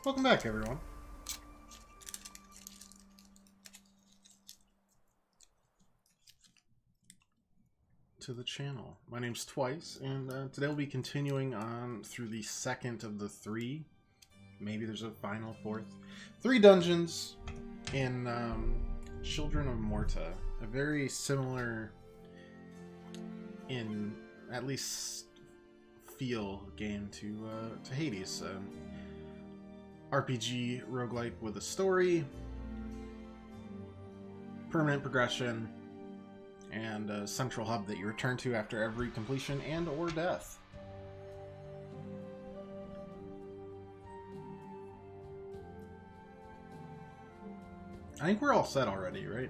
Welcome back, everyone. To the channel. My name's Twice, and today we'll be continuing on through the second of the three. Maybe there's a final fourth. 3 dungeons in Children of Morta. A very similar, in at least feel, game to Hades. RPG roguelike with a story, permanent progression, and a central hub that you return to after every completion and or death. I think we're all set already, right?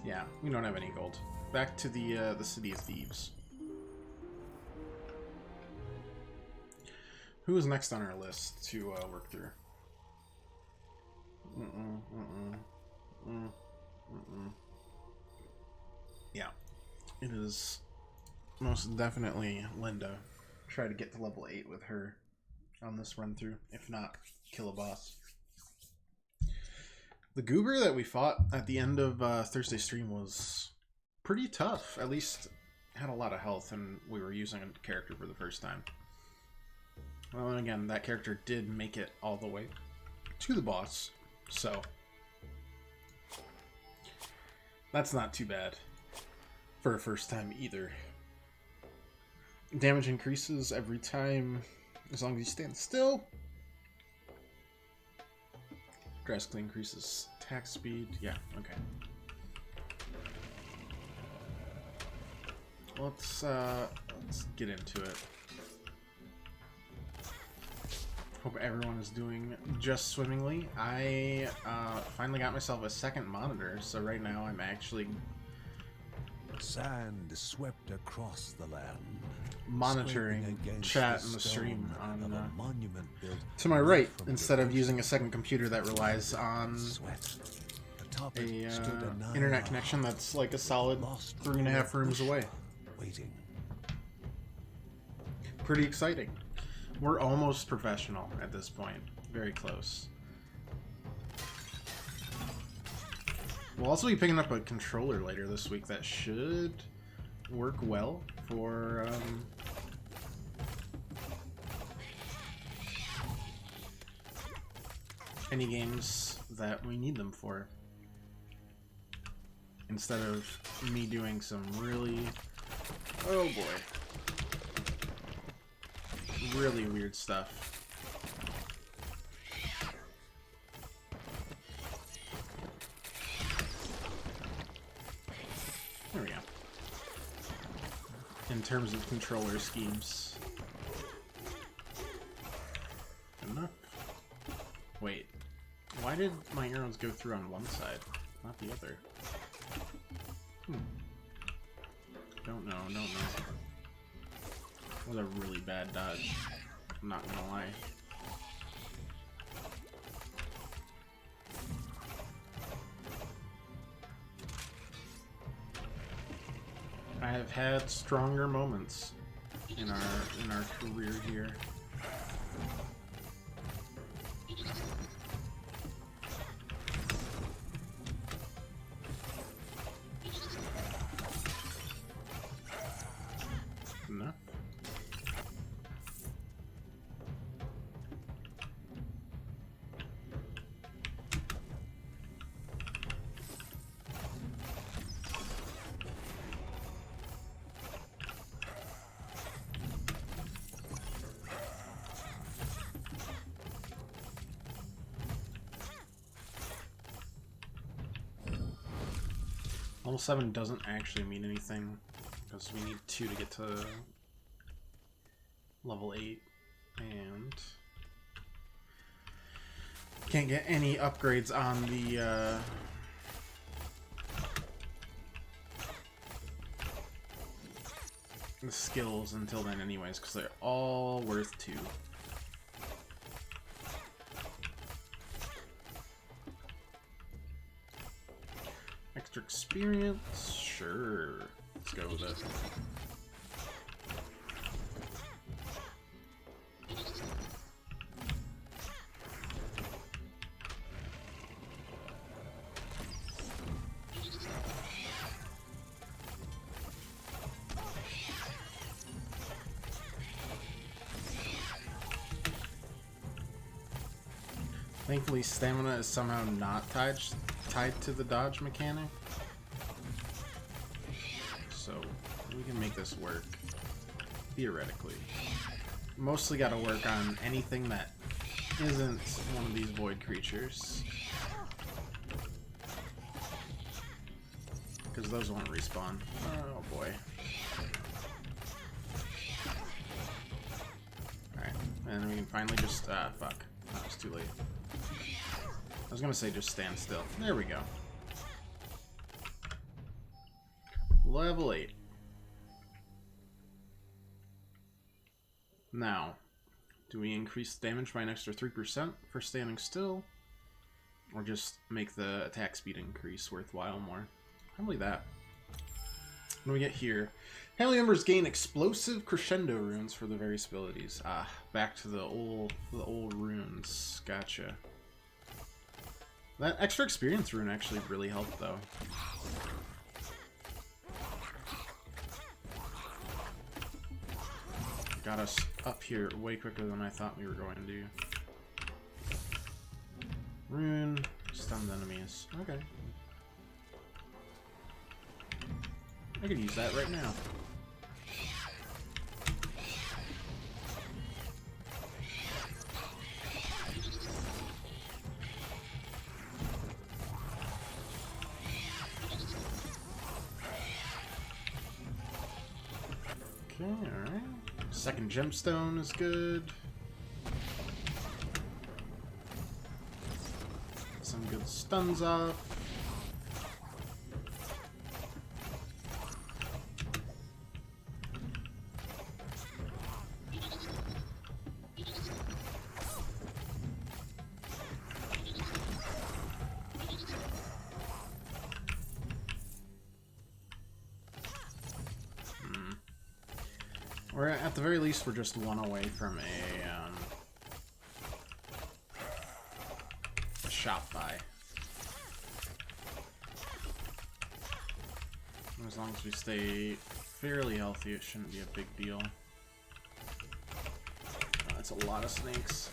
Yeah, we don't have any gold. Back to the City of Thieves. Who is next on our list to work through? Yeah, it is most definitely Linda. Try to get to level 8 with her on this run through, if not kill a boss. The goober that we fought at the end of Thursday's stream was pretty tough. At least had a lot of health, and we were using a character for the first time. Well, and again, that character did make it all the way to the boss, so that's not too bad for a first time either. Damage increases every time as long as you stand still. Drastically increases attack speed. Yeah, okay. Let's get into it. Hope everyone is doing just swimmingly. I finally got myself a second monitor, so right now I'm actually sand swept across the land, monitoring chat in the stream on monument built to my right, instead of using a second computer that relies on a internet connection that's like a solid 3.5 rooms away. Waiting. Pretty exciting. We're almost professional at this point. Very close. We'll also be picking up a controller later this week that should work well for any games that we need them for. Instead of me doing some really, oh boy, really weird stuff. There we go. In terms of controller schemes. Enough. Wait. Why did my arrows go through on one side, not the other? Don't know, don't know. That was a really bad dodge. I'm not gonna lie. I have had stronger moments in our career here. Enough. Level 7 doesn't actually mean anything, because we need 2 to get to level 8, and can't get any upgrades on the skills until then anyways, because they're all worth 2. Extra experience? Sure. Let's go with it. Thankfully, stamina is somehow not tied to the dodge mechanic. So, we can make this work. Theoretically. Mostly gotta work on anything that isn't one of these void creatures. Because those won't respawn. Oh boy. Alright, and then we can finally just, fuck. That was too late. I was gonna say just stand still. There we go. Level 8. Now, do we increase damage by an extra 3% for standing still? Or just make the attack speed increase worthwhile more? Probably that. What do we get here? Family members gain explosive crescendo runes for the various abilities. Ah, back to the old runes. Gotcha. That extra experience rune actually really helped, though. Got us up here way quicker than I thought we were going to. Rune, stunned enemies. Okay. I could use that right now. Okay, alright. Second gemstone is good. Some good stuns off. Or at the very least, we're just one away from a shop buy. As long as we stay fairly healthy, it shouldn't be a big deal. That's a lot of snakes.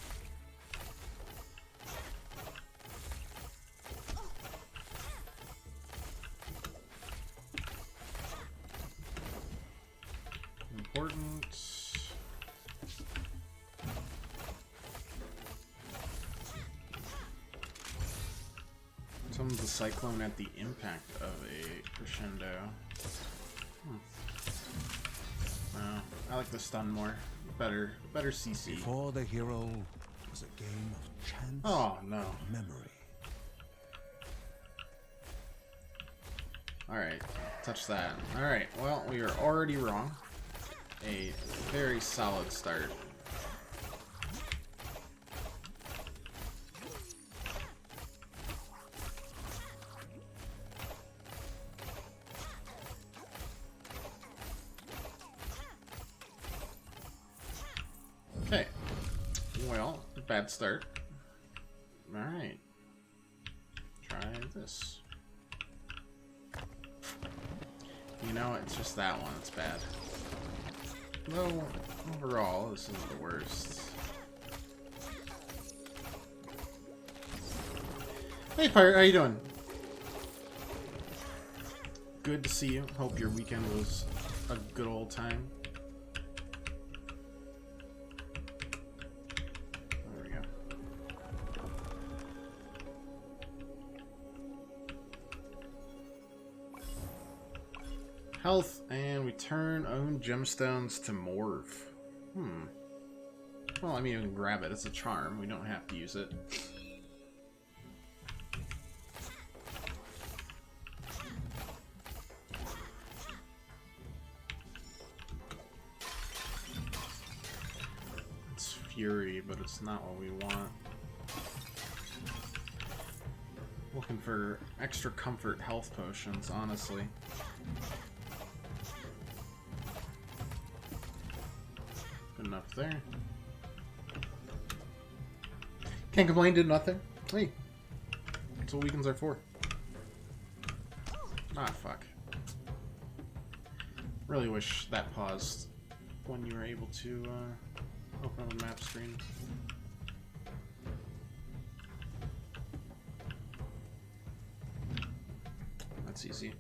Important. Summons the cyclone at the impact of a crescendo. Wow, I like the stun more. Better CC. Before the hero was a game of chance. Oh no. Memory. Alright, touch that. Alright, well, we are already wrong. A very solid start. Okay. Well, bad start. Alright. Try this. You know, it's just that one that's bad. Though, overall, this isn't the worst. Hey, Pirate, how you doing? Good to see you. Hope your weekend was a good old time. There we go. Health, and we turn own gemstones to morph. Well, I mean, we can grab it. It's a charm. We don't have to use it. It's Fury, but it's not what we want. Looking for extra comfort health potions, honestly. Good enough there. Can't complain, did nothing. Hey, that's what weekends are for. Ah, fuck. Really wish that paused when you were able to open up the map screen. That's easy.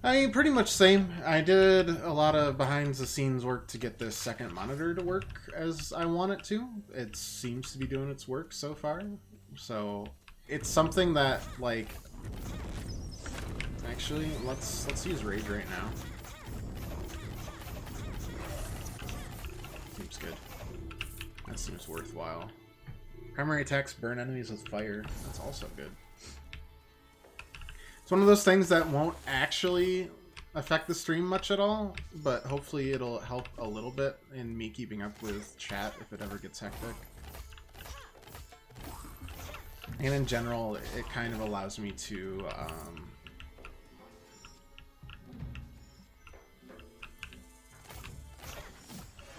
I mean, pretty much same. I did a lot of behind-the-scenes work to get this second monitor to work as I want it to. It seems to be doing its work so far. So, it's something that, like... Actually, let's use Rage right now. Seems good. That seems worthwhile. Primary attacks burn enemies with fire. That's also good. It's one of those things that won't actually affect the stream much at all, but hopefully it'll help a little bit in me keeping up with chat if it ever gets hectic. And in general, it kind of allows me to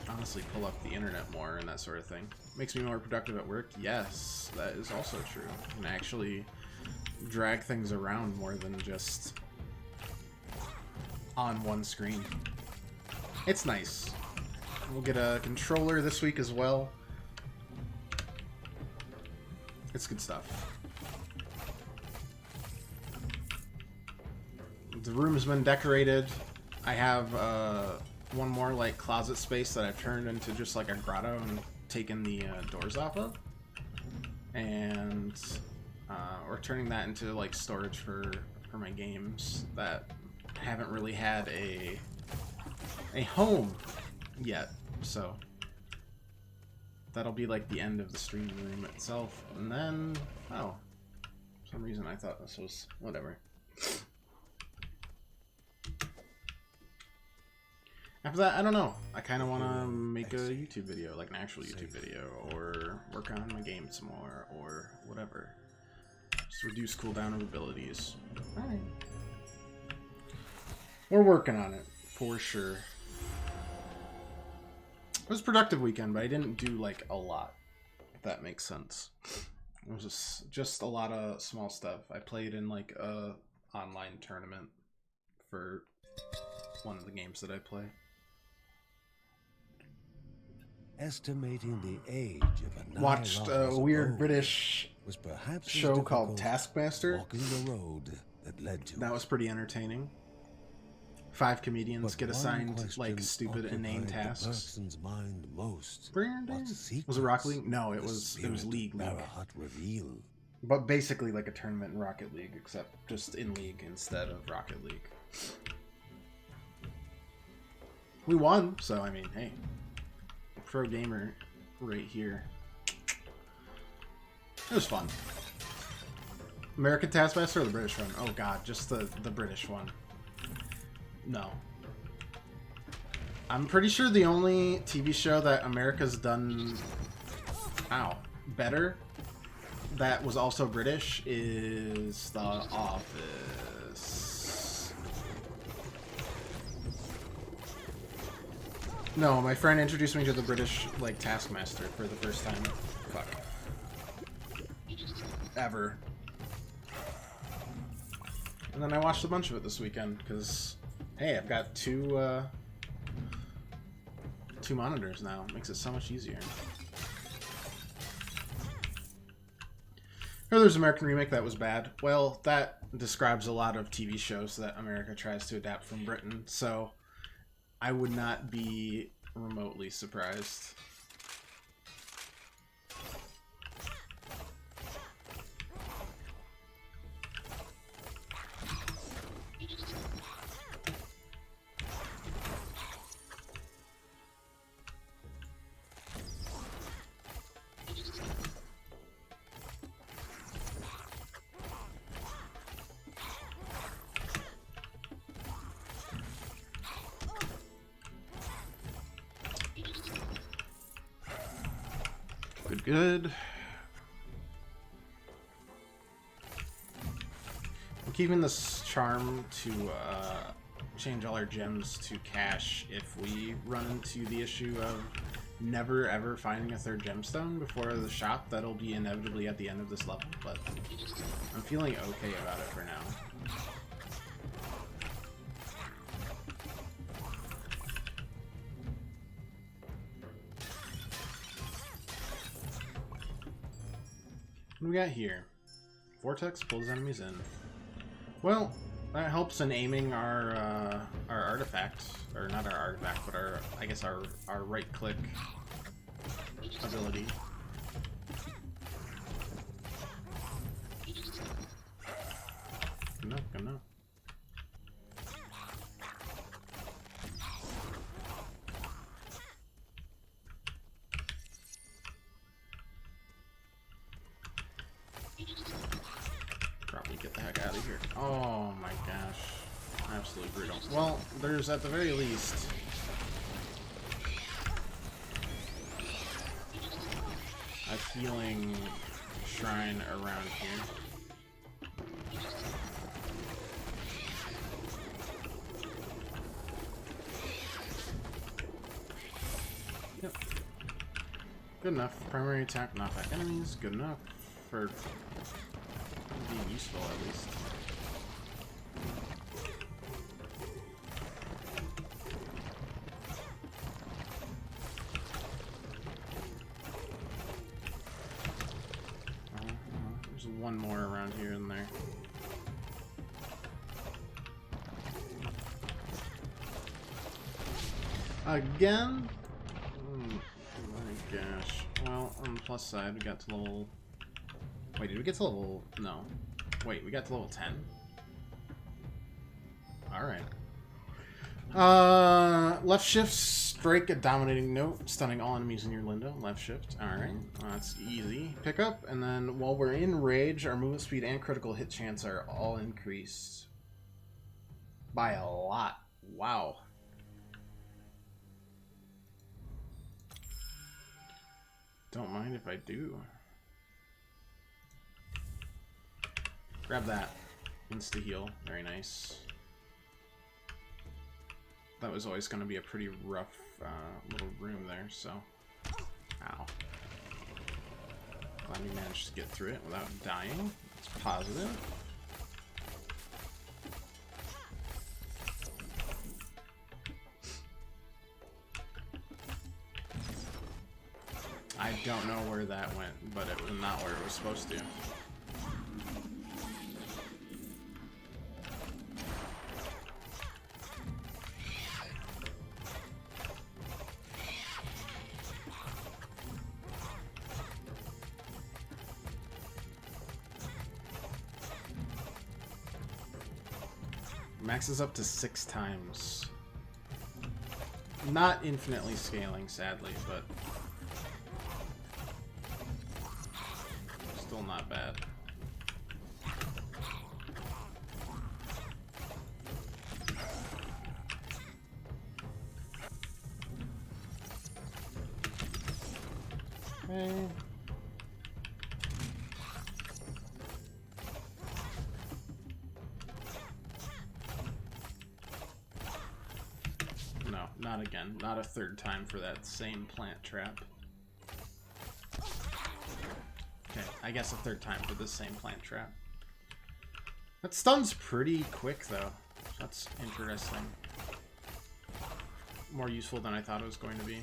honestly pull up the internet more and that sort of thing. Makes me more productive at work. Yes, that is also true. And actually drag things around more than just on one screen. It's nice. We'll get a controller this week as well. It's good stuff. The room's been decorated. I have one more like closet space that I've turned into just like a grotto and taken the doors off of. And we're turning that into like storage for my games that haven't really had a home yet, so that'll be like the end of the stream room itself. And then for some reason I thought this was whatever. After that, I don't know. I kind of want to make a YouTube video, like an actual YouTube video, or work on my game some more, or whatever. Just reduce cooldown of abilities. Alright. We're working on it, for sure. It was a productive weekend, but I didn't do, like, a lot, if that makes sense. It was just a lot of small stuff. I played in, like, a online tournament for one of the games that I play. Estimating the age of a watched a weird British was perhaps show called Taskmaster. Walking the road that led to that was pretty entertaining. 5 comedians get assigned like stupid inane tasks. Mind most. Was it Rocket League? No, it was League. But basically like a tournament in Rocket League, except just in League instead of Rocket League. We won, so I mean, hey. Pro gamer right here. It was fun. American Taskmaster or the British one? Oh god, just the British one. No. I'm pretty sure the only TV show that America's done better that was also British is The Office. No, my friend introduced me to the British, like, Taskmaster for the first time. Fuck. Ever. And then I watched a bunch of it this weekend, because, hey, I've got two monitors now. It makes it so much easier. Here, there's an American remake that was bad. Well, that describes a lot of TV shows that America tries to adapt from Britain, so I would not be remotely surprised. Good. I'm keeping this charm to change all our gems to cash if we run into the issue of never ever finding a third gemstone before the shop. That'll be inevitably at the end of this level, but I'm feeling okay about it for now. What do we got here? Vortex pulls enemies in. Well, that helps in aiming our artifact, or not our artifact, but our, I guess our right click ability. Good enough, good enough. Probably get the heck out of here. Oh my gosh. Absolutely brutal. Well, there's at the very least a healing shrine around here. Yep. Good enough. Primary attack, knock back enemies. Good enough for being useful, at least. There's one more around here and there. Again? Oh my gosh. Well, on the plus side, we got to level... Wait, did we get to level... No. Wait, we got to level 10? Alright. Left shift, strike a dominating note, stunning all enemies in your window. Left shift. Alright. That's easy. Pick up, and then while we're in rage, our movement speed and critical hit chance are all increased. By a lot. Wow. Don't mind if I do. Grab that. Insta heal. Very nice. That was always going to be a pretty rough little room there, so... Ow. Glad we managed to get through it without dying. It's positive. I don't know where that went, but it was not where it was supposed to. Maxes up to 6 times. Not infinitely scaling, sadly, but still not bad. Okay. No, not again. Not a third time for that same plant trap. Okay, I guess a third time for this same plant trap. That stun's pretty quick, though. That's interesting. More useful than I thought it was going to be.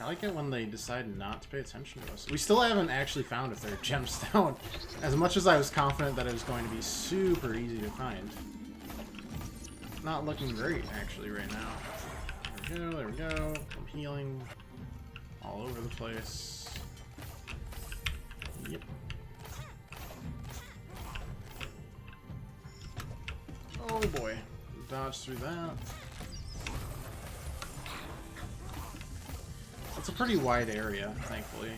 I like it when they decide not to pay attention to us. We still haven't actually found a third gemstone. As much as I was confident that it was going to be super easy to find. Not looking great, actually, right now. There we go, there we go. I'm healing all over the place. Yep. Oh boy. Dodge through that. It's a pretty wide area, thankfully.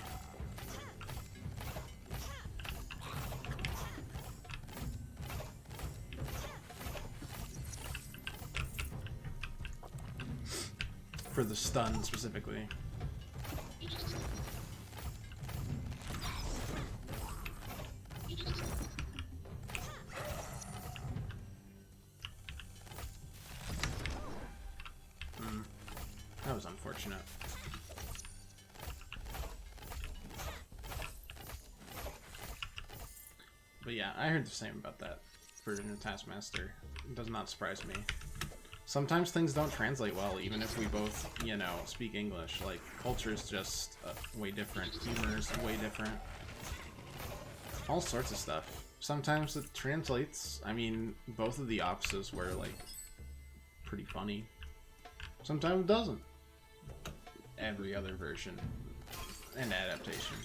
For the stun, specifically. That was unfortunate. But yeah, I heard the same about that version of Taskmaster. It does not surprise me. Sometimes things don't translate well, even if we both, you know, speak English. Like, culture is just way different. Humor is way different. All sorts of stuff. Sometimes it translates. I mean, both of the opposites were, like, pretty funny. Sometimes it doesn't. Every other version and adaptation.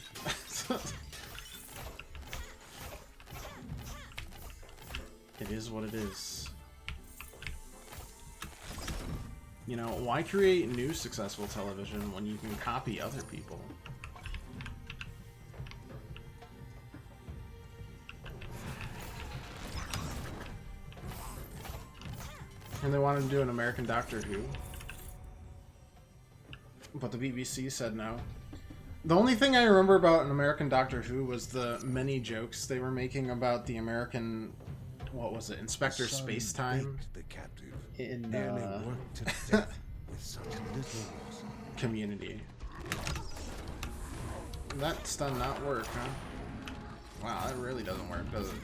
It is what it is. You know, why create new successful television when you can copy other people? And they wanted to do an American Doctor Who. But the BBC said no. The only thing I remember about an American Doctor Who was the many jokes they were making about the American, what was it, Inspector Spacetime The captive in nearly worked to death with such little loss. Community. That stun not work, huh? Wow, that really doesn't work, does it?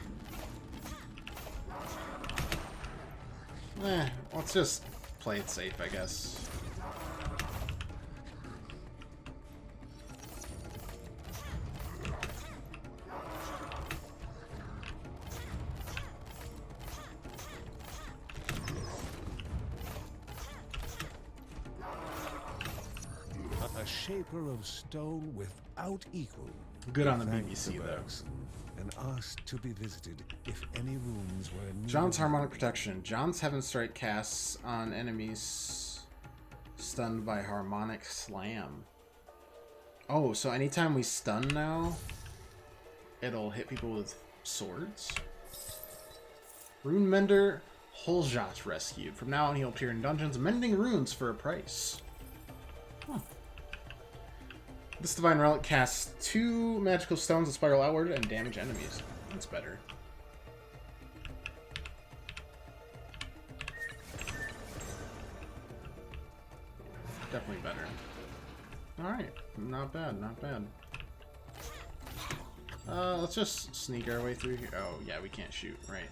Let's just play it safe, I guess. A shaper of stone without equal. Good on the Thanked BBC, though. Bergson and asked to be visited if any rooms were needed. John's Harmonic Protection. John's Heaven Strike casts on enemies stunned by Harmonic Slam. Oh, so anytime we stun now, it'll hit people with swords? Rune Mender Holjot rescued. From now on, he'll appear in dungeons mending runes for a price. Huh. This Divine Relic casts 2 magical stones that spiral outward and damage enemies. That's better. Definitely better. Alright. Not bad, not bad. Let's just sneak our way through here. Oh, yeah, we can't shoot. Right.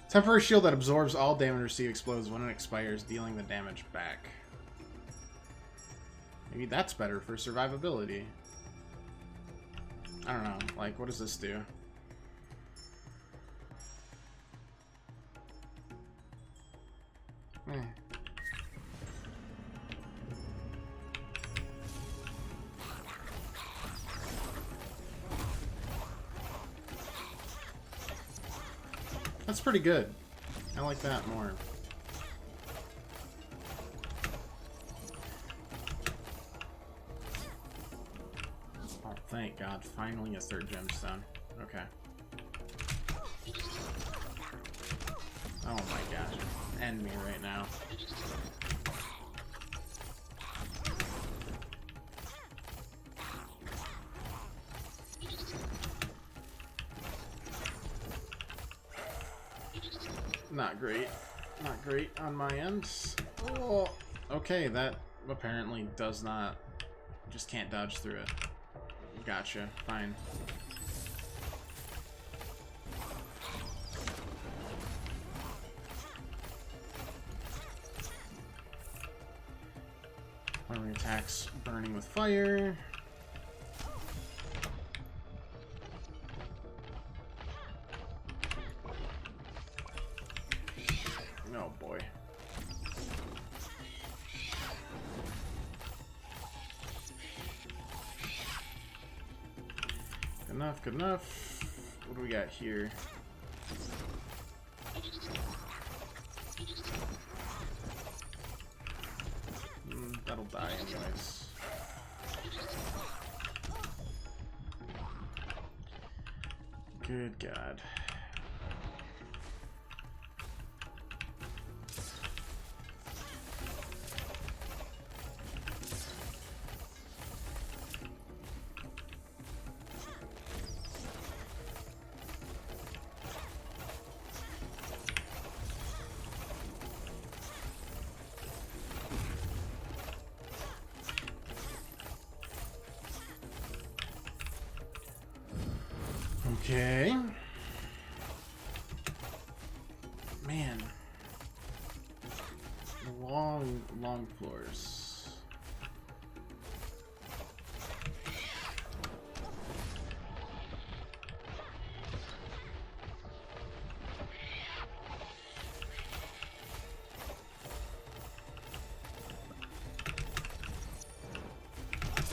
Temporary shield that absorbs all damage received explodes when it expires, dealing the damage back. Maybe that's better for survivability. I don't know. Like, what does this do? Eh. That's pretty good. I like that more. Oh, thank God. Finally a 3rd gemstone. Okay. Oh my gosh. End me right now. Not great. Not great on my end. Oh, okay, that apparently does not... Just can't dodge through it. Gotcha. Fine. Armory attacks burning with fire. Oh boy. Good enough, good enough. What do we got here? That'll die anyways. Good God. Okay. Man. Long floors.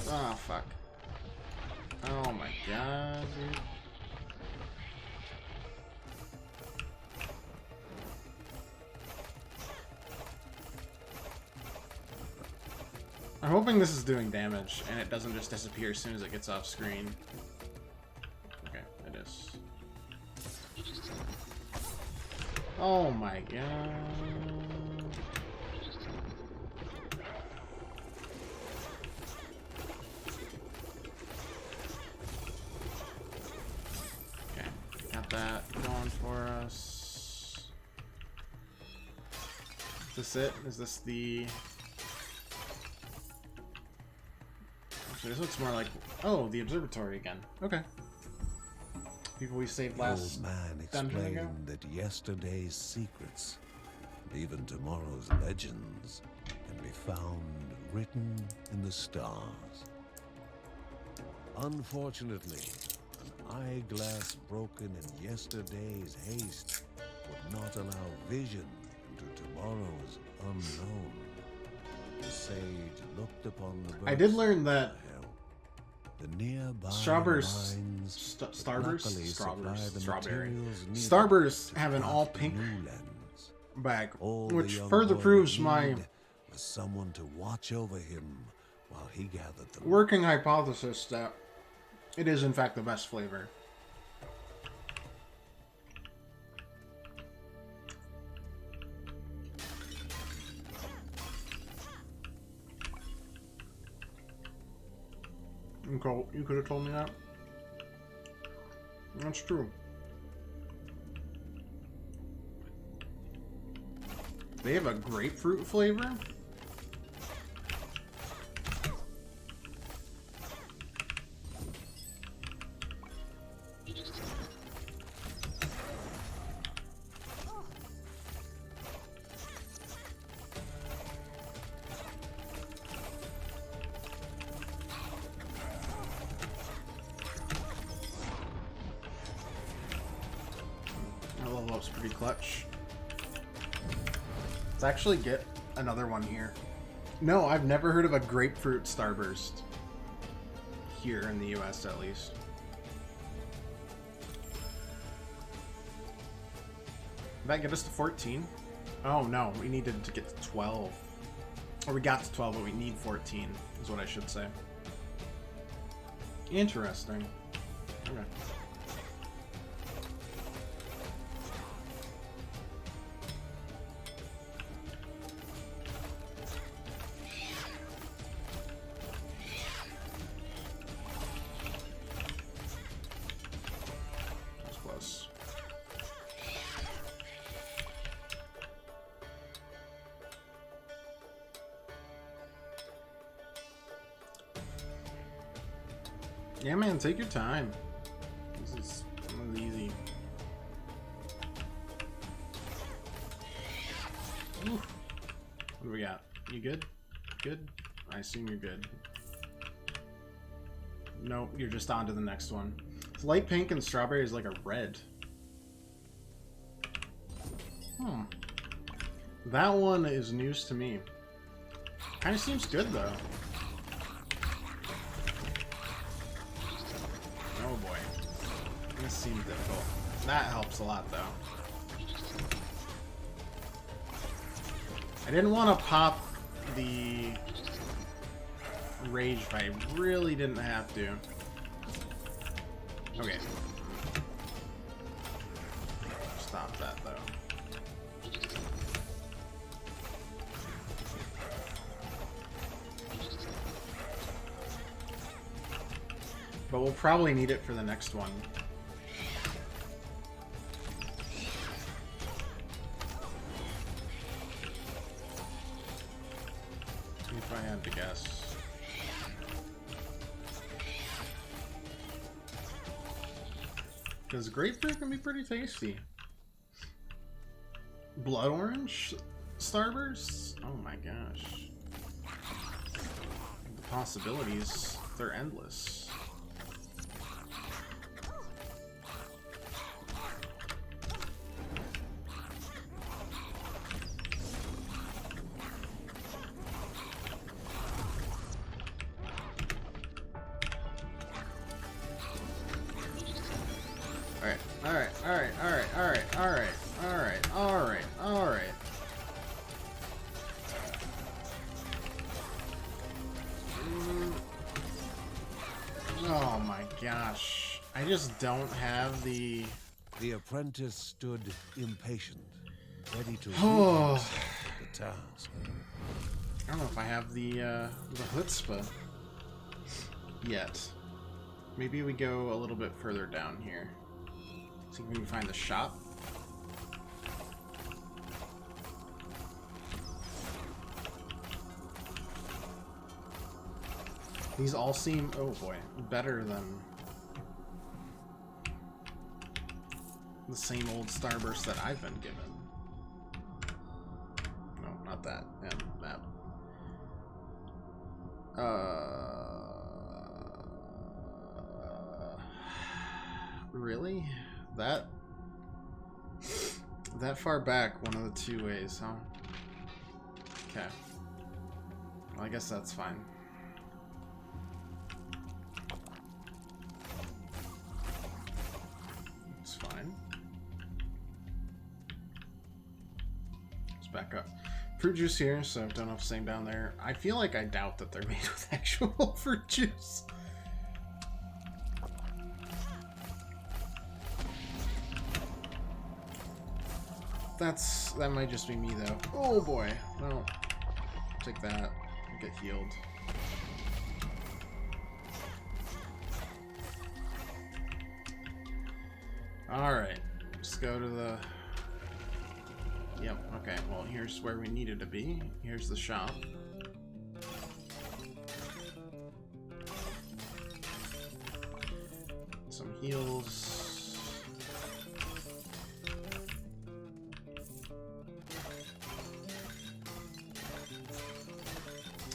Oh, fuck. Oh my god, dude. I'm hoping this is doing damage and it doesn't just disappear as soon as it gets off screen. Okay, it is. Oh my god. Okay, got that going for us. Is this it? Is this the... This looks more like, oh, the observatory again. Okay. People we saved last The old man dungeon ago. explained that yesterday's secrets, and even tomorrow's legends, can be found written in the stars. Unfortunately, an eyeglass broken in yesterday's haste would not allow vision into tomorrow's unknown. The sage looked upon the birds. I did learn that the nearby Starburst, mines Starburst, luckily supply the Strawberry. materials needed Starburst to have an craft all the pink new lens. bag, All the which young further boy proves would my need was someone to watch over him while he gathered them. working hypothesis that it is in fact the best flavor. You could have told me that. That's true. They have a grapefruit flavor? Pretty clutch. Let's actually get another one here. No, I've never heard of a grapefruit starburst. Here in the US, at least. Did that get us to 14? Oh no, we needed to get to 12. Or we got to 12, but we need 14, is what I should say. Interesting. Okay. Yeah, man, take your time. This is easy. Ooh. What do we got? You good? Good? I assume you're good. Nope, you're just on to the next one. It's light pink and strawberry is like a red. That one is news to me. Kind of seems good though. Oh boy. This seems difficult. That helps a lot though. I didn't want to pop the rage, but I really didn't have to. Okay. Stop that though. But we'll probably need it for the next one. If I had to guess. Because grapefruit can be pretty tasty. Blood orange starbursts? Oh my gosh. The possibilities, they're endless. Alright. Oh my gosh. I just don't have the... The apprentice stood impatient, ready to Oh. the task. I don't know if I have the chutzpah yet. Maybe we go a little bit further down here. See if we can find the shop. These all seem, oh boy, better than the same old starburst that I've been given. No, not that. And that. Really? That far back, one of the two ways, huh? Okay. Well, I guess that's fine. It's fine. Let's back up. Fruit juice here, so don't know if same down there. I feel like I doubt that they're made with actual fruit juice. That might just be me though. Oh boy. Well, take that. Get healed. Alright. Let's go to the... Yep, okay. Well, here's where we needed to be. Here's the shop. Some heals.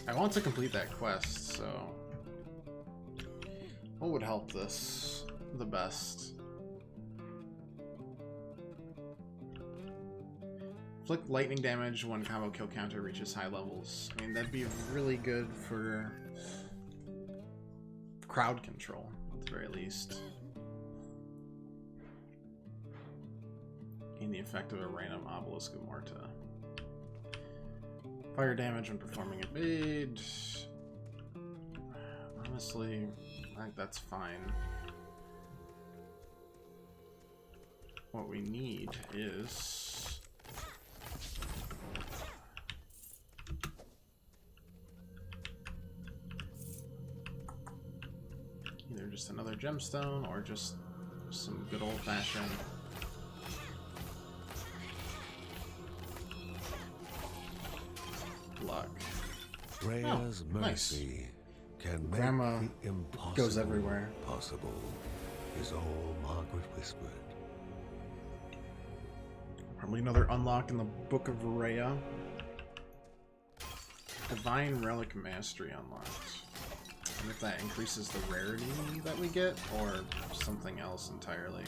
I want to complete that quest, so what would help this the best? Inflict lightning damage when combo kill counter reaches high levels. I mean, that'd be really good for crowd control, at the very least. Gain the effect of a random obelisk of Morta. Fire damage when performing evade. Honestly, I think that's fine. What we need is... either just another gemstone or just some good old-fashioned... luck. Freya's Nice. mercy can make Grandma the impossible goes everywhere. possible, is all Margaret whispered. Probably another unlock in the Book of Rhea. Divine Relic Mastery unlocked. And if that increases the rarity that we get, or something else entirely.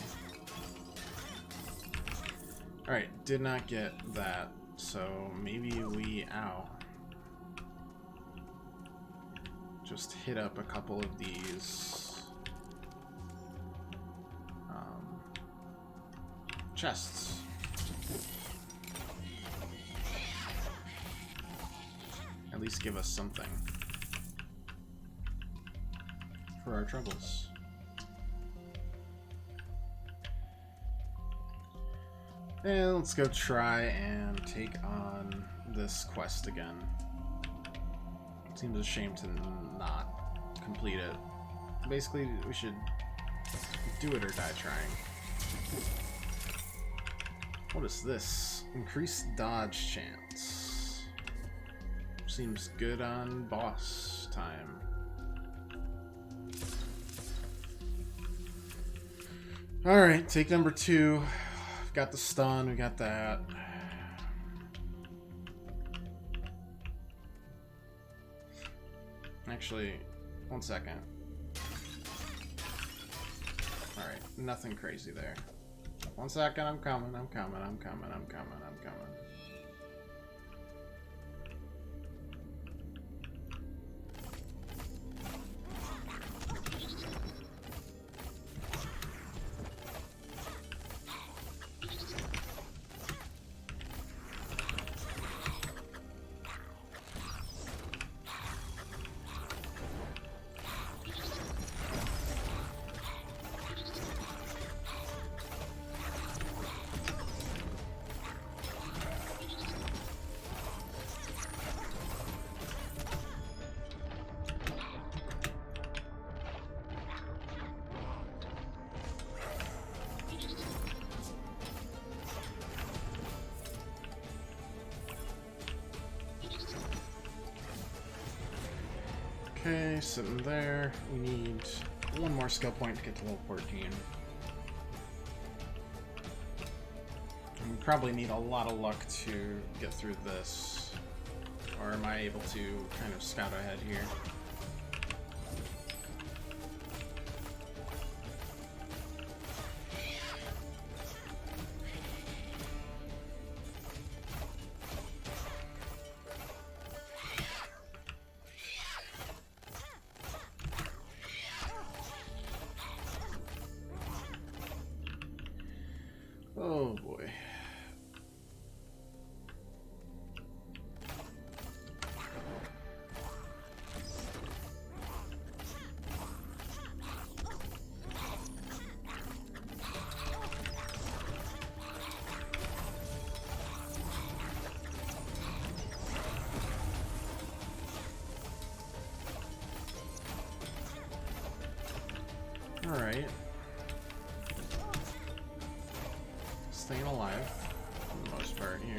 Alright, did not get that, so maybe we... ow. Just hit up a couple of these chests. At least give us something for our troubles. And let's go try and take on this quest again. Seems a shame to not complete it. Basically, we should do it or die trying. What is this? Increased dodge chance. Seems good on boss time. Alright, take number 2. We've got the stun, we got that. Actually, 1 second. Alright, nothing crazy there. 1 second, I'm coming. Okay, sitting there. We need 1 more skill point to get to level 14. And we probably need a lot of luck to get through this. Or am I able to kind of scout ahead here? Oh boy. All right. Staying alive for the most part here.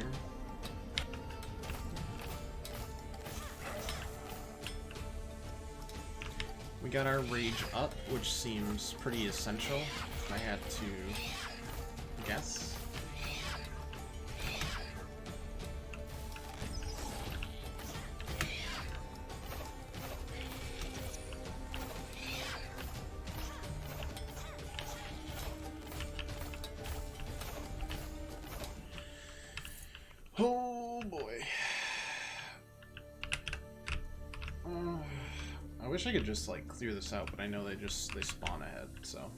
We got our rage up, which seems pretty essential, if I had to guess. Oh boy. I wish I could just like clear this out, but I know they spawn ahead, so.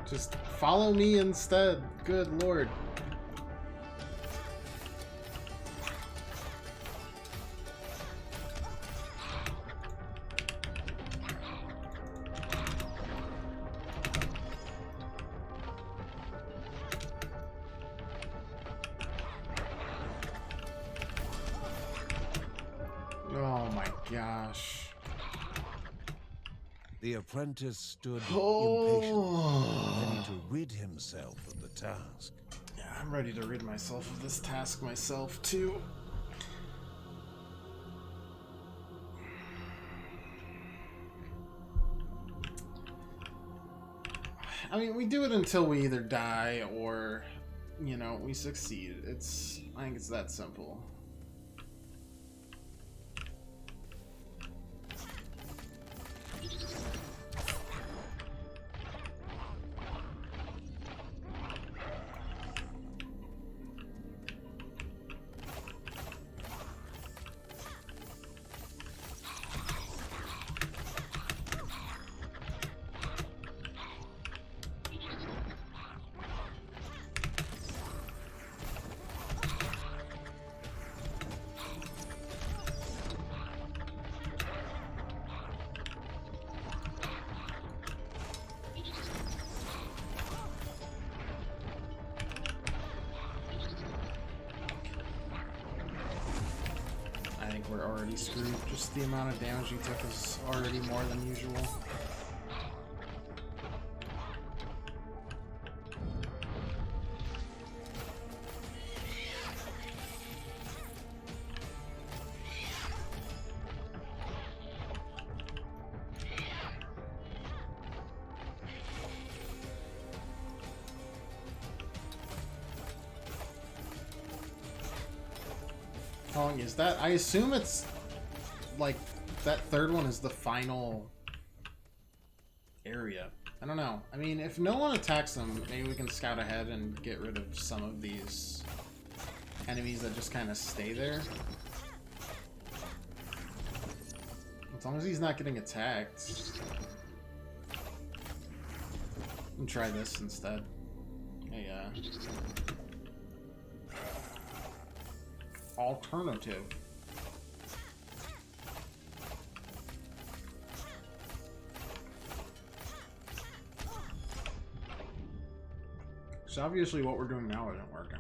Just follow me instead. Good lord. Oh my gosh. The apprentice stood impatient, ready to rid himself of the task. Yeah, I'm ready to rid myself of this task myself, too. I mean, we do it until we either die or, you know, we succeed. I think it's that simple. we're already screwed. Just the amount of damage he took is already more than usual. How long is that? I assume it's like that third one is the final area. I don't know. I mean, if no one attacks them, maybe we can scout ahead and get rid of some of these enemies that just kind of stay there. As long as he's not getting attacked. And try this instead. Hey, alternative. So obviously what we're doing now isn't working.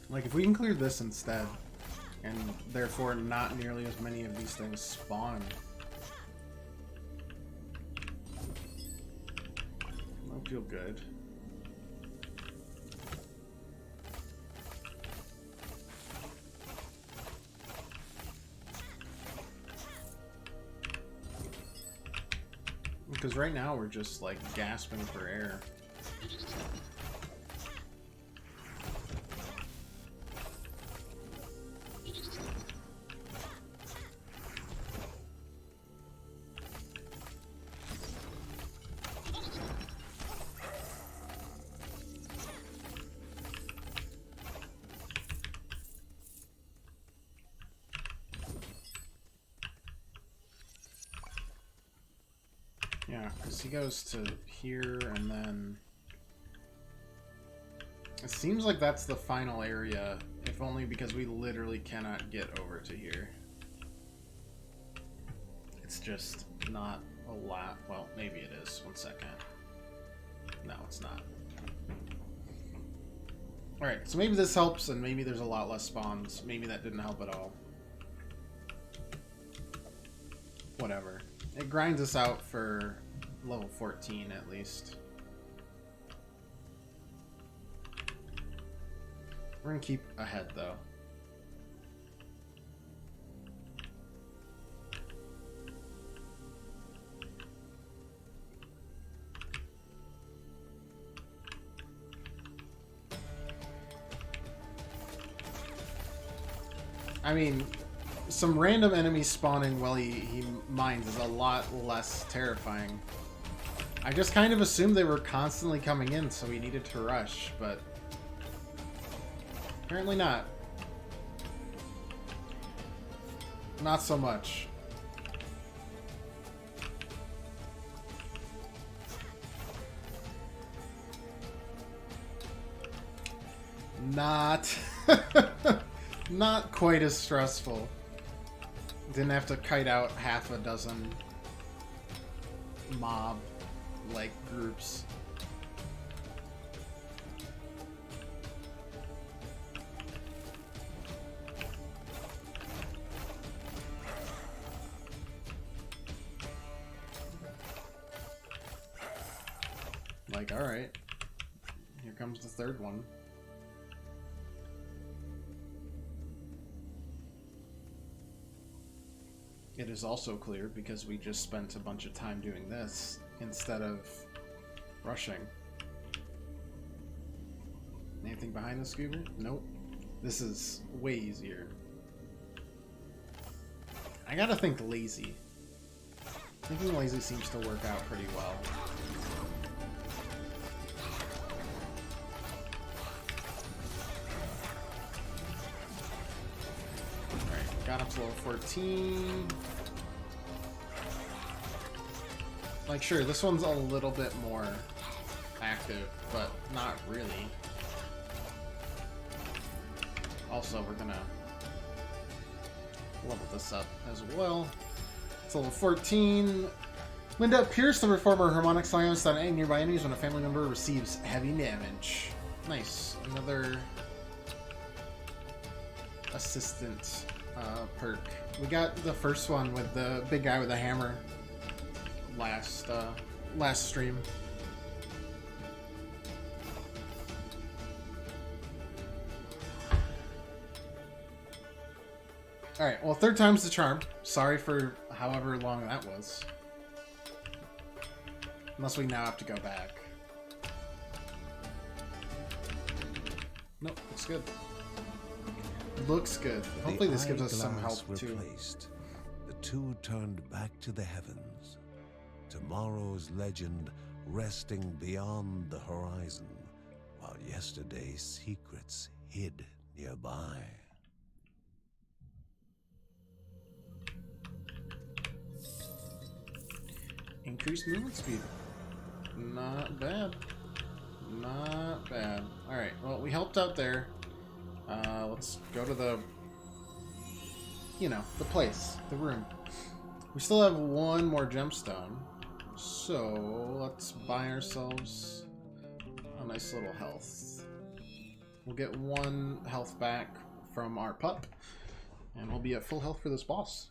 Like, if we can clear this instead, and therefore not nearly as many of these things spawn, that'll feel good. Because right now we're just, like, gasping for air. Yeah, because he goes to here, and then... It seems like that's the final area, if only because we literally cannot get over to here. It's just not a lot. Well, maybe it is. 1 second. No, it's not. Alright, so maybe this helps, and maybe there's a lot less spawns. Maybe that didn't help at all. Whatever. It grinds us out for level 14 at least. We're gonna keep ahead though. I mean, some random enemies spawning while he mines is a lot less terrifying. I just kind of assumed they were constantly coming in, so we needed to rush, but apparently not. Not so much. Not... Not quite as stressful. Didn't have to kite out half a dozen mob-like groups. Like, alright. Here comes the third one. It is also clear because we just spent a bunch of time doing this instead of rushing. Anything behind the scuba? Nope. This is way easier. I gotta think lazy. Thinking lazy seems to work out pretty well. It's level 14. Like, sure, this one's a little bit more active, but not really. Also, we're gonna level this up as well. It's level 14. Linda appears to perform a harmonic silence on any nearby enemies when a family member receives heavy damage. Nice. Another assistant perk. We got the first one with the big guy with the hammer last stream. Alright, well, third time's the charm. Sorry for however long that was. Unless we now have to go back. Nope, looks good. Looks good. Hopefully this gives us some help too. The two turned back to the heavens. Tomorrow's legend resting beyond the horizon, while yesterday's secrets hid nearby. Increased movement speed. Not bad. Not bad. Alright, well, we helped out there. Let's go to the, you know, the place, the room. We still have one more gemstone. So, let's buy ourselves a nice little health. We'll get 1 health back from our pup. And we'll be at full health for this boss.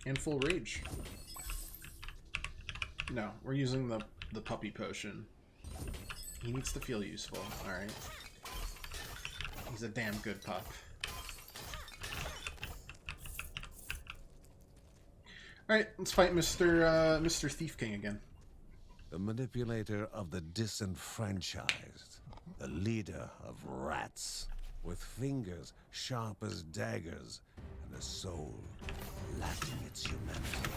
And full rage. No, we're using the puppy potion. He needs to feel useful. Alright. He's a damn good pup. Alright, let's fight Mr. Thief King again. The manipulator of the disenfranchised. The leader of rats. With fingers sharp as daggers. And a soul lacking its humanity.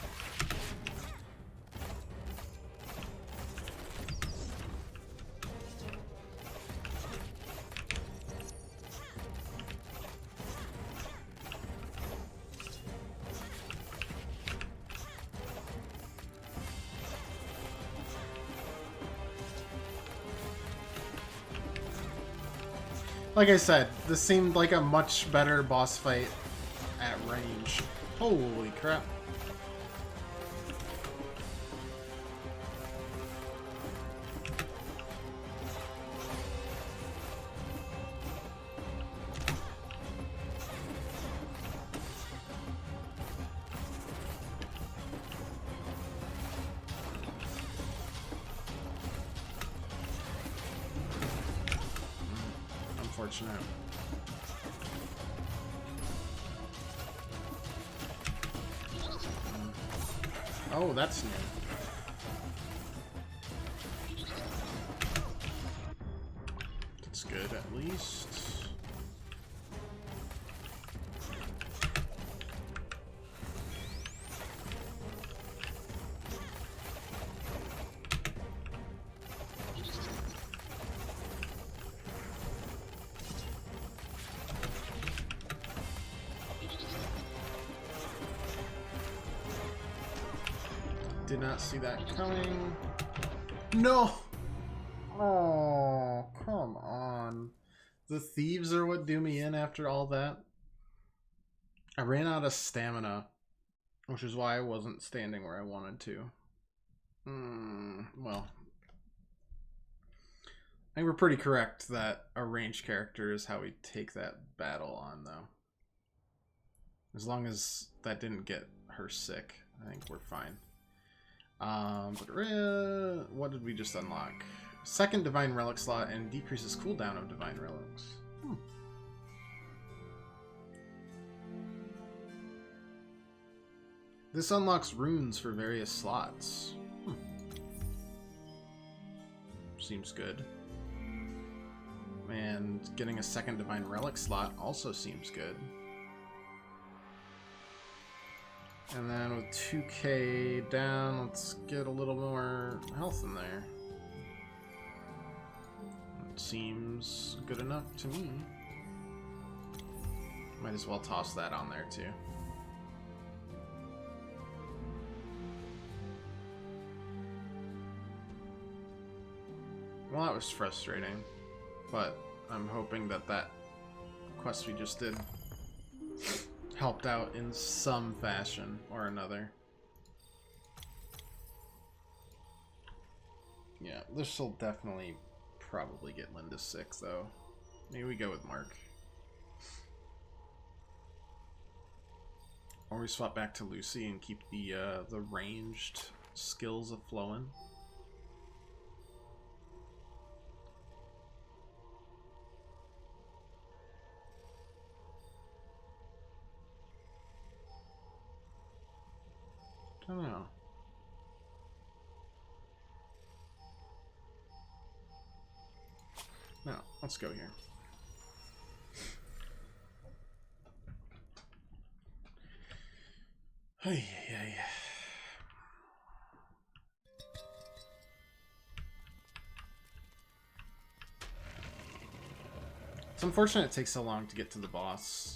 Like I said, this seemed like a much better boss fight at range. Holy crap. Unfortunate. Oh, that's new. That's good, at least. Did not see that coming. No! Oh, come on. The thieves are what do me in after all that. I ran out of stamina, which is why I wasn't standing where I wanted to. Well. I think we're pretty correct that a ranged character is how we take that battle on, though. As long as that didn't get her sick, I think we're fine. What did we just unlock? Second Divine Relic slot and decreases cooldown of Divine Relics. This unlocks runes for various slots. Seems good. And getting a second Divine Relic slot also seems good. And then with 2k down, let's get a little more health in there. It seems good enough to me. Might as well toss that on there too. Well, that was frustrating, but I'm hoping that that quest we just did helped out in some fashion or another. Yeah, this will definitely probably get Linda sick, though. Maybe we go with Mark. Or we swap back to Lucy and keep the ranged skills of flowing. I don't know. No, let's go here. Hey, hey. It's unfortunate it takes so long to get to the boss.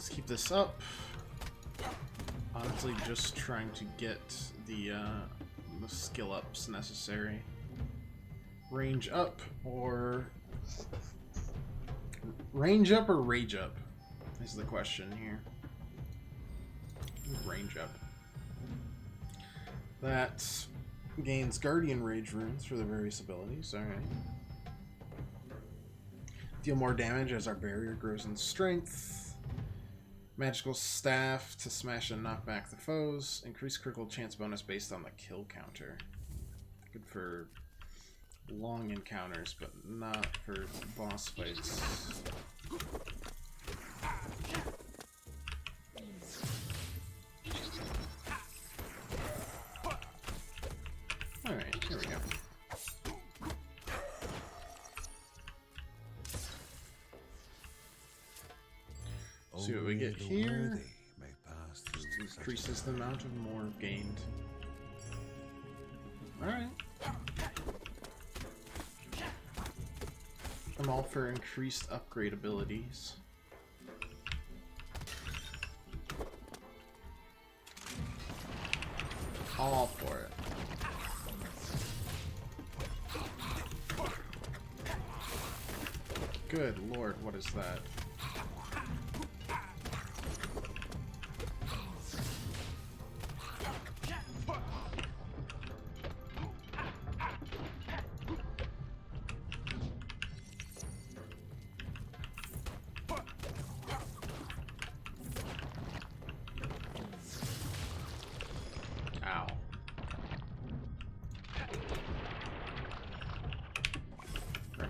Keep this up. Honestly, just trying to get the skill ups necessary. Range up or rage up is the question here. Range up. That gains Guardian Rage runes for the various abilities. All right. Deal more damage as our barrier grows in strength. Magical Staff to smash and knock back the foes. Increase critical chance bonus based on the kill counter. Good for long encounters, but not for boss fights. Alright, here we go. See what we get here. Just increases the amount of more gained. Alright. I'm all for increased upgrade abilities. All for it. Good lord, what is that?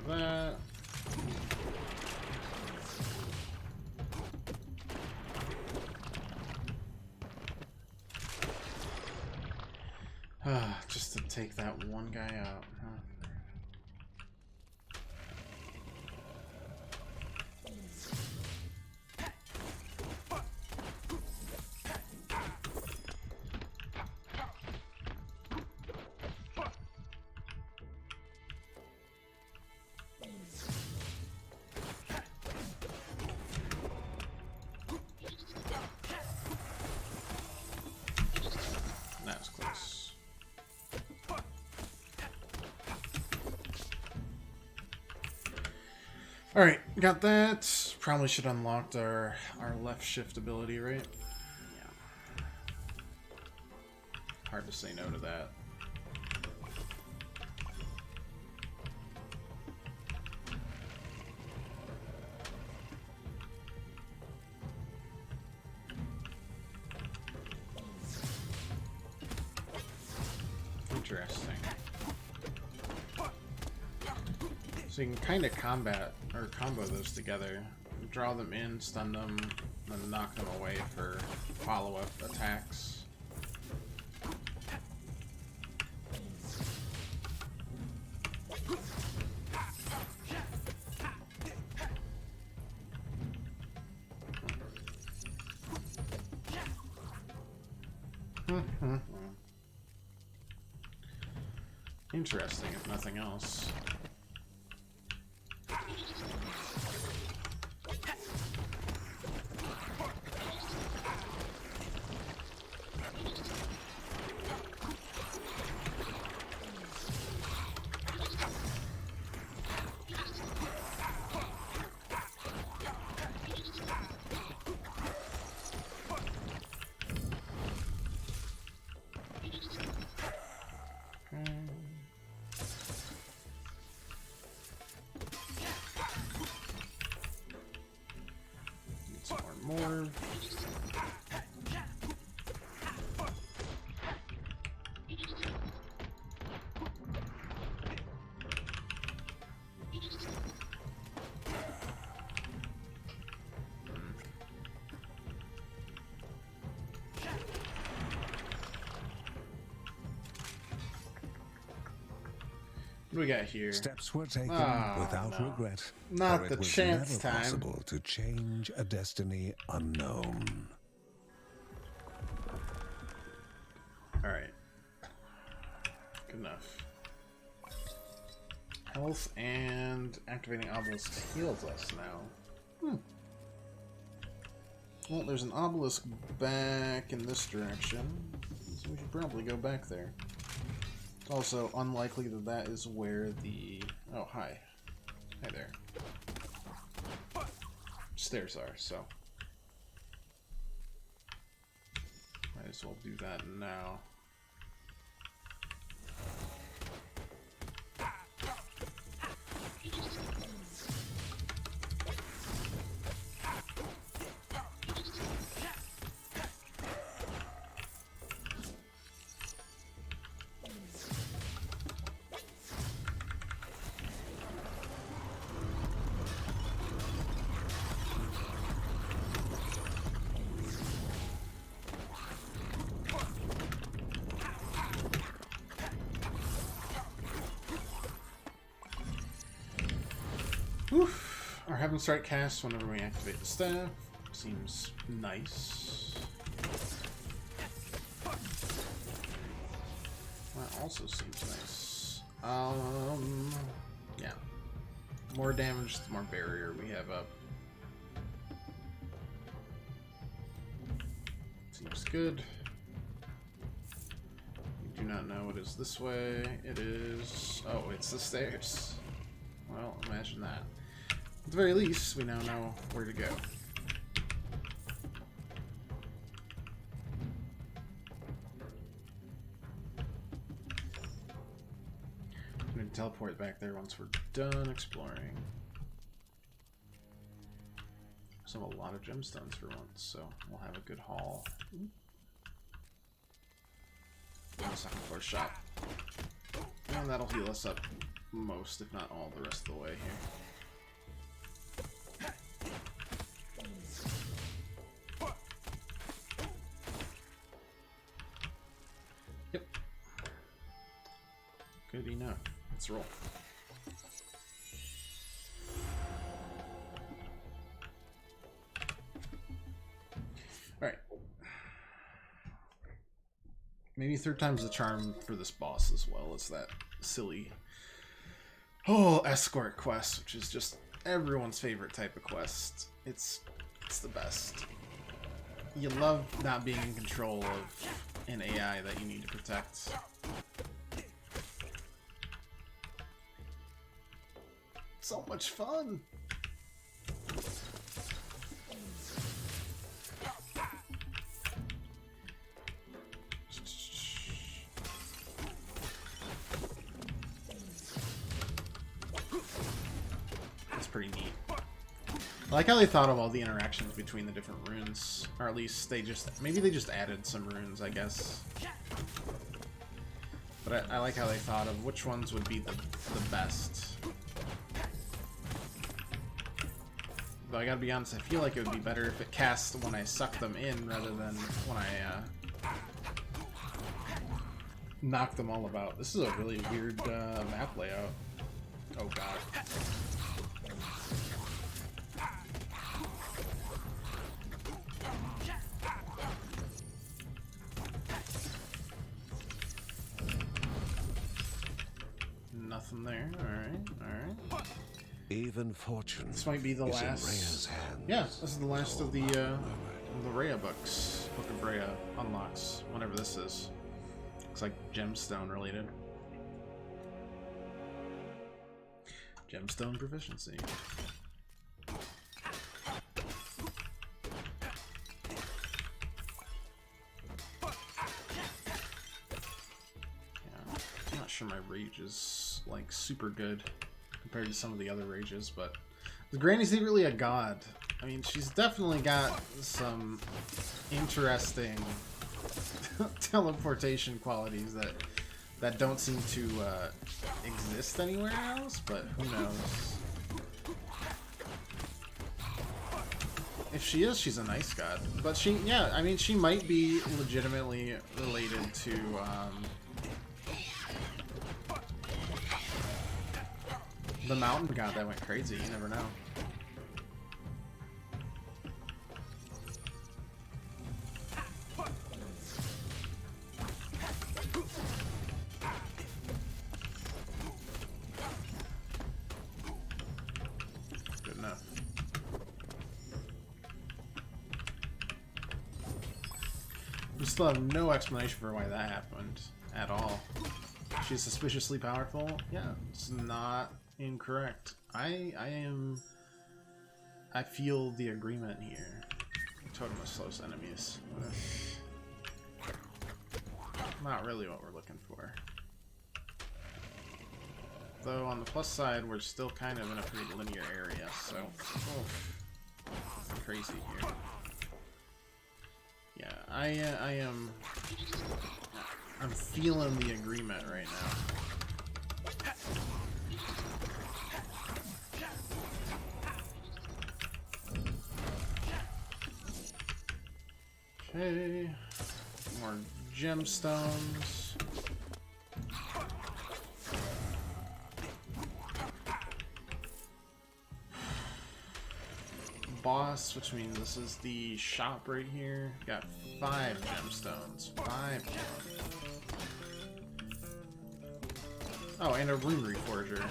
That. Just to take that one guy out, huh? Alright, got that. Probably should have unlocked our left shift ability, right? Yeah. Hard to say no to that. Interesting. So you can kind of combat or combo those together. Draw them in, stun them, then knock them away for follow-up attacks. Interesting, if nothing else. More. What do we got here? Steps were taken without regret. Not for the it was chance never time. possible to change a destiny unknown. Alright. Good enough. Health and activating obelisk heals us now. Well, there's an obelisk back in this direction, so we should probably go back there. It's also unlikely that that is where the... Oh, hi. Hi there. Stairs are, so... Might as well do that now. Oof. Our Heaven Strike cast whenever we activate the staff. Seems nice. That also seems nice. Yeah. More damage, the more barrier we have up. Seems good. We do not know what is this way. It is... Oh, it's the stairs. Well, imagine that. At the very least, we now know where to go. I'm going to teleport back there once we're done exploring. So a lot of gemstones for once, so we'll have a good haul. And a second floor shop. And that'll heal us up most, if not all, the rest of the way here. Yep. Good enough. Let's roll. Alright. Maybe third time's the charm for this boss as well as that silly escort quest, which is just everyone's favorite type of quest. It's the best. You love not being in control of an AI that you need to protect. So much fun! That's pretty neat. I like how they thought of all the interactions between the different runes, or at least maybe they just added some runes, I guess. But I like how they thought of which ones would be the best. Though I gotta be honest, I feel like it would be better if it cast when I suck them in rather than when I knock them all about. This is a really weird map layout. Oh god. Nothing there. Alright, alright. Even fortune. This might be the is in last. Rhea's hands. Yeah, this is the last of the Rhea books. Book of Rhea unlocks, whatever this is. Looks like gemstone related. Gemstone proficiency. Yeah, I'm not sure my rage is like super good compared to some of the other rages, but the Granny's not really a god. I mean, she's definitely got some interesting teleportation qualities that don't seem to exist anywhere else, but who knows? If she is, she's a nice god. But she, yeah, I mean, she might be legitimately related to the mountain god that went crazy. You never know. Good enough. We still have no explanation for why that happened at all. She's suspiciously powerful? Yeah, it's not incorrect. I feel the agreement here. Totem of slows enemies. Not really what we're looking for. Though on the plus side, we're still kind of in a pretty linear area, so crazy here. Yeah, I'm feeling the agreement right now. Okay, more gemstones. Boss, which means this is the shop right here. Got 5 gemstones. 5 gemstones. Oh, and a rune reforger.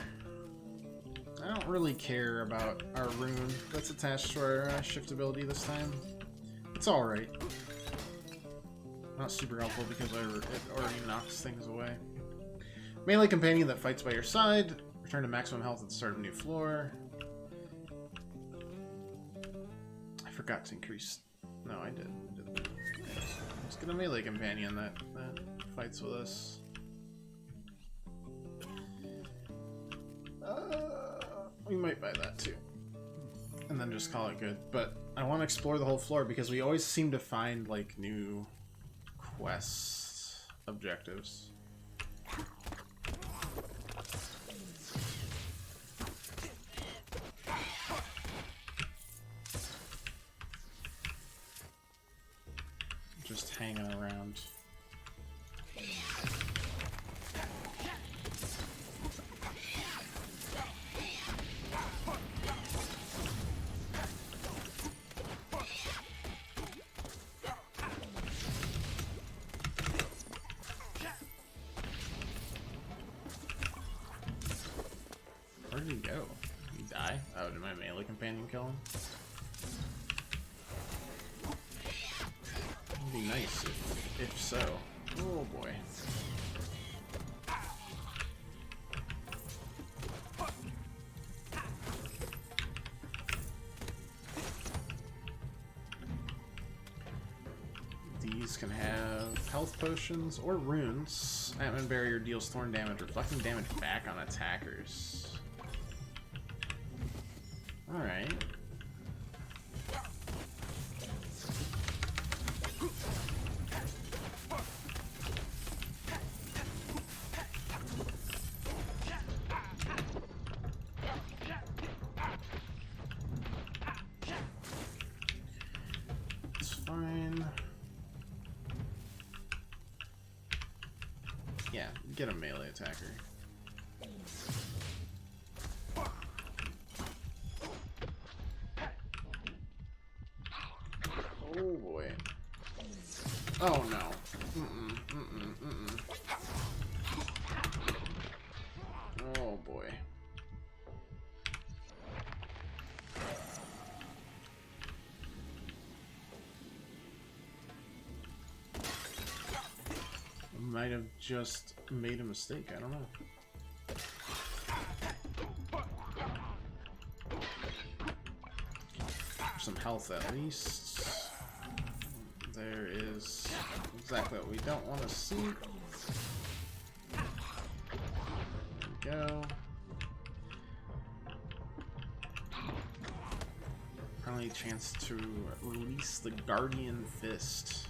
I don't really care about our rune that's attached to our shift ability this time. It's alright. Not super helpful because it already knocks things away. Melee companion that fights by your side. Return to maximum health at the start of a new floor. I forgot to increase. No, I did. Let's get a melee companion that fights with us. We might buy that too. And then just call it good. But I want to explore the whole floor because we always seem to find like new quest objectives. Just hanging around. Where did he go? Did he die? Oh, did my melee companion kill him? It'd be nice if so. Oh boy. These can have health potions or runes. Atman barrier deals thorn damage, reflecting damage back on attackers. Alright. fine. Yeah, get a melee attacker. Oh boy. Oh no. Oh boy. Might have just made a mistake, I don't know. Some health at least. There is exactly what we don't want to see. There we go. Probably a chance to release the Guardian Fist.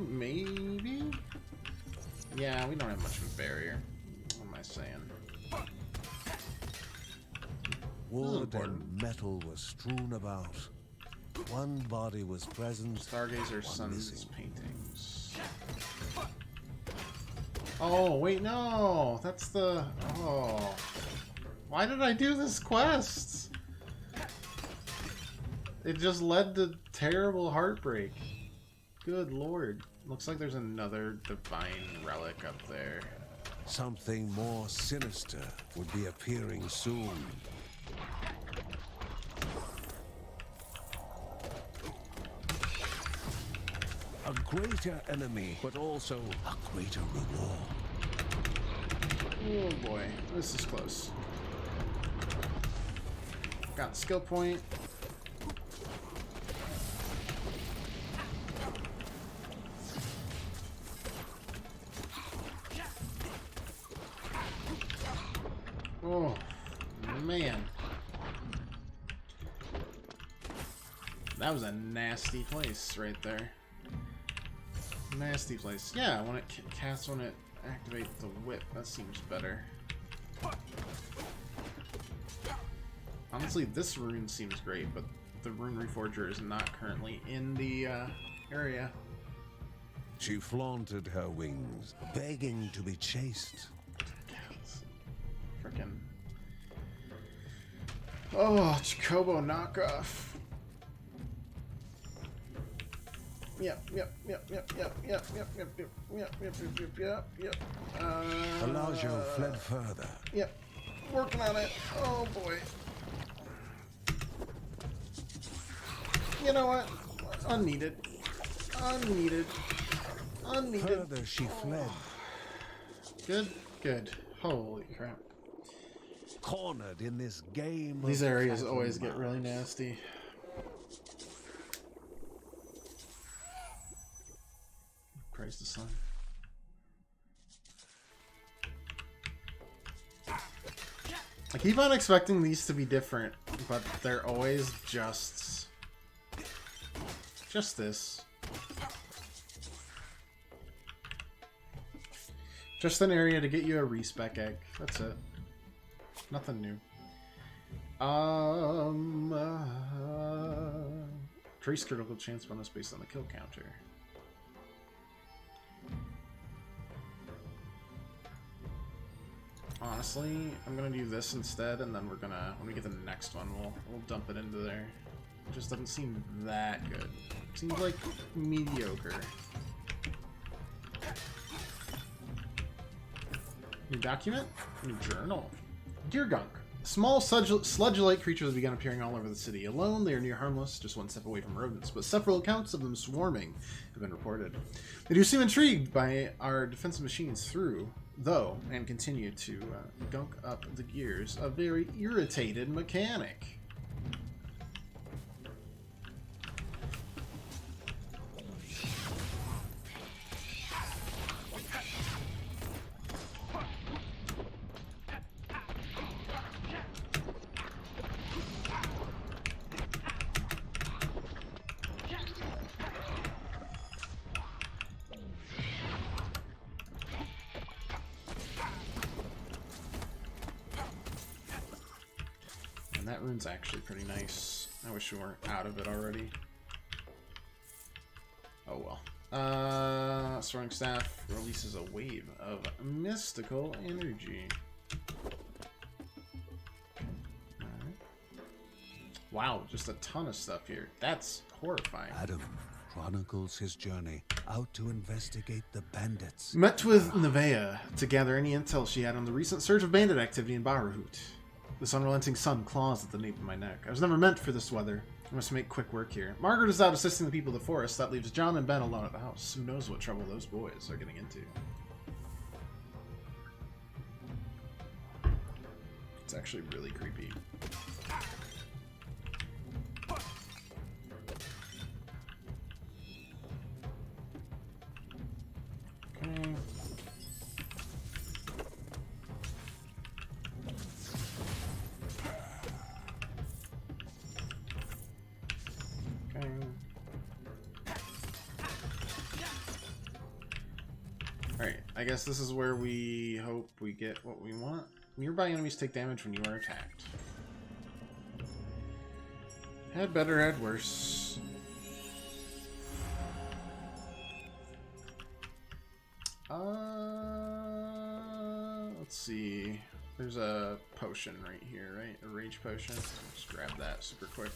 Maybe? Yeah, we don't have much of a barrier. What am I saying? Wood and metal was strewn about. One body was present. Stargazer Sun's paintings. Oh, wait, no! That's the... Oh. Why did I do this quest? It just led to terrible heartbreak. Good lord. Looks like there's another divine relic up there. Something more sinister would be appearing soon. A greater enemy, but also a greater reward. Oh boy, this is close. Got skill point. Oh, man. That was a nasty place right there. Nasty place. Yeah, when it casts when it activates the whip. That seems better. Honestly, this rune seems great, but the Rune Reforger is not currently in the area. She flaunted her wings, begging to be chased. Frickin'. Oh, Chocobo knockoff. Yep. Elijah fled further. Yep. Working on it. Oh boy. You know what? Unneeded. Further she fled. Good. Holy crap. Cornered in this game. These areas always get really nasty. Praise the sun. I keep on expecting these to be different, but they're always just this. Just an area to get you a respec egg. That's it. Nothing new. Trace critical chance bonus based on the kill counter. Honestly, I'm gonna do this instead, and then we're gonna, when we get the next one, we'll dump it into there. It just doesn't seem that good. Seems like mediocre. New document? New journal. Deer Gunk. Small sludge-like creatures began appearing all over the city. Alone, they are near harmless, just one step away from rodents, but several accounts of them swarming have been reported. They do seem intrigued by our defensive machines though, and continue to gunk up the gears. A very irritated mechanic. That rune's actually pretty nice. I wish we weren't out of it already. Oh well. Soaring Staff releases a wave of mystical energy. Alright. Wow, just a ton of stuff here. That's horrifying. Adam chronicles his journey out to investigate the bandits. Met with Nevaeh to gather any intel she had on the recent surge of bandit activity in Barahut. This unrelenting sun claws at the nape of my neck. I was never meant for this weather. I must make quick work here. Margaret is out assisting the people of the forest. That leaves John and Ben alone at the house. Who knows what trouble those boys are getting into. It's actually really creepy. Okay. Alright, I guess this is where we hope we get what we want. Nearby enemies take damage when you are attacked. Had better, had worse. Let's see. There's a potion right here, right? A rage potion. Just grab that super quick.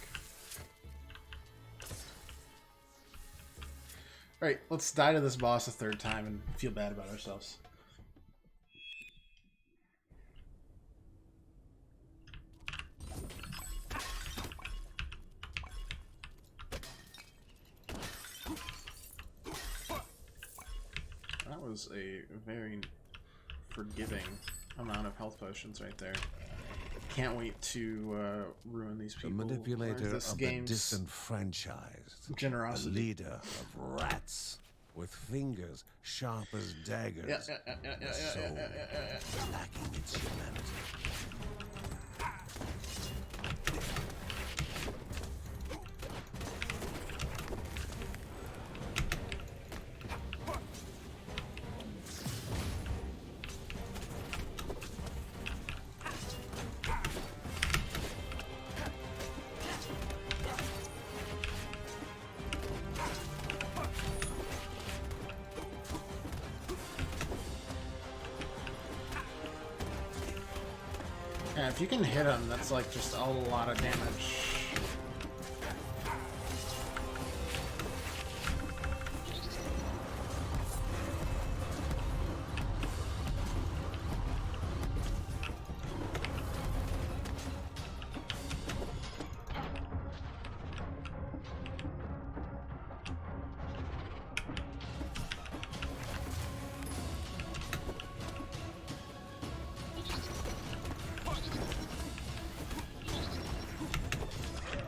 Alright, let's die to this boss a third time and feel bad about ourselves. That was a very forgiving amount of health potions right there. Can't wait to ruin these people. The manipulator this of the disenfranchised. Generosity. A leader of rats with fingers sharp as daggers. A soul lacking its humanity. Yeah, if you can hit him, that's like just a lot of damage.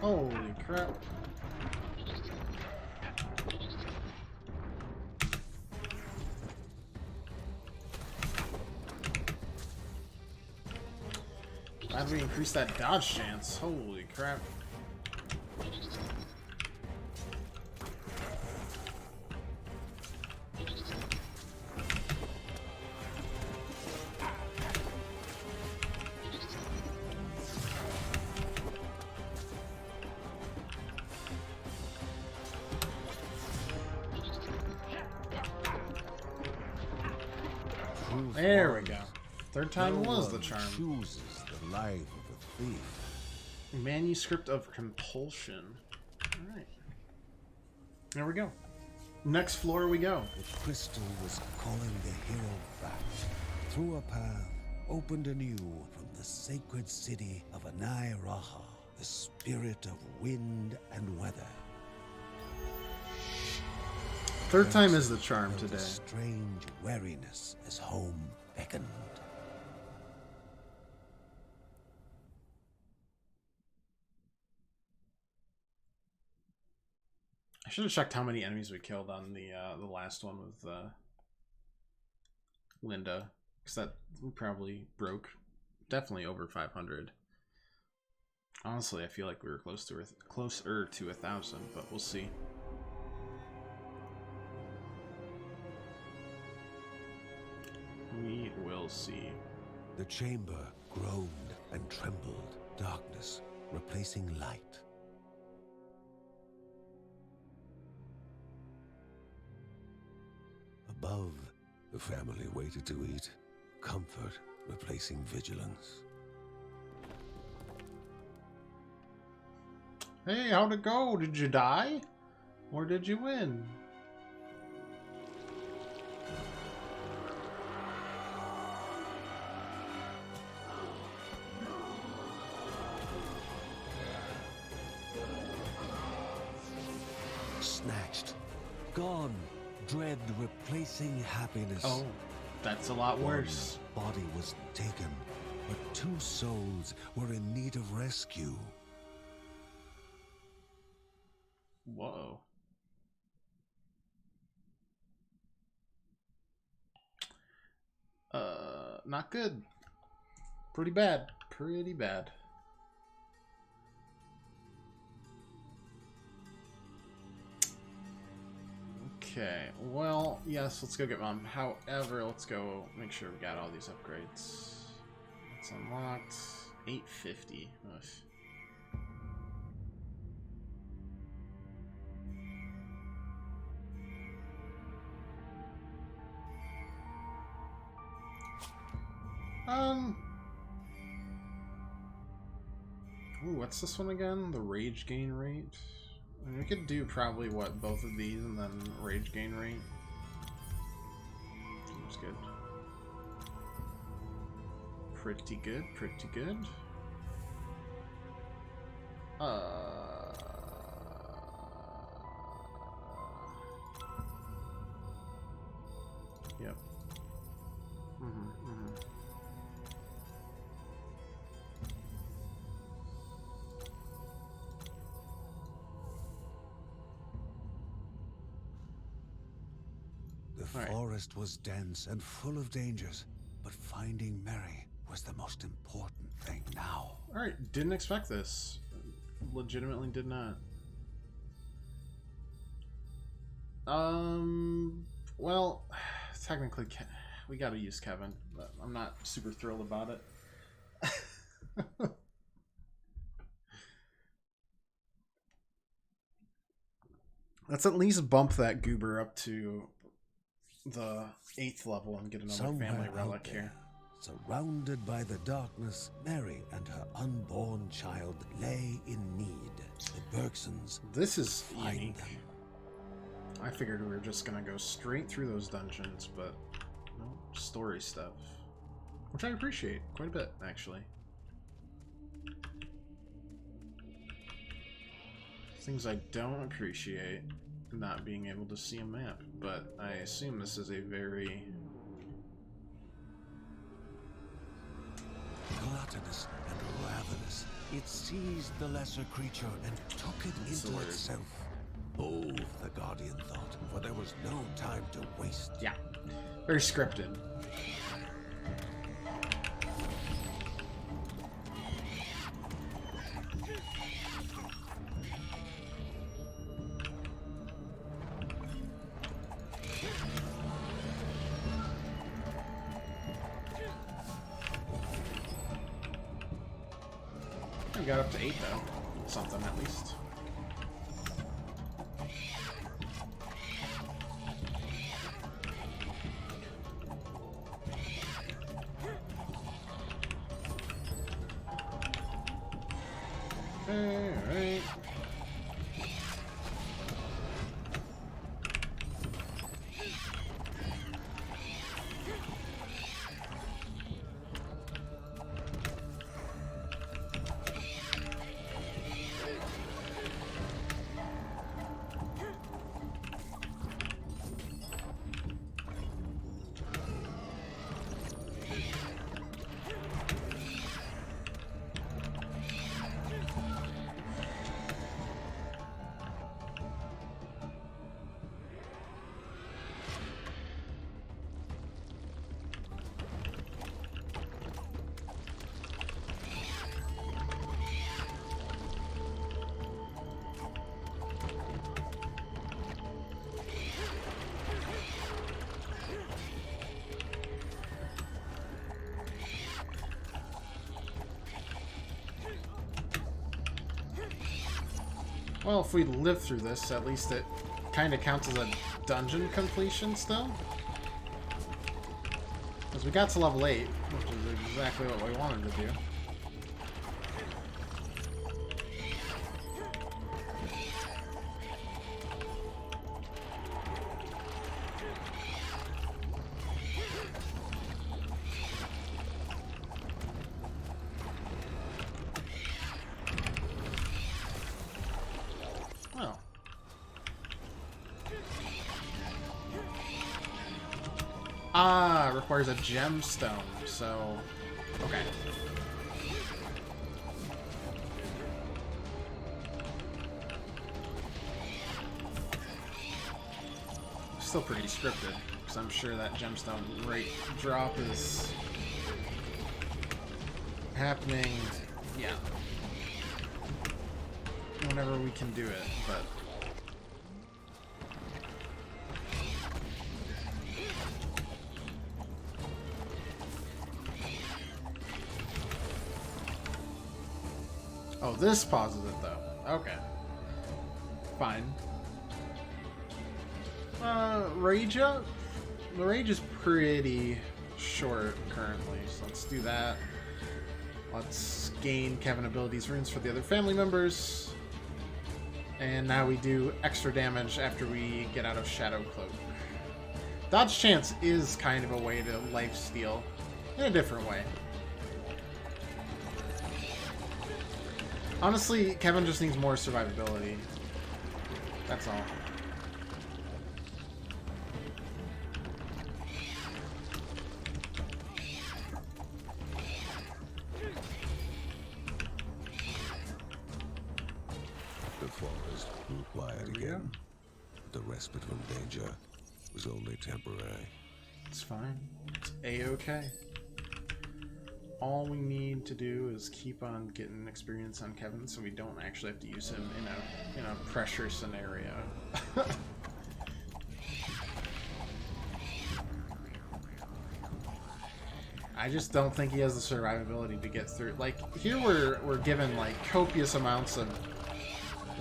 Holy crap. Glad we increased that dodge chance. Holy crap. There we go. Third time was the charm. Chooses the life of a thief. Manuscript of Compulsion. Alright. There we go. Next floor we go. The crystal was calling the hero back. Through a path opened anew from the sacred city of Anai Raha, the spirit of wind and weather. Third time is the charm today. A strange wariness as home beckoned. I should have checked how many enemies we killed on the last one with Linda, because that we probably broke definitely over 500. Honestly, I feel like we were closer to 1,000, but we'll see. We will see. The chamber groaned and trembled. Darkness replacing light. Above, the family waited to eat, comfort replacing vigilance. Hey, how'd it go? Did you die? Or did you win? Snatched. Gone. Dread replacing happiness. Oh, that's a lot worse. One body was taken, but two souls were in need of rescue. Whoa. Not good. Pretty bad. Pretty bad. Okay, well, yes, let's go get Mom. However, let's go make sure we got all these upgrades. It's unlocked. 850. Ugh. Ooh, what's this one again? The rage gain rate? I mean, we could do probably, what, both of these and then rage gain rate. Seems good. Pretty good, pretty good. Yep. The forest was dense and full of dangers, but finding Mary was the most important thing now. Alright, didn't expect this. Legitimately did not. Well, technically, we gotta use Kevin, but I'm not super thrilled about it. Let's at least bump that goober up to the 8th level and get another family relic here. Surrounded by the darkness, Mary and her unborn child lay in need. The Bergsons. This is unique. Them. I figured we were just gonna go straight through those dungeons, but no, story stuff. Which I appreciate quite a bit, actually. Things I don't appreciate, not being able to see a map, but I assume this is a very... gluttonous and ravenous, it seized the lesser creature and took it into itself. Oh, the Guardian thought, for there was no time to waste. Yeah, very scripted. We got up to 8 though. Something at least. Alright. Well, if we live through this, at least it kind of counts as a dungeon completion still. Because we got to level 8, which is exactly what we wanted to do. Oh. Ah, requires a gemstone, so... okay. Still pretty scripted, because I'm sure that gemstone rate drop is... happening, yeah. Whenever we can do it, but... oh, this pauses it, though. Okay. Fine. Rage up? The rage is pretty short currently, so let's do that. Let's gain Kevin abilities runes for the other family members. And now we do extra damage after we get out of Shadow Cloak. Dodge Chance is kind of a way to lifesteal in a different way. Honestly, Kevin just needs more survivability. That's all. The forest grew quiet again. The respite from danger was only temporary. It's fine. It's A-okay. All we need to do is keep on getting experience on Kevin so we don't actually have to use him in a pressure scenario. I just don't think he has the survivability to get through. Like, here we're given, like, copious amounts of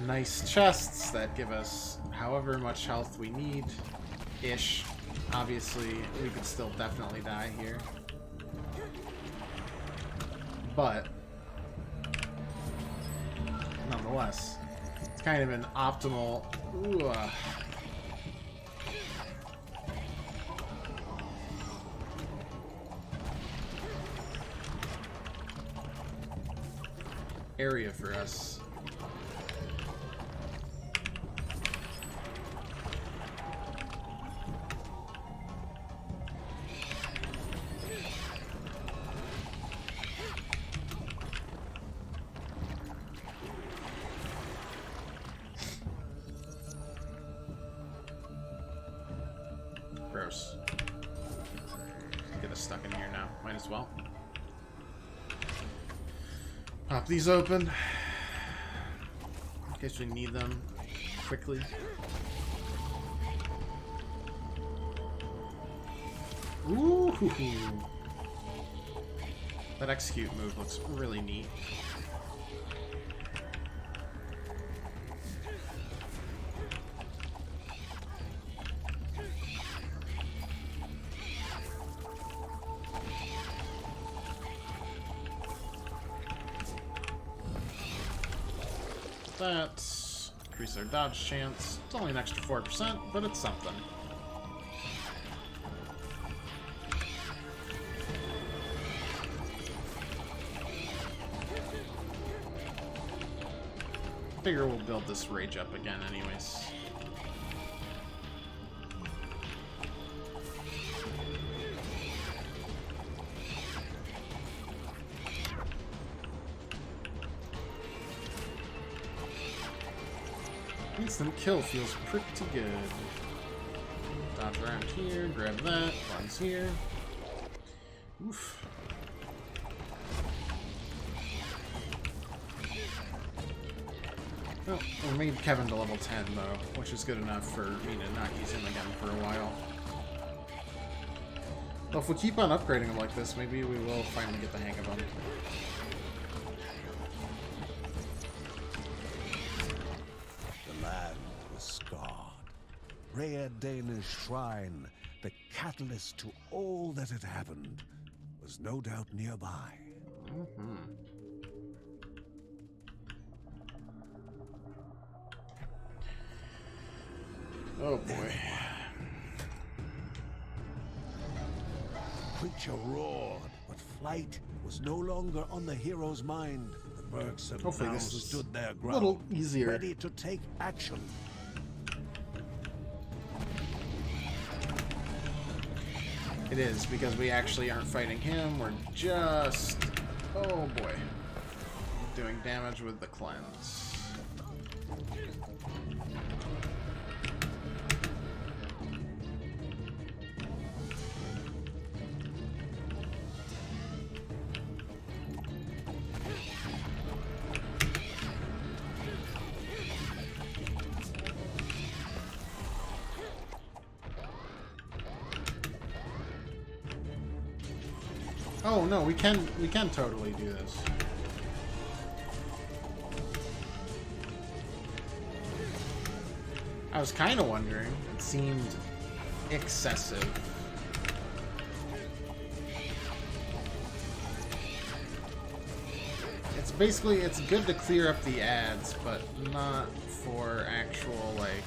nice chests that give us however much health we need-ish. Obviously, we could still definitely die here. But, nonetheless, it's kind of an optimal... ooh, area for us. Gross. Get us stuck in here now. Might as well. Pop these open. In case we need them quickly. Ooh! That execute move looks really neat. That increase our dodge chance. It's only an extra 4%, but it's something. I figure we'll build this rage up again anyways. Instant kill feels pretty good. Dodge around here, grab that, runs here. Oof. Well, we made Kevin to level 10 though, which is good enough for me to not use him again for a while. Well, if we keep on upgrading him like this, maybe we will finally get the hang of him. was scarred. Rhea Dana's shrine, the catalyst to all that had happened, was no doubt nearby. Oh boy. Creature roared, but flight was no longer on the hero's mind. The Bergson Hopefully now this is stood their a ground, little easier. ready to take action. It is, because we actually aren't fighting him, we're just... oh boy. Doing damage with the cleanse. Oh no, we can totally do this. I was kind of wondering. It seemed excessive. It's basically, it's good to clear up the ads, but not for actual, like...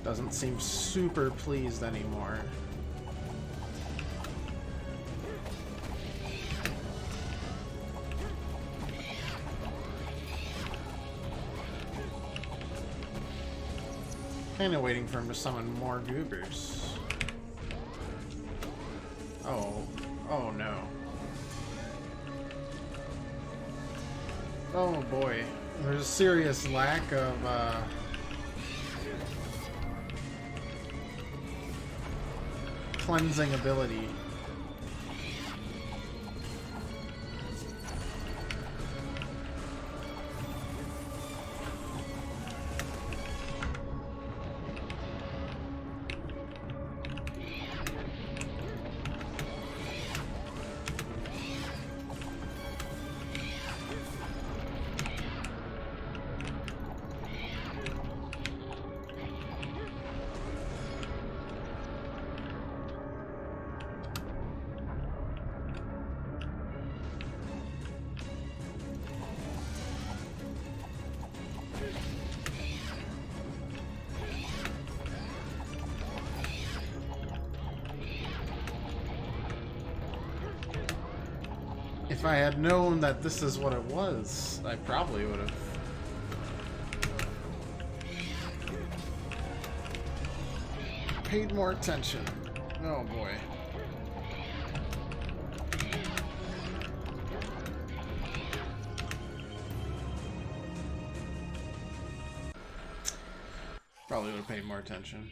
Doesn't seem super pleased anymore. Kinda waiting for him to summon more goobers. Oh no. Oh boy. There's a serious lack of, cleansing ability. If I had known that this is what it was, I probably would have. Paid more attention. Oh boy. Probably would have paid more attention.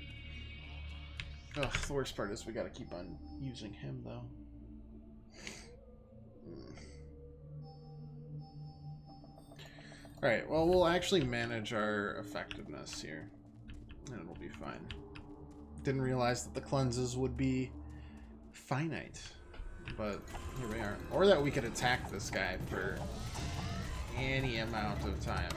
Ugh, the worst part is we gotta keep on using him though. Alright, well, we'll actually manage our effectiveness here, and it'll be fine. Didn't realize that the cleanses would be finite, but here we are. Or that we could attack this guy for any amount of time.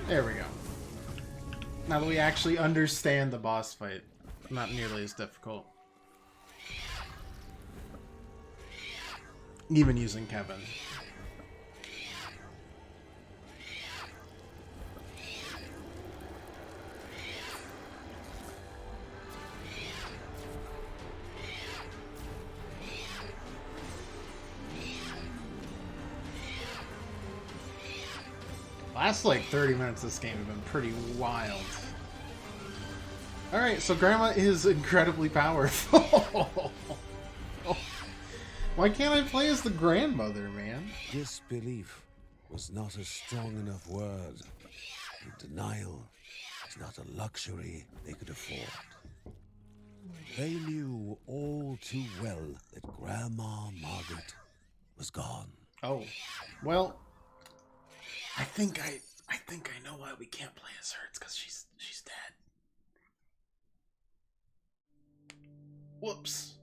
There we go. Now that we actually understand the boss fight, not nearly as difficult. Even using Kevin. Last like 30 minutes of this game have been pretty wild. Alright, so Grandma is incredibly powerful. Why can't I play as the grandmother, man? Disbelief was not a strong enough word. And denial is not a luxury they could afford. They knew all too well that Grandma Margaret was gone. Oh, well, I think I know why we can't play as her. It's because she's dead. Whoops.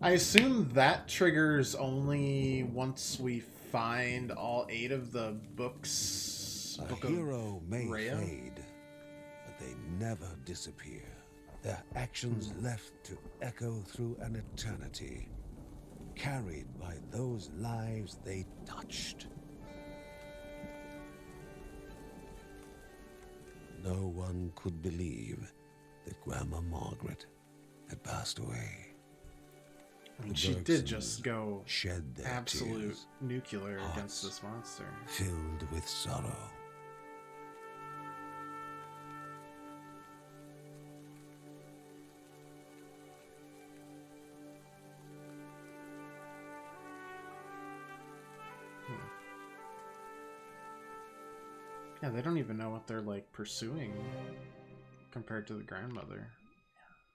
I assume that triggers only once we find all 8 of the books. A hero may fade, but they never disappear. Their actions left to echo through an eternity, carried by those lives they touched. No one could believe that Grandma Margaret had passed away. I mean, she did just go shed their absolute tears, nuclear against this monster. filled with sorrow. Yeah, they don't even know what they're like pursuing compared to the grandmother.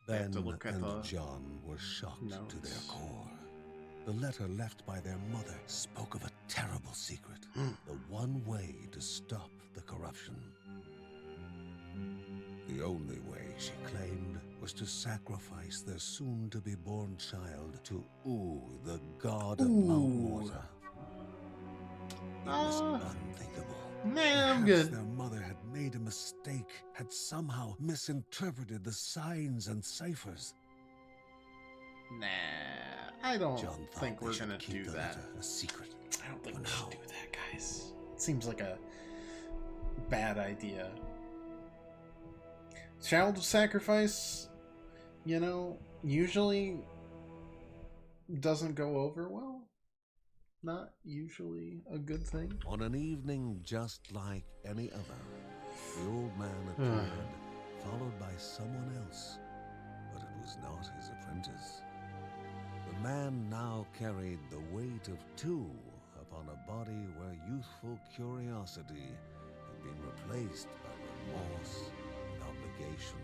Ben to look at and the John were shocked notes. to their core. The letter left by their mother spoke of a terrible secret, the one way to stop the corruption. The only way, she claimed, was to sacrifice their soon-to-be-born child to the god of Mount Morta. It was unthinkable. Nah, I'm Perhaps good. their mother had made a mistake, had somehow misinterpreted the signs and ciphers. Nah, I don't John thought think they we're should gonna keep do the that. letter a secret. I don't think for we should now. do that, guys. It seems like a bad idea. Child sacrifice, you know, usually doesn't go over well. Not usually a good thing. On an evening just like any other, the old man appeared, followed by someone else, but it was not his apprentice. The man now carried the weight of 2 upon a body where youthful curiosity had been replaced by remorse and obligation.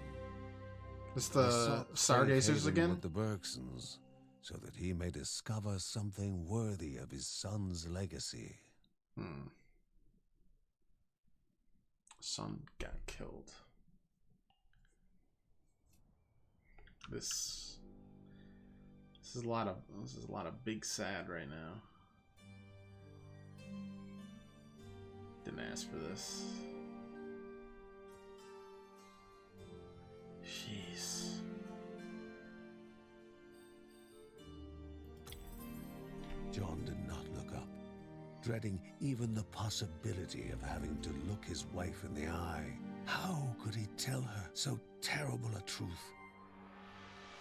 It's He the sought Stargazers safe haven again? with the Bergsons, so that he may discover something worthy of his son's legacy. Son got killed. This is a lot of big sad right now. Didn't ask for this. Jeez. John did not look up, dreading even the possibility of having to look his wife in the eye. How could he tell her so terrible a truth?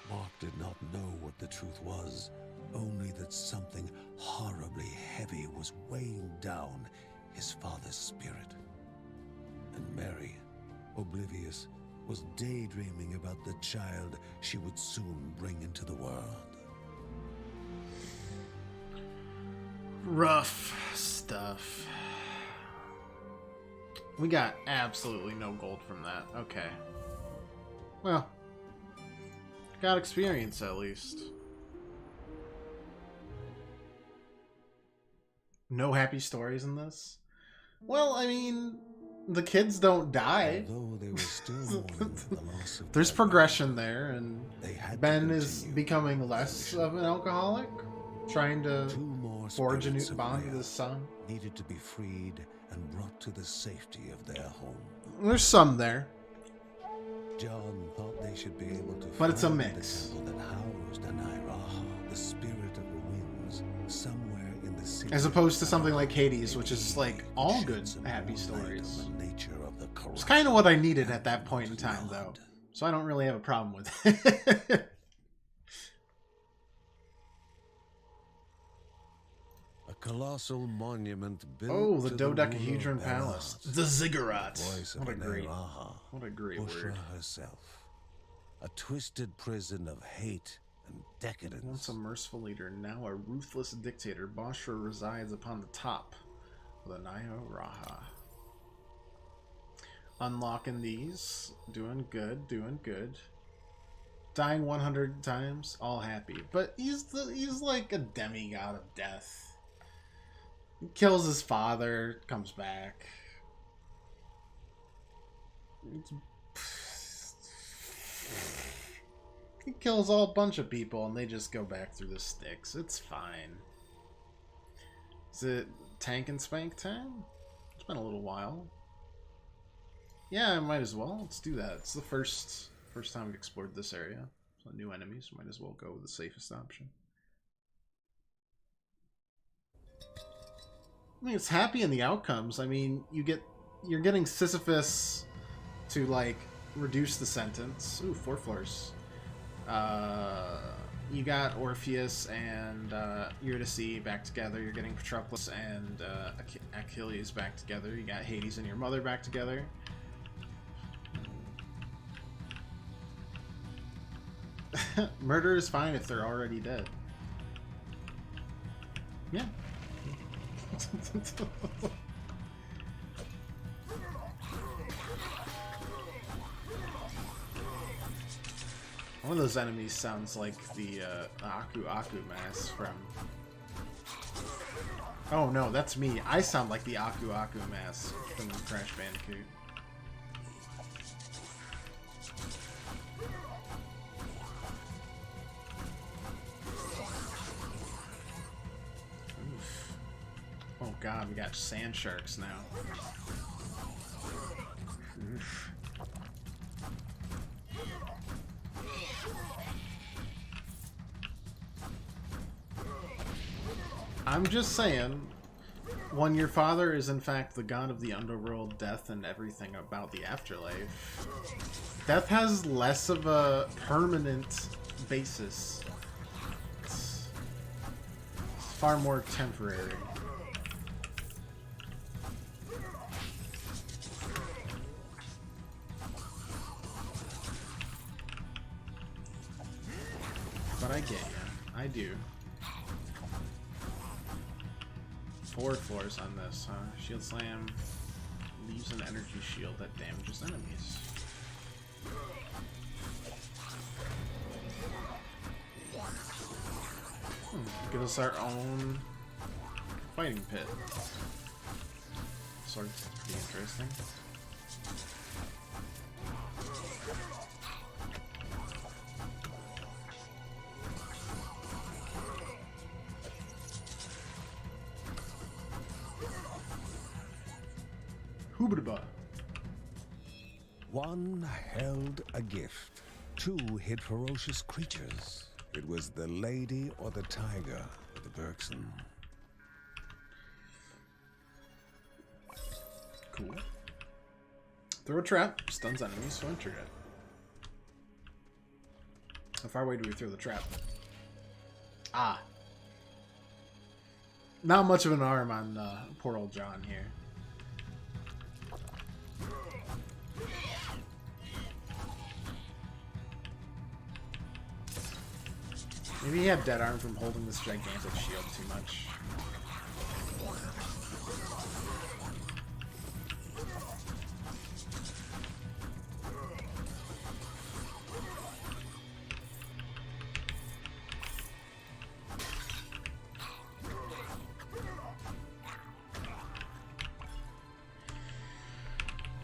Mark did not know what the truth was, only that something horribly heavy was weighing down his father's spirit. And Mary, oblivious, was daydreaming about the child she would soon bring into the world. Rough stuff. We got absolutely no gold from that. Okay. Well, got experience at least. No happy stories in this? Well, I mean, the kids don't die. Although they were still mourning the loss of There's their progression there, and They had to Ben is continue. becoming less of an alcoholic, trying to 2 more forge a new spirits of bond with Rhea his son. needed to be freed and brought to the safety of their home. There's some there. John thought they should be able to But it's a find mix. the temple that housed Anairaha, the spirit of the winds, somewhere in the city. As opposed to something like Hades, which is like all good, happy stories. It's kind of what I needed at that point in time, though. So I don't really have a problem with it. A colossal monument built. Oh, the to dodecahedron ruler of palace. Eros, The ziggurat. voice of What a great Bushra word. herself. A twisted prison of hate and decadence. Once a merciful leader, now a ruthless dictator, Bushra resides upon the top of the Anairaha. Unlocking these. Doing good, doing good. Dying 100 times, all happy. But he's like a demigod of death. He kills his father, comes back. He kills a bunch of people and they just go back through the sticks. It's fine. Is it tank and spank time? It's been a little while. Yeah, I might as well. Let's do that. It's the first time we've explored this area. So new enemies, might as well go with the safest option. I mean, it's happy in the outcomes. I mean, you're getting Sisyphus to like reduce the sentence. Ooh, 4 floors. You got Orpheus and Eurydice back together. You're getting Patroclus and Achilles back together. You got Hades and your mother back together. Murder is fine if they're already dead. Yeah. One of those enemies sounds like the Aku mask from... Oh no, that's me. I sound like the Aku mask from Crash Bandicoot. Oof. Oh god, we got sand sharks now. Oof. I'm just saying, when your father is in fact the god of the underworld, death, and everything about the afterlife, death has less of a permanent basis. It's far more temporary. But I get you. I do. 4 floors on this, huh? Shield Slam leaves an energy shield that damages enemies. Give us our own fighting pit. Sort of pretty interesting. One held a gift. 2 hid ferocious creatures. It was the lady or the tiger of the Bergson. Cool. Throw a trap. Stuns enemies, so enter it. How far away do we throw the trap? Ah. Not much of an arm on poor old John here. Maybe he had dead arm from holding this gigantic shield too much.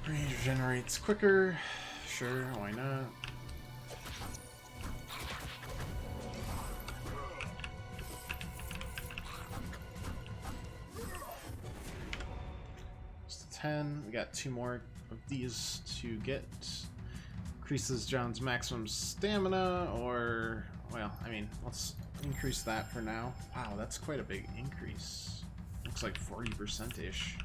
Range regenerates quicker. Sure, why not? 10. We got 2 more of these to get. Increases John's maximum stamina, or, well, I mean, let's increase that for now. Wow, that's quite a big increase. Looks like 40%-ish.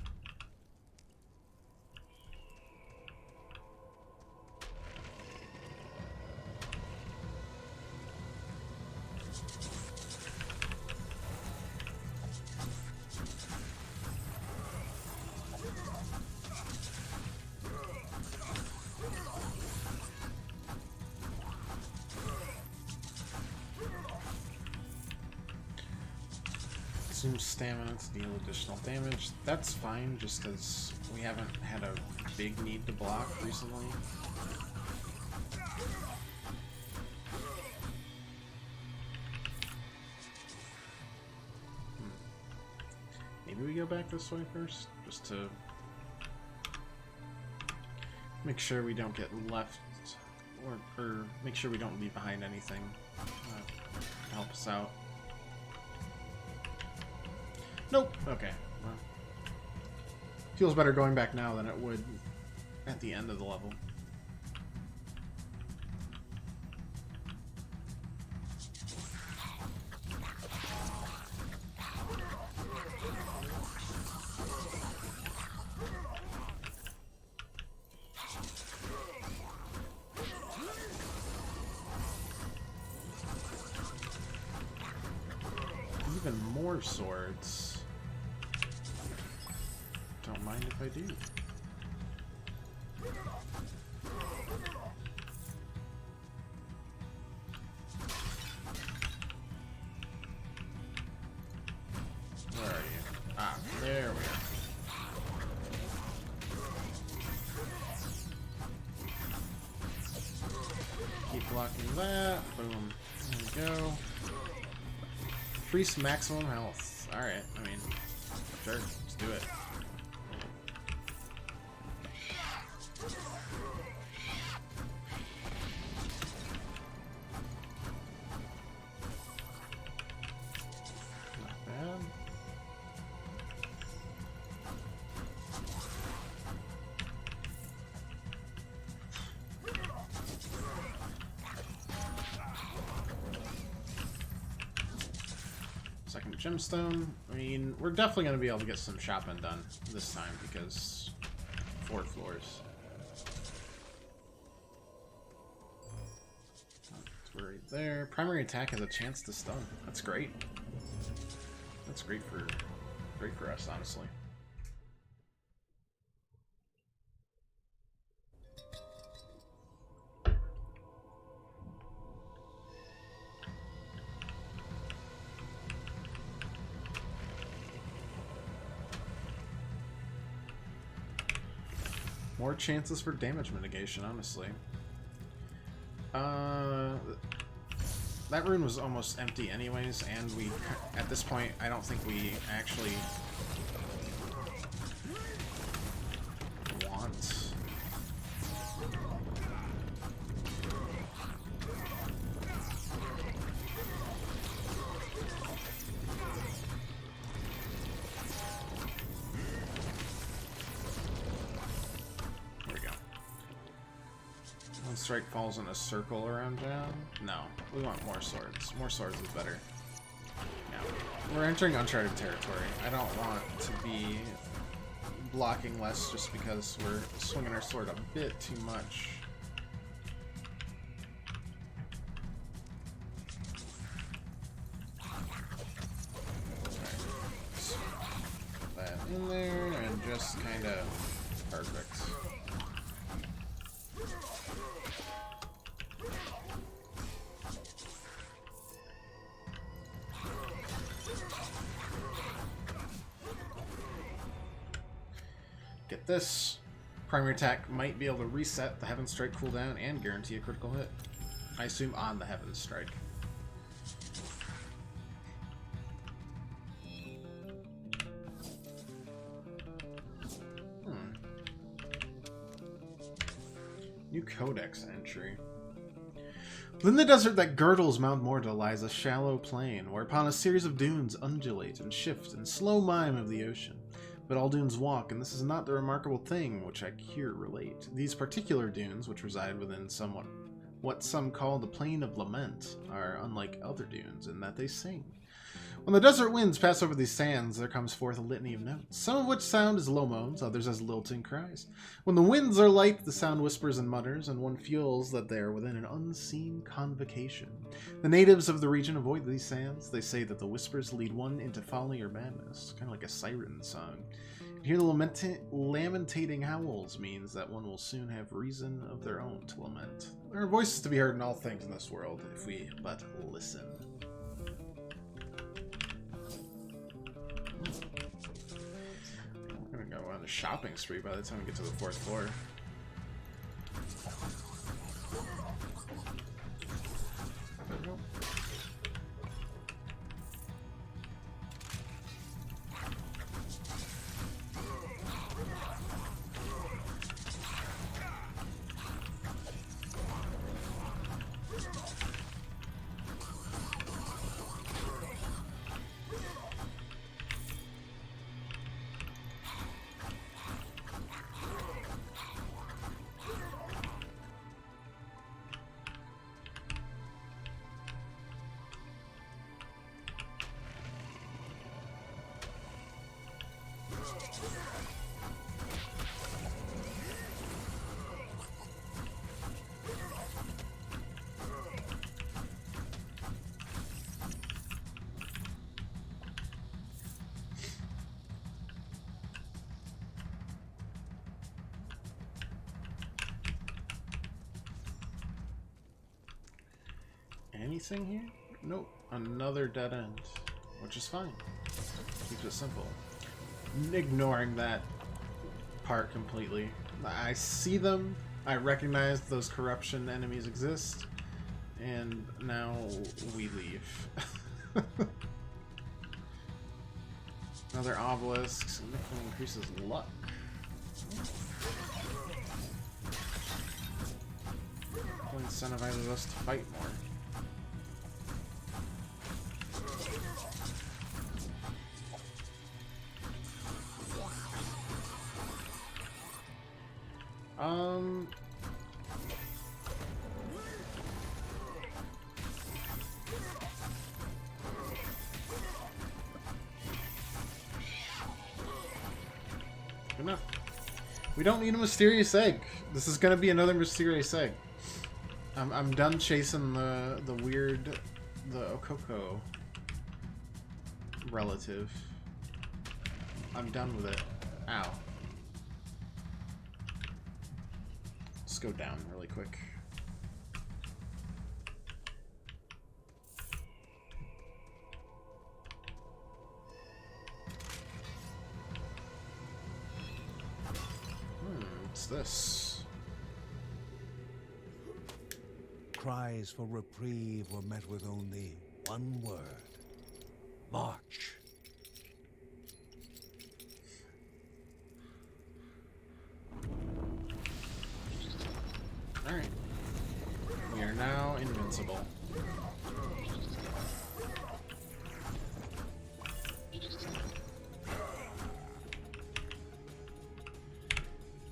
Stamina to deal additional damage. That's fine, just because we haven't had a big need to block recently. Maybe we go back this way first, just to make sure we don't get left, or make sure we don't leave behind anything to help us out. Nope. Okay. Well, feels better going back now than it would at the end of the level. Even more swords. Don't mind if I do. Where are you? Ah, there we are. Keep blocking that. Boom. There we go. Increase maximum health. Alright, I mean, sure, let's do it. Second gemstone. I mean, we're definitely going to be able to get some shopping done this time because 4 floors. That's right there. Primary attack has a chance to stun. That's great. That's great for us, honestly. More chances for damage mitigation, honestly. That rune was almost empty anyways, and we, at this point, I don't think we actually want... Strike falls in a circle around John? No, we want more swords. More swords is better. Yeah. We're entering uncharted territory. I don't want to be blocking less just because we're swinging our sword a bit too much. Put that in there and just kind of perfect. Get this. Primary attack might be able to reset the Heaven Strike cooldown and guarantee a critical hit. I assume on the Heaven Strike. New codex entry. Within the desert that girdles Mount Morta lies a shallow plain, whereupon a series of dunes undulate and shift in slow mime of the ocean. but all dunes walk, and this is not the remarkable thing which I here relate. These particular dunes, which reside within what some call the Plain of Lament, are unlike other dunes in that they sing. When the desert winds pass over these sands, there comes forth a litany of notes, some of which sound as low moans, others as lilting cries. When the winds are light, the sound whispers and mutters, and one feels that they are within an unseen convocation. The natives of the region avoid these sands. They say that the whispers lead one into folly or madness, kind of like a siren song. And here the lamentating howls means that one will soon have reason of their own to lament. There are voices to be heard in all things in this world, if we but listen. I'm gonna go on a shopping spree by the time we get to the 4th floor. There we go. Anything here? Nope. Another dead end, which is fine. Keeps it simple. Ignoring that part completely. I see them. I recognize those corruption enemies exist, and now we leave. Another obelisk. Significantly increases luck. Incentivizes us to fight more. Good enough. We don't need a mysterious egg. This is gonna be another mysterious egg. I'm done chasing the Okoko relative. I'm done with it. Ow. Let's go down really quick. What's this? Cries for reprieve were met with only one word. March. Alright. We are now invincible.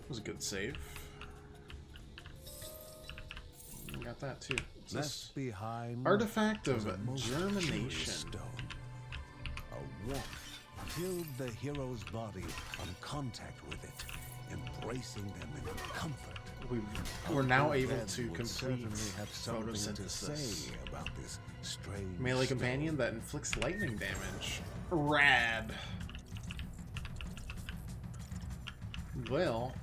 Was a good save. We got that too. What's Left this? behind Artifact of was a most germination. curious stone. A warmth filled the hero's body on contact with it, embracing them in comfort. We're now Uncle able Ben to would complete certainly have something to photosynthesis. say about this strange Melee stone. companion that inflicts lightning damage. Rad. Well,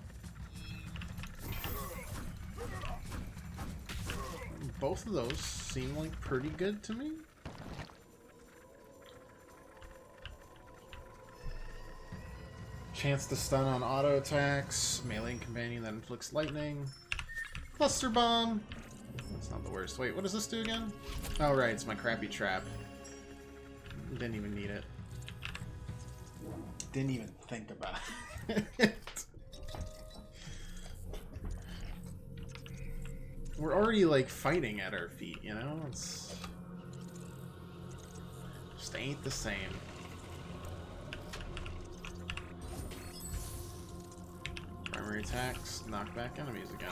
both of those seem like pretty good to me. Chance to stun on auto attacks. Melee companion that inflicts lightning. Cluster bomb. That's not the worst. Wait, what does this do again? Oh, right, it's my crappy trap. Didn't even need it. Didn't even think about it. We're already, like, fighting at our feet, you know? It's just ain't the same. Primary attacks, knock back enemies again.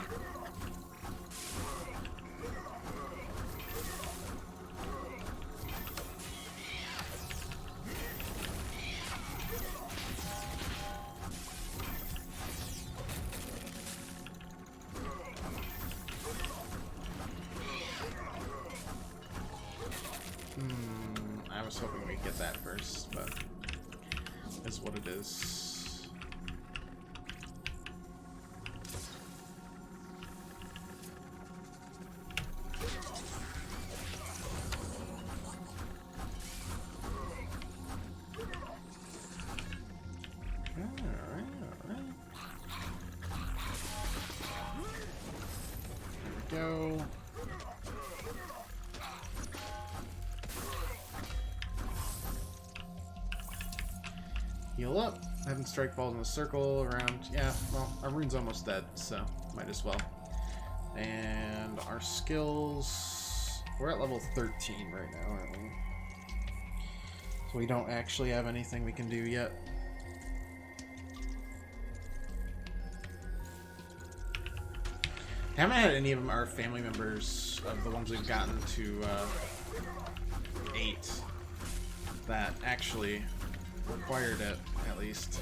I was hoping we'd get that first, but it's what it is. Alright. There we go. Heal up. Heaven Strike falls in a circle around. Yeah, well, our rune's almost dead, so might as well. And our skills. We're at level 13 right now, aren't we? So we don't actually have anything we can do yet. Haven't had any of our family members, of the ones we've gotten to 8, that actually required it, at least.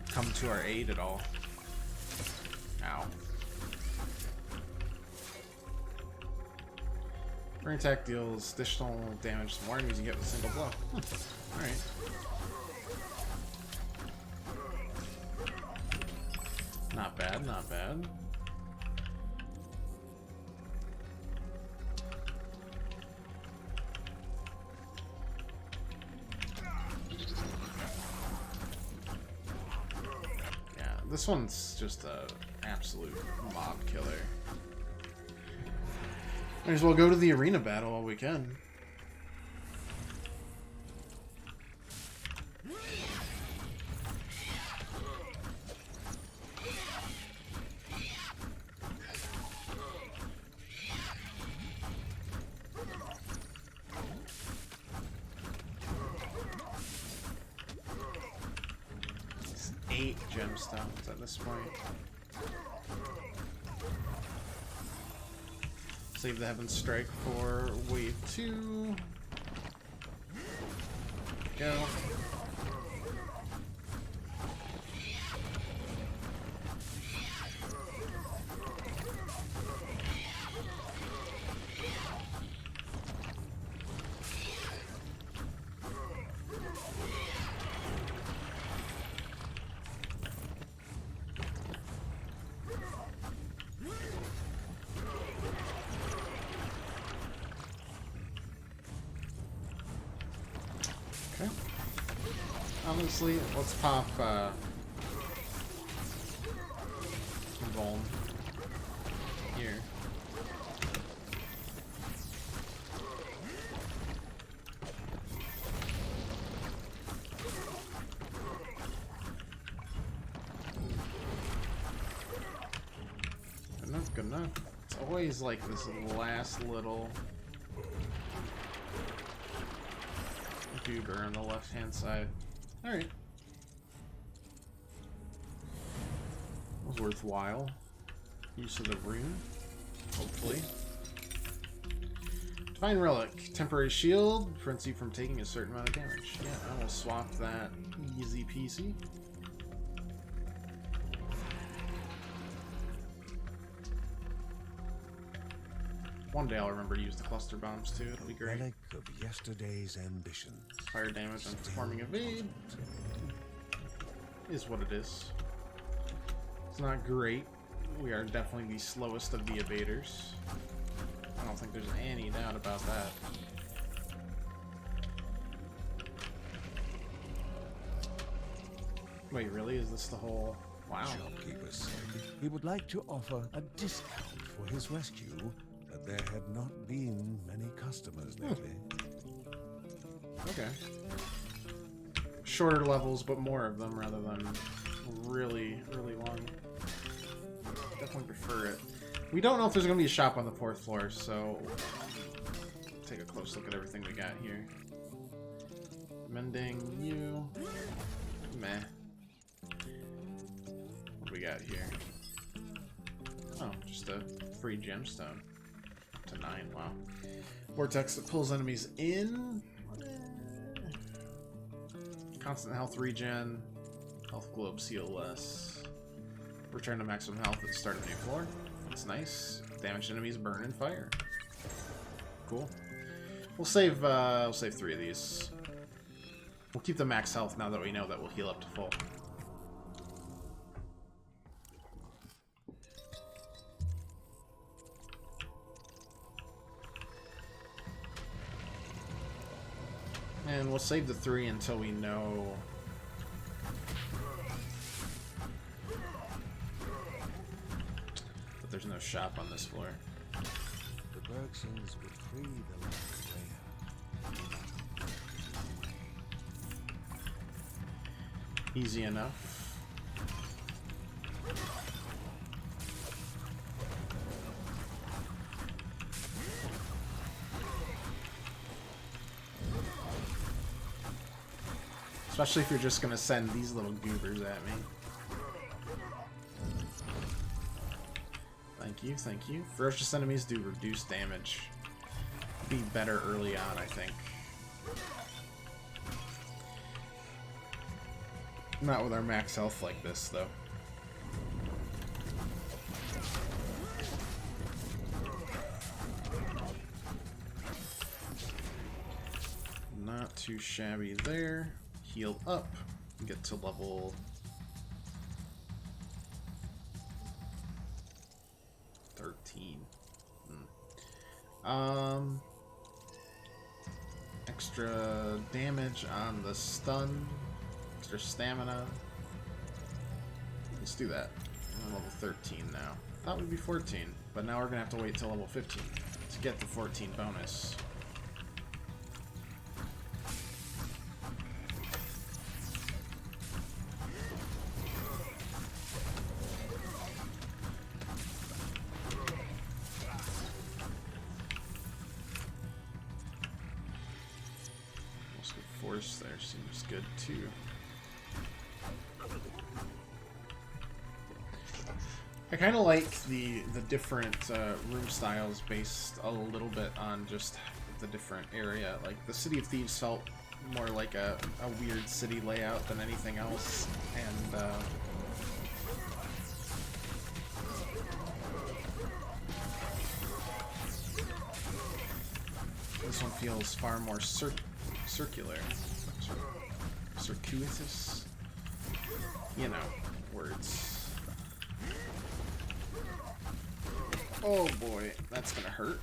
Come to our aid at all. Ow. Burn attack deals additional damage to more enemies you get with a single blow. Alright. Not bad, not bad. This one's just a absolute mob killer. Might as well go to the arena battle while we can. It's 8 gemstones at this point. Save the Heaven Strike for wave 2. Go. Okay. Honestly, let's pop Vuln here. Good enough, good enough. It's always like this last little goober on the left hand side. Alright. Was worthwhile. Use of the rune. Hopefully. Divine Relic. Temporary shield. Prevents you from taking a certain amount of damage. Yeah, I will swap that easy peasy. One day I'll remember to use the cluster bombs too. It'll be great. Relic of yesterday's ambition. Fire damage on performing evade. Is what it is. It's not great. We are definitely the slowest of the evaders. I don't think there's any doubt about that. Wait, really? Is this the whole... Wow. Shopkeeper said he would like to offer a discount for his rescue, but there had not been many customers lately. Okay. Shorter levels, but more of them rather than really, really long. Definitely prefer it. We don't know if there's going to be a shop on the 4th floor, so take a close look at everything we got here. Mending you. Meh. What do we got here? Oh, just a free gemstone. Up to 9, wow. Vortex that pulls enemies in. Constant health regen. Health globes heal less. Return to maximum health at the start of a new floor. That's nice. Damaged enemies burn in fire. Cool. We'll save 3 of these. We'll keep the max health now that we know that we'll heal up to full. And we'll save the 3 until we know... that there's no shop on this floor. The Bergsons would free the land Easy enough. Especially if you're just gonna send these little goobers at me. Thank you, thank you. Ferocious enemies do reduce damage. Be better early on, I think. Not with our max health like this, though. Not too shabby there. Heal up. Get to level... 13. Extra damage on the stun. Extra stamina. Let's do that. I'm level 13 now. Thought we'd be 14, but now we're gonna have to wait till level 15 to get the 14 bonus. Force there seems good too. I kind of like the different room styles based a little bit on just the different area. Like the City of Thieves felt more like a weird city layout than anything else, and this one feels far more circular. Circuitous? You know, words. Oh boy, that's gonna hurt.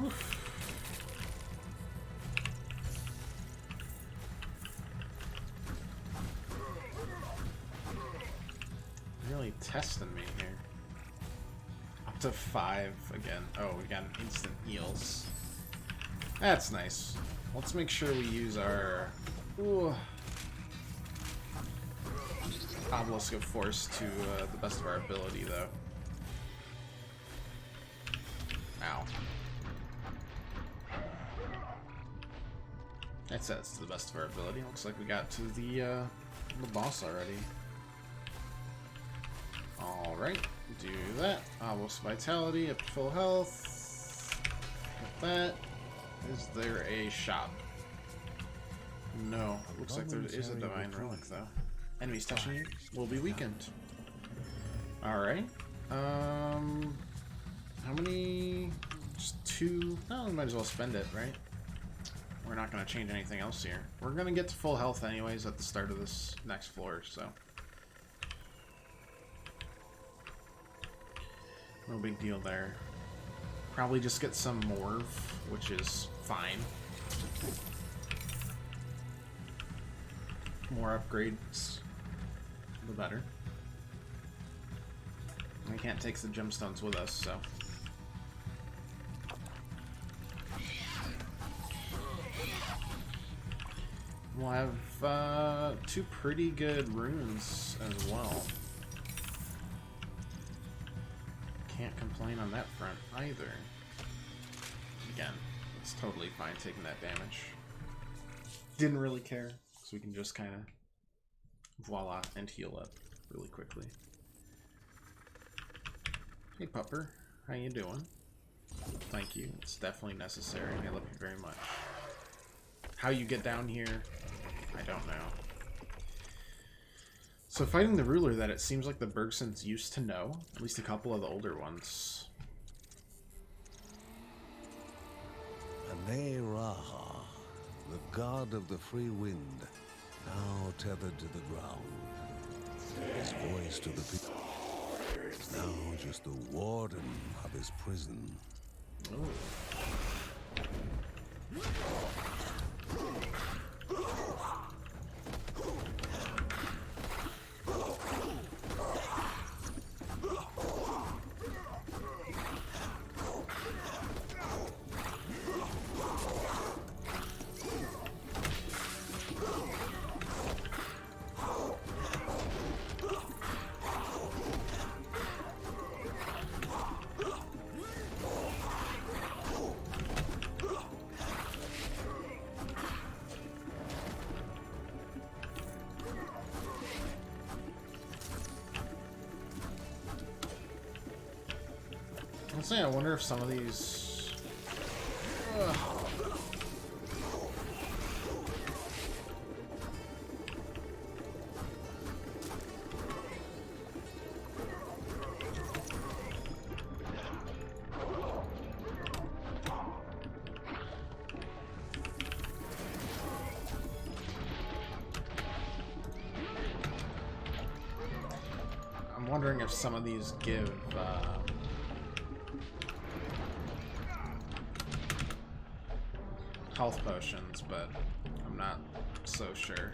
Oof. Really testing me here. To 5 again. Oh, we got instant heals. That's nice. Let's make sure we use our Obelisk of Force to the best of our ability, though. Ow. That says to the best of our ability. Looks like we got to the boss already. Alright, do that. Obelisk Vitality up to full health. Get that. Is there a shop? No. Looks like there is a Divine Relic, though. Enemies touching you will be weakened. Alright. How many? Just 2? No, we might as well spend it, right? We're not going to change anything else here. We're going to get to full health anyways at the start of this next floor, so... no big deal there. Probably just get some Morv, which is fine. More upgrades, the better. We can't take the gemstones with us, so... we'll have 2 pretty good runes as well. Can't complain. complain on that front either. Again, it's totally fine taking that damage. Didn't really care, because we can just kind of voila and heal up really quickly. Hey Pupper, how you doing? Thank you, it's definitely necessary, and I love you very much. How you get down here, I don't know. So fighting the ruler that it seems like the Bergsons used to know, at least a couple of the older ones. Raha, the god of the free wind, now tethered to the ground. His voice to the people is now just the warden of his prison. Oh. I wonder if some of these... I'm wondering if some of these give... health potions, but I'm not so sure.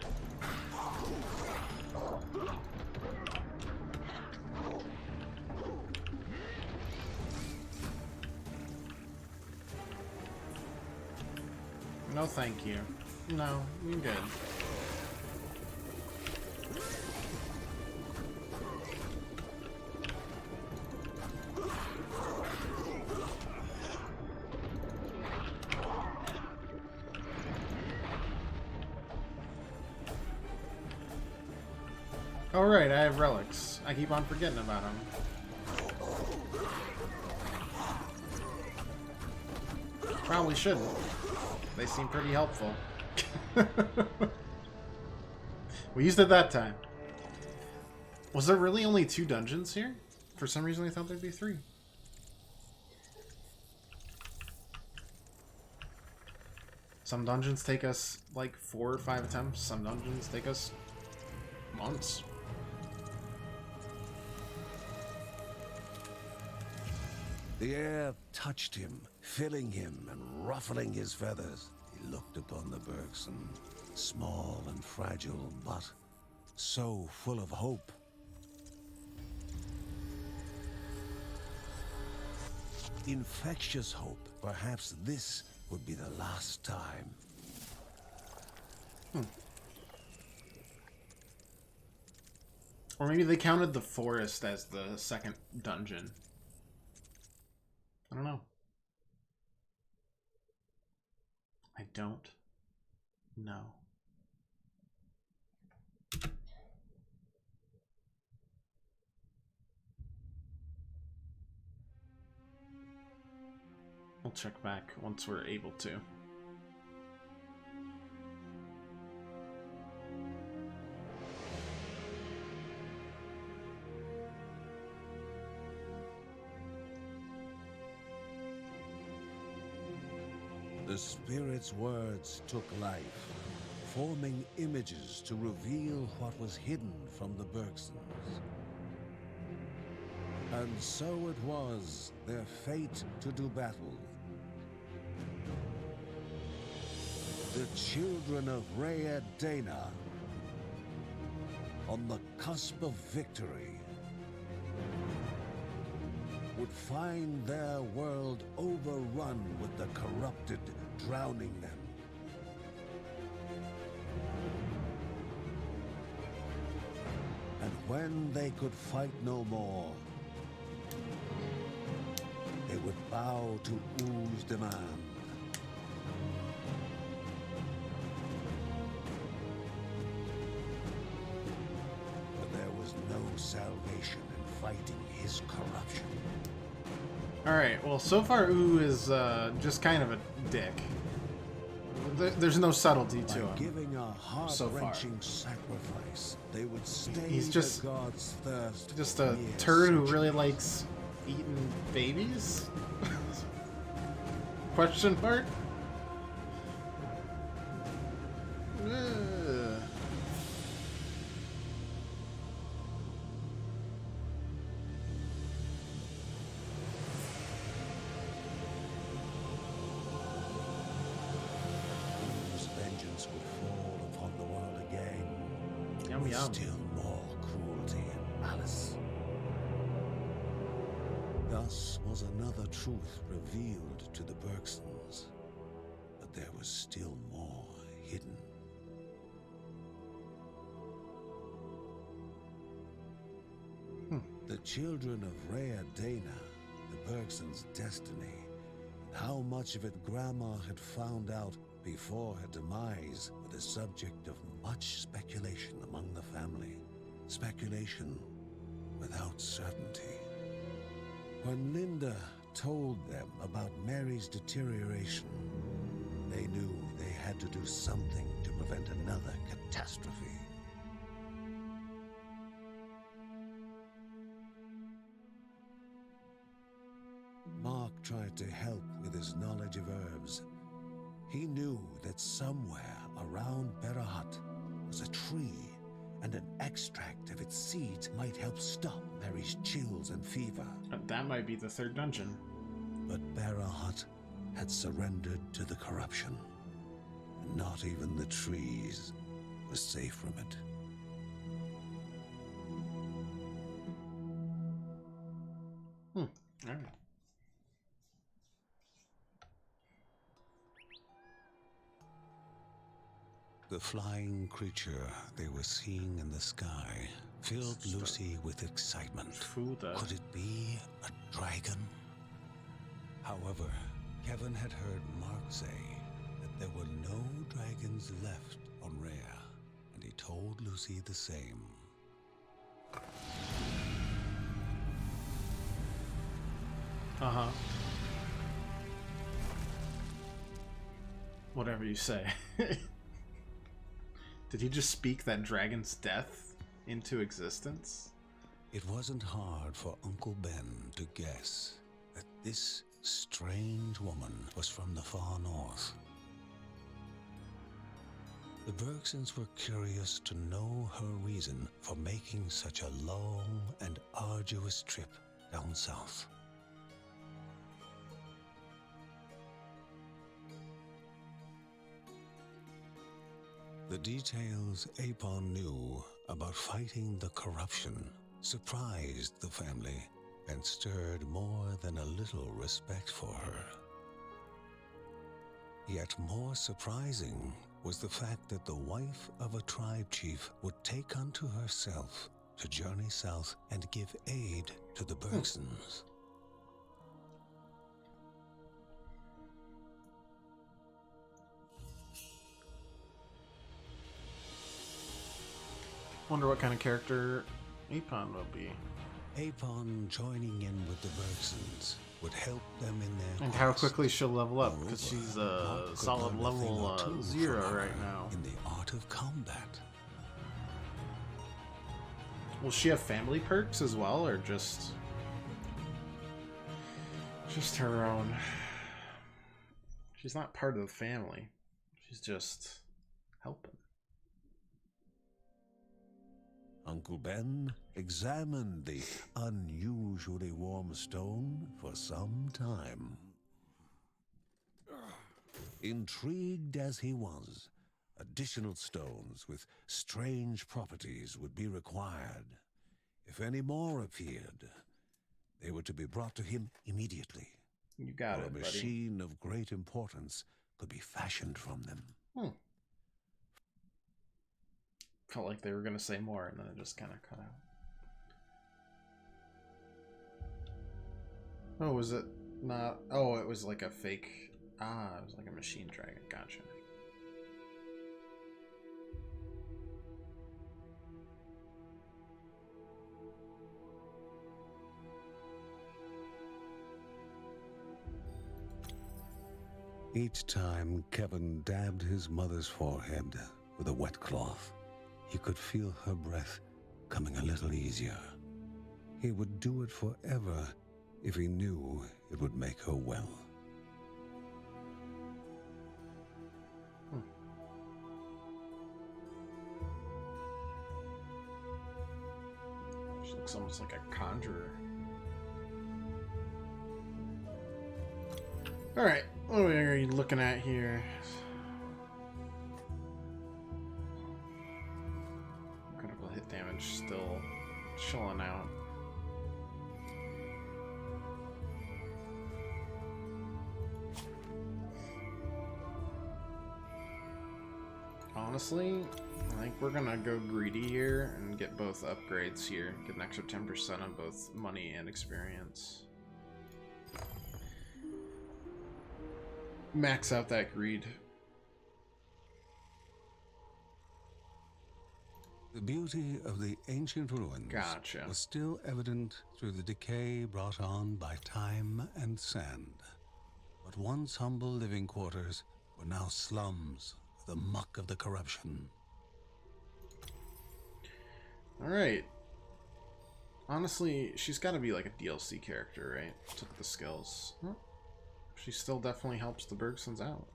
No, thank you. No, you're good. Oh right, I have relics. I keep on forgetting about them. Probably shouldn't. They seem pretty helpful. We used it that time. Was there really only 2 dungeons here? For some reason I thought there'd be 3. Some dungeons take us like 4 or 5 attempts. Some dungeons take us months. The air touched him, filling him and ruffling his feathers. He looked upon the Bergson, small and fragile, but so full of hope. Infectious hope. Perhaps this would be the last time. Or maybe they counted the forest as the second dungeon. I don't know. I don't know. We'll check back once we're able to. The spirit's words took life, forming images to reveal what was hidden from the Bergsons. And so it was their fate to do battle. The children of Rhea Dana, on the cusp of victory, would find their world overrun with the corrupted, drowning them. And when they could fight no more, they would bow to U's demand. But there was no salvation in fighting his corruption. Alright, well, so far U is just kind of a dick. There's no subtlety to him. Giving a heart-wrenching sacrifice, they would stay He's just God's thirst. Just a turd who really likes eating babies? Question mark? Still more cruelty and malice. Thus was another truth revealed to the Bergsons, but there was still more hidden. The children of Rhea Dana, the Bergsons' destiny, and how much of it Grandma had found out before her demise, were the subject of much speculation among the family. Speculation without certainty. When Linda told them about Mary's deterioration, they knew they had to do something to prevent another catastrophe. Mark tried to help with his knowledge of herbs. He knew that somewhere around Berahut was a tree, and an extract of its seeds might help stop Mary's chills and fever. That might be the third dungeon. But Berahut had surrendered to the corruption, and not even the trees were safe from it. All right. The flying creature they were seeing in the sky filled Lucy with excitement. Could it be a dragon? However, Kevin had heard Mark say that there were no dragons left on Rhea, and he told Lucy the same. Uh-huh. Whatever you say. Did he just speak that dragon's death into existence? It wasn't hard for Uncle Ben to guess that this strange woman was from the far north. The Bergsons were curious to know her reason for making such a long and arduous trip down south. The details Apon knew about fighting the corruption surprised the family and stirred more than a little respect for her. Yet more surprising was the fact that the wife of a tribe chief would take unto herself to journey south and give aid to the Bergsons. Wonder what kind of character Apon will be. Apon joining in with the Bergsons would help them in their and how quickly she'll level up, because she's a solid level 0 right now. In the art of combat. Will she have family perks as well, or just her own? She's not part of the family. She's just helping. Uncle Ben examined the unusually warm stone for some time. Intrigued as he was, additional stones with strange properties would be required. If any more appeared, they were to be brought to him immediately. You got it, buddy. A machine of great importance could be fashioned from them. Felt like they were going to say more, and then it just kind of cut out. Oh, was it Not... Oh, it was like a fake... Ah, it was like a machine dragon. Gotcha. Each time Kevin dabbed his mother's forehead with a wet cloth, he could feel her breath coming a little easier. He would do it forever if he knew it would make her well. She looks almost like a conjurer. Alright, what are we looking at here? Critical hit damage still chilling out. Honestly, I think we're gonna go greedy here and get both upgrades here. Get an extra 10% on both money and experience. Max out that greed. The beauty of the ancient ruins was still evident through the decay brought on by time and sand. But once humble living quarters were now slums, the muck of the corruption. Alright. Honestly, she's got to be like a DLC character, right? Look at the skills. She still definitely helps the Bergsons out.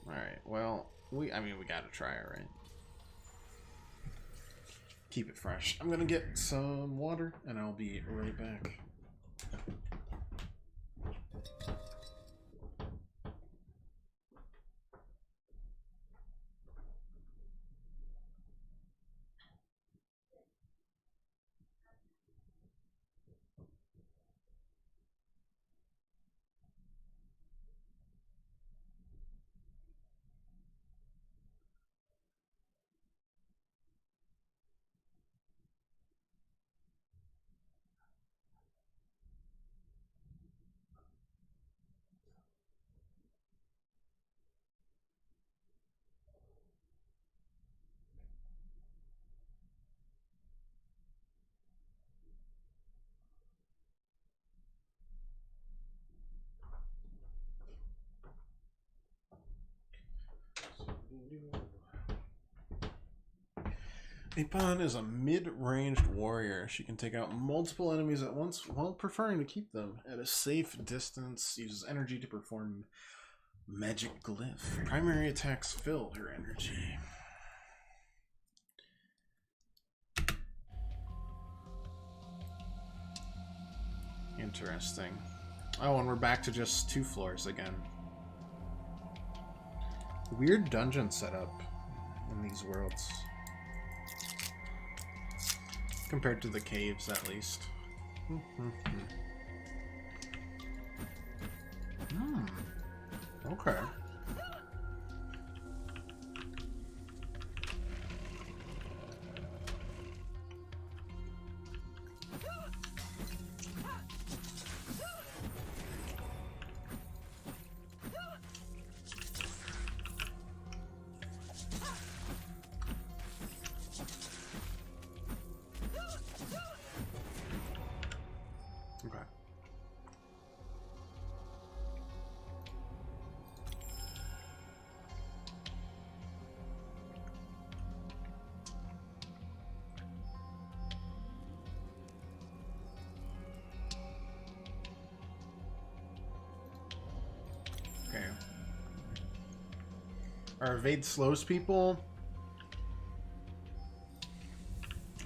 Alright, well, we gotta try it, right? Keep it fresh. I'm gonna get some water, and I'll be right back. Apon is a mid-ranged warrior. She can take out multiple enemies at once while preferring to keep them at a safe distance. Uses energy to perform magic glyph. Primary attacks fill her energy. Interesting. Oh, and we're back to just 2 floors again. Weird dungeon setup in these worlds. Compared to the caves, at least. Okay. Our evade slows people,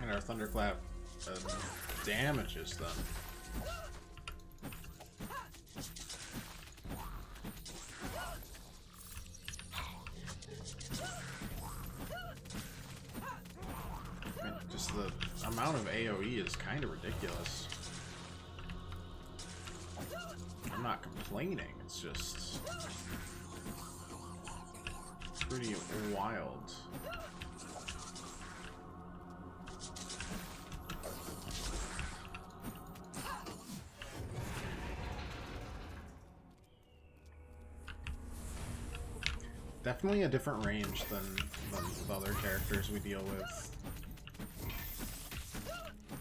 and our thunderclap damages them. I mean, just the amount of AoE is kind of ridiculous. I'm not complaining, it's just pretty wild. Definitely a different range than the other characters we deal with.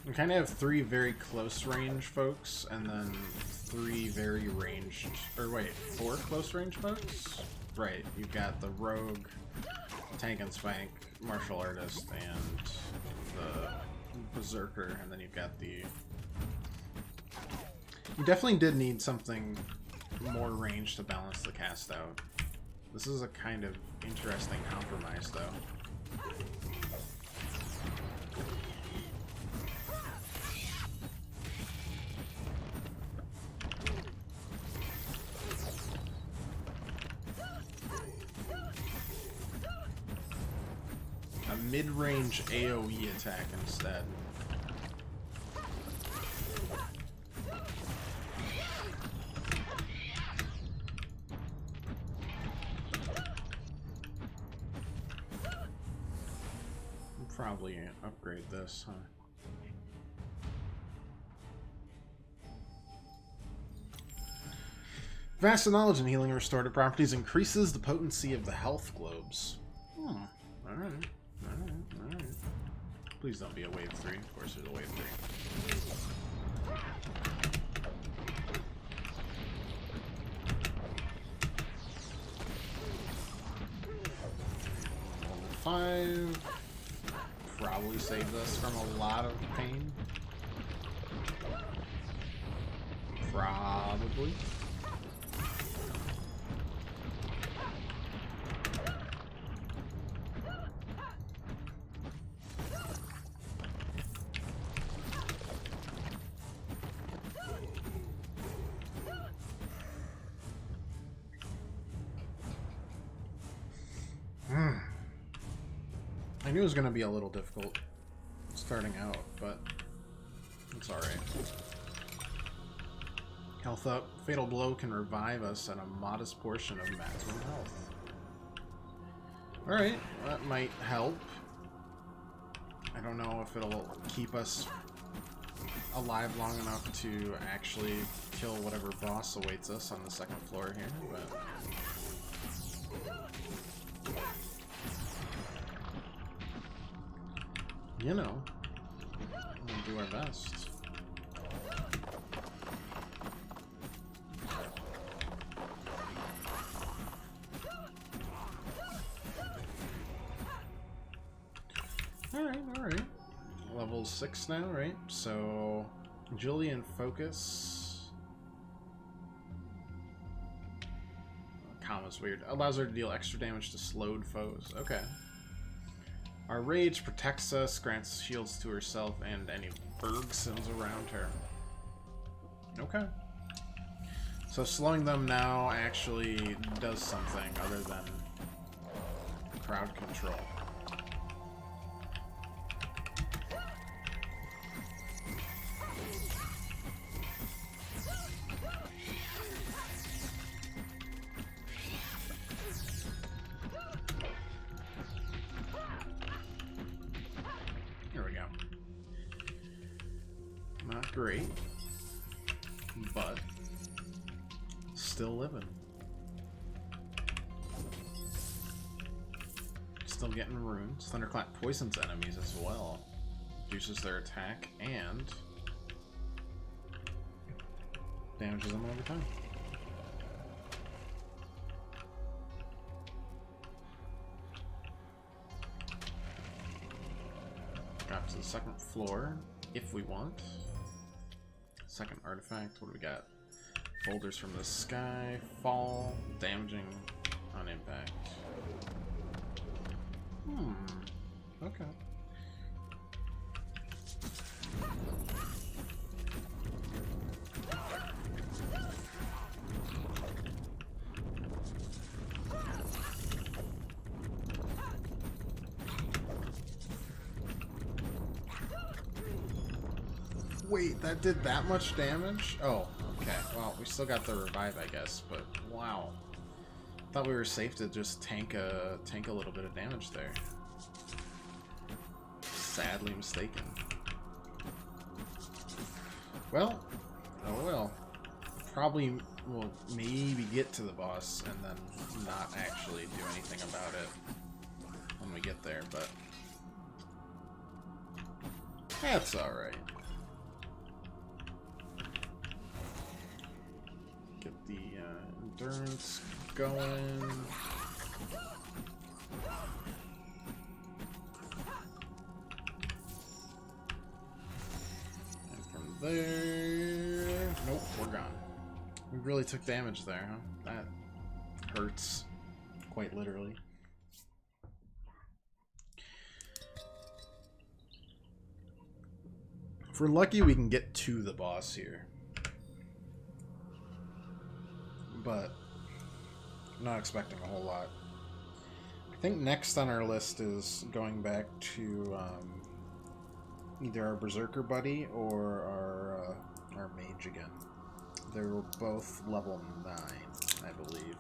We kind of have 3 very close range folks, and then 3 very ranged, or wait, 4 close range folks? Right, you've got the rogue, tank and spank, martial artist, and the berserker, and then you've got the... You definitely did need something more range to balance the cast out. This is a kind of interesting compromise, though. A mid-range AoE attack instead. Probably upgrade this, huh? Vast knowledge and healing restorative properties increases the potency of the health globes. Alright. Alright. Please don't be a wave 3. Of course there's a wave 3. Level 5. Probably save us from a lot of pain. Probably. I knew it was going to be a little difficult starting out, but it's alright. Health up. Fatal Blow can revive us at a modest portion of maximum health. Alright, that might help. I don't know if it'll keep us alive long enough to actually kill whatever boss awaits us on the second floor here, but... You know, we'll do our best. Alright. Level 6 now, right? So, agility and focus. Comma's weird. Allows her to deal extra damage to slowed foes. Okay. Our rage protects us, grants shields to herself and any Bergsons around her. Okay. So slowing them now actually does something other than crowd control. Great, but still living. Still getting runes. Thunderclap poisons enemies as well. Reduces their attack and damages them over time. Drop to the second floor if we want. Second artifact, what do we got? Boulders from the sky, fall, damaging on impact. Okay. Wait, that did that much damage? Oh, okay. Well, we still got the revive, I guess, but wow. Thought we were safe to just tank a little bit of damage there. Sadly mistaken. Well, oh well. Probably we'll maybe get to the boss and then not actually do anything about it when we get there, but that's alright. Get the endurance going. And from there... Nope, we're gone. We really took damage there, huh? That hurts. Quite literally. If we're lucky, we can get to the boss here. But I'm not expecting a whole lot. I think next on our list is going back to either our Berserker buddy or our mage again. They were both level 9, I believe.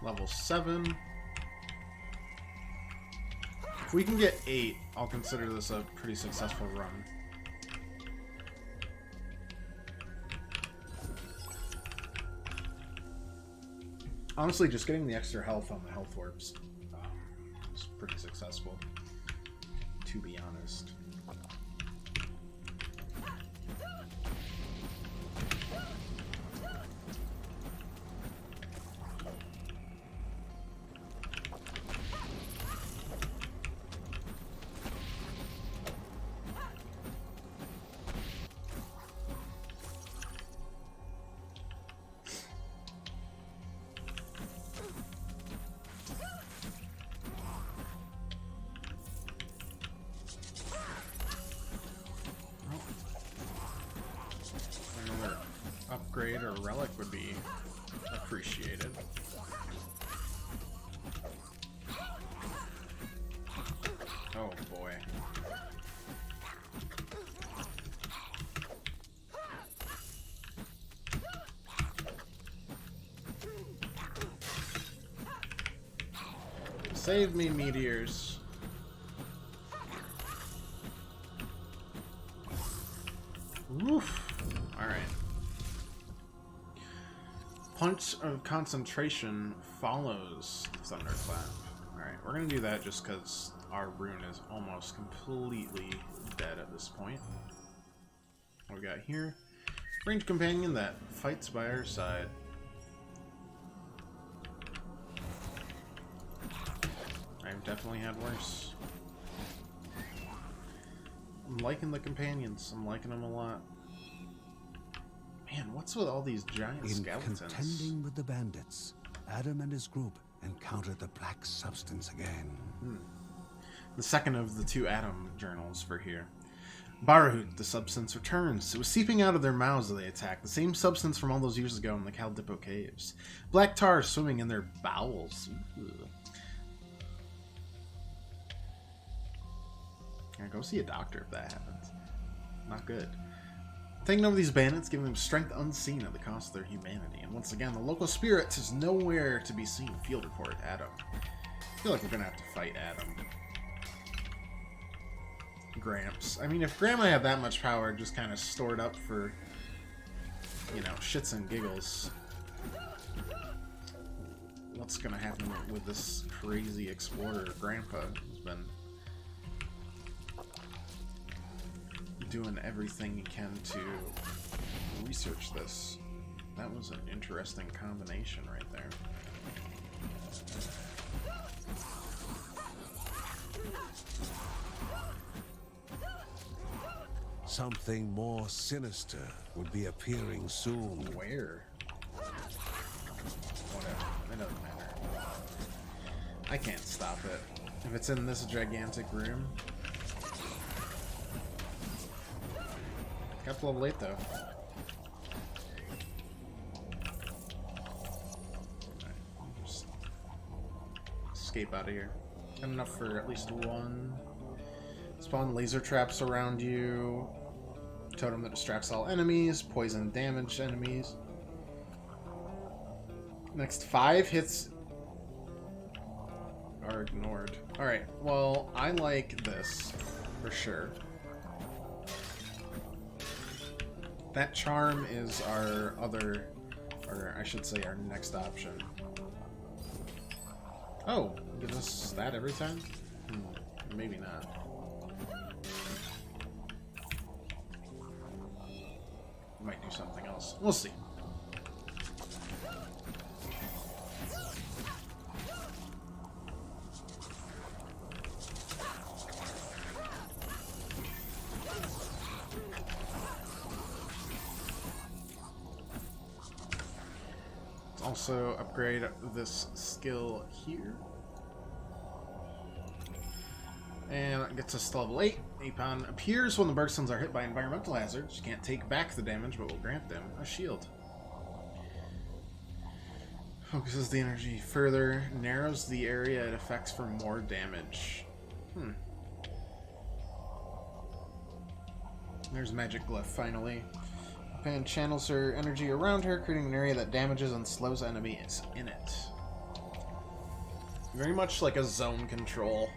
Level 7. If we can get 8, I'll consider this a pretty successful run. Honestly, just getting the extra health on the health orbs was pretty successful, to be honest. Upgrade or relic would be appreciated. Oh boy. Save me, meteors. Woof. Alright. Punch of Concentration follows Thunderclap. Alright, we're gonna do that just because our rune is almost completely dead at this point. What we got here? Ranged companion that fights by our side. I've definitely had worse. I'm liking the companions. I'm liking them a lot. Man, what's with all these giant skeletons? Contending with the bandits, Adam and his group encountered the black substance again. The second of the 2 Adam journals for here. Barahut, the substance returns. It was seeping out of their mouths as they attacked. The same substance from all those years ago in the Caldipo caves. Black tar swimming in their bowels. Yeah, go see a doctor if that happens. Not good. Taking over these bandits, giving them strength unseen at the cost of their humanity. And once again, the local spirit is nowhere to be seen. Field report, Adam. I feel like we're gonna have to fight Adam. Gramps. I mean, if Grandma had that much power just kind of stored up for, you know, shits and giggles, what's gonna happen with this crazy explorer Grandpa who's been doing everything he can to research this? That was an interesting combination right there. something more sinister would be appearing soon. Where? Whatever. It doesn't matter. I can't stop it. If it's in this gigantic room. Got a little late though. Just escape out of here. Got enough for at least one. Spawn laser traps around you. Totem that distracts all enemies. Poison damage enemies. Next 5 hits are ignored. Alright, well, I like this for sure. That charm is our other, or I should say our next option. Oh, gives us that every time? Maybe not. Might do something else. We'll see. Also upgrade this skill here. And it gets us to level 8. Apon appears when the Bergsons are hit by environmental hazards. You can't take back the damage, but will grant them a shield. Focuses the energy further. Narrows the area it affects for more damage. There's Magic Glyph, finally. Pan channels her energy around her, creating an area that damages and slows enemies in it. Very much like a zone control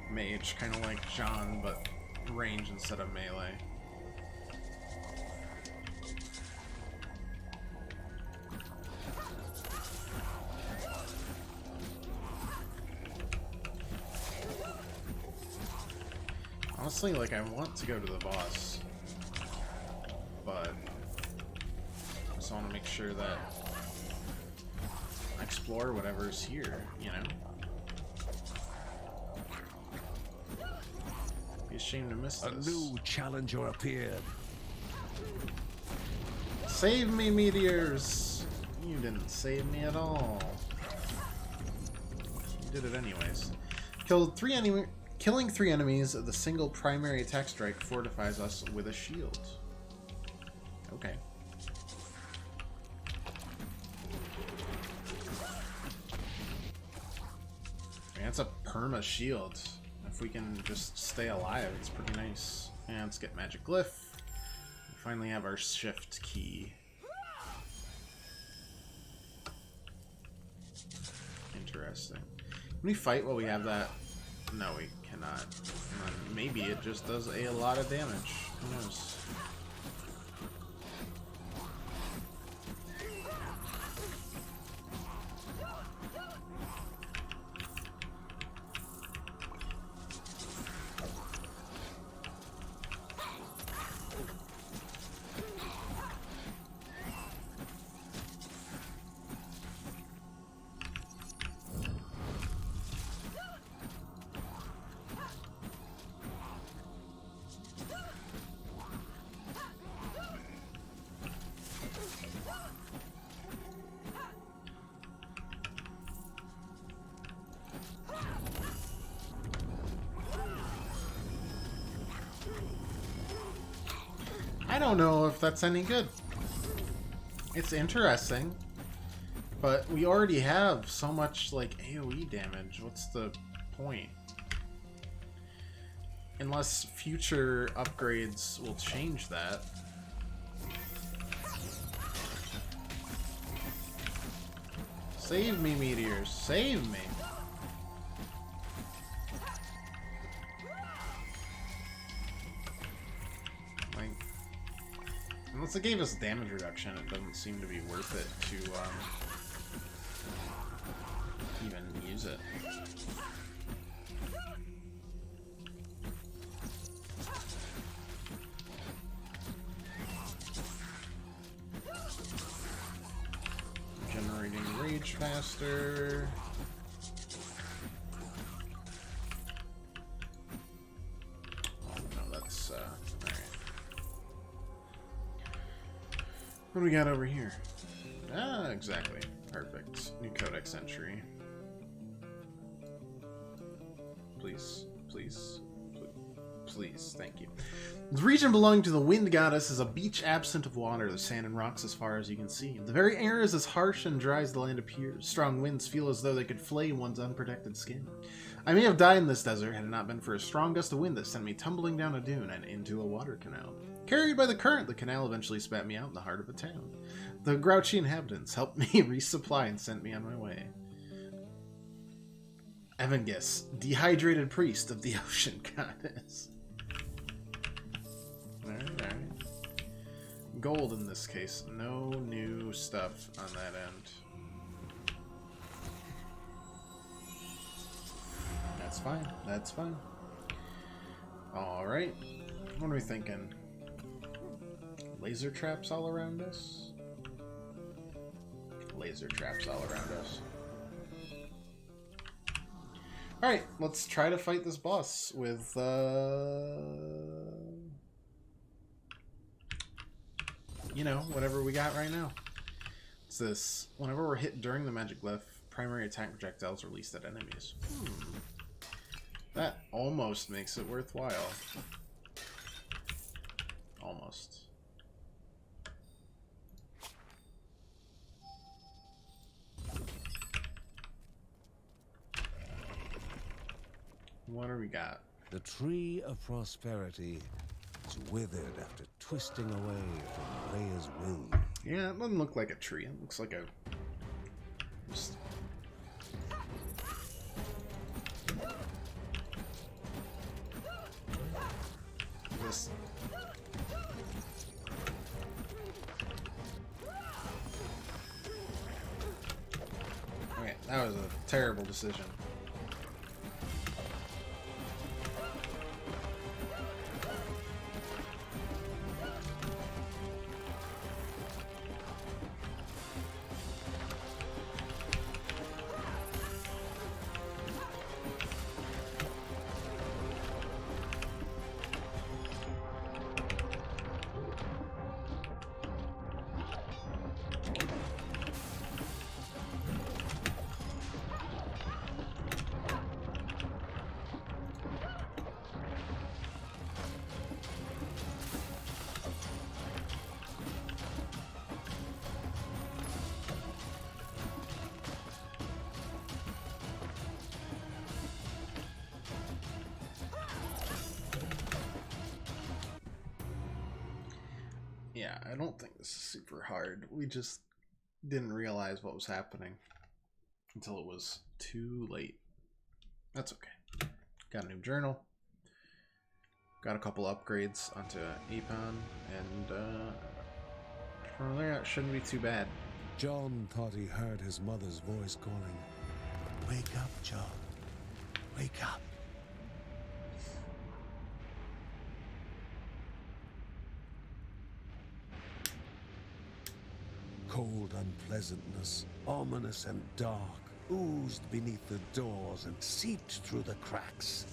mage, kind of like John, but range instead of melee. Honestly, like, I want to go to the boss, but I just want to make sure that I explore whatever's here, you know? Be ashamed to miss this. A new challenger appeared. Save me, meteors! You didn't save me at all. You did it anyways. Killing 3 enemies, the single primary attack strike fortifies us with a shield. Okay. Man, it's a perma shield. If we can just stay alive, it's pretty nice. And let's get Magic Glyph. We finally have our shift key. Interesting. Can we fight while we have that? No, we cannot. Maybe it just does a lot of damage. Who knows? I don't know if that's any good. It's interesting, but we already have so much like AoE damage. What's the point? Unless future upgrades will change that. Save me, meteors. Save me. Unless it gave us damage reduction, it doesn't seem to be worth it to even use it. Generating rage faster. Oh, no, that's alright. What do we got over here? Ah, exactly. Perfect. New codex entry. Please, please, please, thank you. The region belonging to the wind goddess is a beach absent of water, the sand and rocks as far as you can see. The very air is as harsh and dry as the land appears. Strong winds feel as though they could flay one's unprotected skin. I may have died in this desert had it not been for a strong gust of wind that sent me tumbling down a dune and into a water canal. Carried by the current, the canal eventually spat me out in the heart of a town. The grouchy inhabitants helped me resupply and sent me on my way. Evangis, dehydrated priest of the ocean goddess. Alright. Gold in this case. No new stuff on that end. That's fine. That's fine. Alright. What are we thinking? Laser traps all around us? Laser traps all around us. Alright, let's try to fight this boss with, you know, whatever we got right now. It's this. Whenever we're hit during the magic glyph, primary attack projectiles released at enemies. That almost makes it worthwhile. Almost. What do we got? The tree of prosperity is withered after twisting away from Rhea's will. Yeah, it doesn't look like a tree. It looks like a... just... this... Okay, that was a terrible decision. Yeah, I don't think this is super hard. We just didn't realize what was happening until it was too late. That's okay. Got a new journal. Got a couple upgrades onto Apon, and from there it shouldn't be too bad. John thought he heard his mother's voice calling, "Wake up, John. Wake up." Cold unpleasantness, ominous and dark, oozed beneath the doors and seeped through the cracks.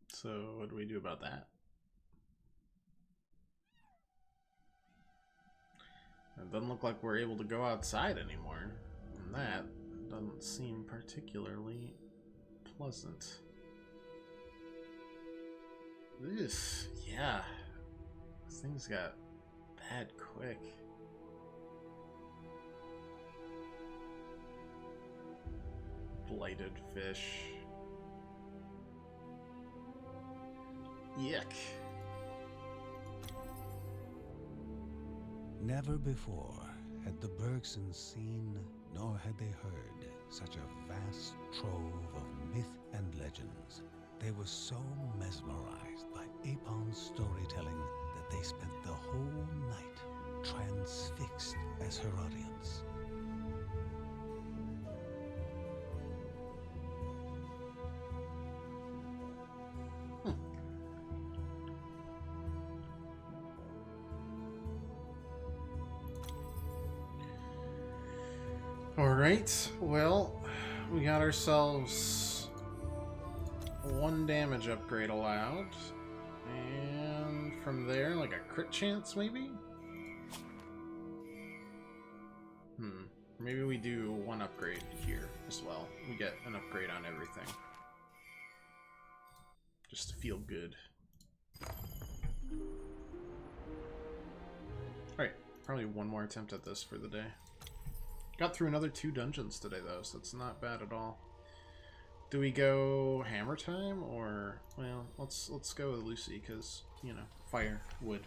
So what do we do about that? It doesn't look like we're able to go outside anymore. And that doesn't seem particularly pleasant. This, yeah. Things got bad quick. Blighted fish. Yuck. Never before had the Bergsons seen, nor had they heard, such a vast trove of myth and legends. They were so mesmerized by Apon's storytelling that they spent the whole night transfixed as her audience. Alright, well, we got ourselves 1 damage upgrade allowed. And from there, like a crit chance, maybe? Maybe we do 1 upgrade here as well. We get an upgrade on everything. Just to feel good. Alright, probably 1 more attempt at this for the day. Got through another 2 dungeons today, though, so it's not bad at all. Do we go hammer time, or... Well, let's go with Lucy, because, you know, fire, wood.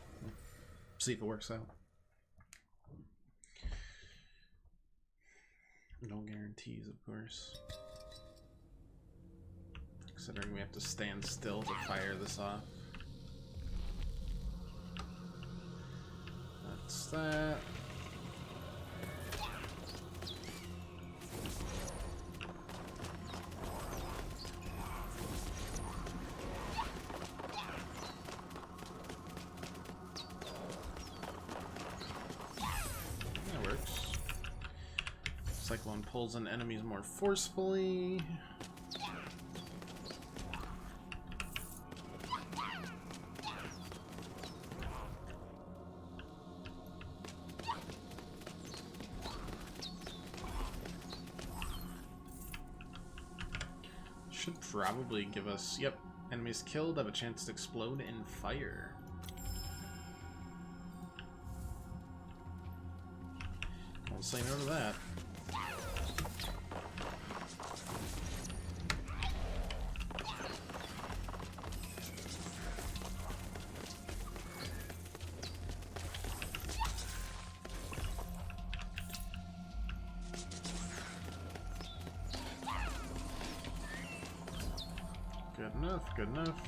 See if it works out. No guarantees, of course. Considering we have to stand still to fire this off. That's that. That works. Cyclone pulls in enemies more forcefully. Should probably give us, yep, enemies killed have a chance to explode in fire. Won't say no to that. Good enough, good enough.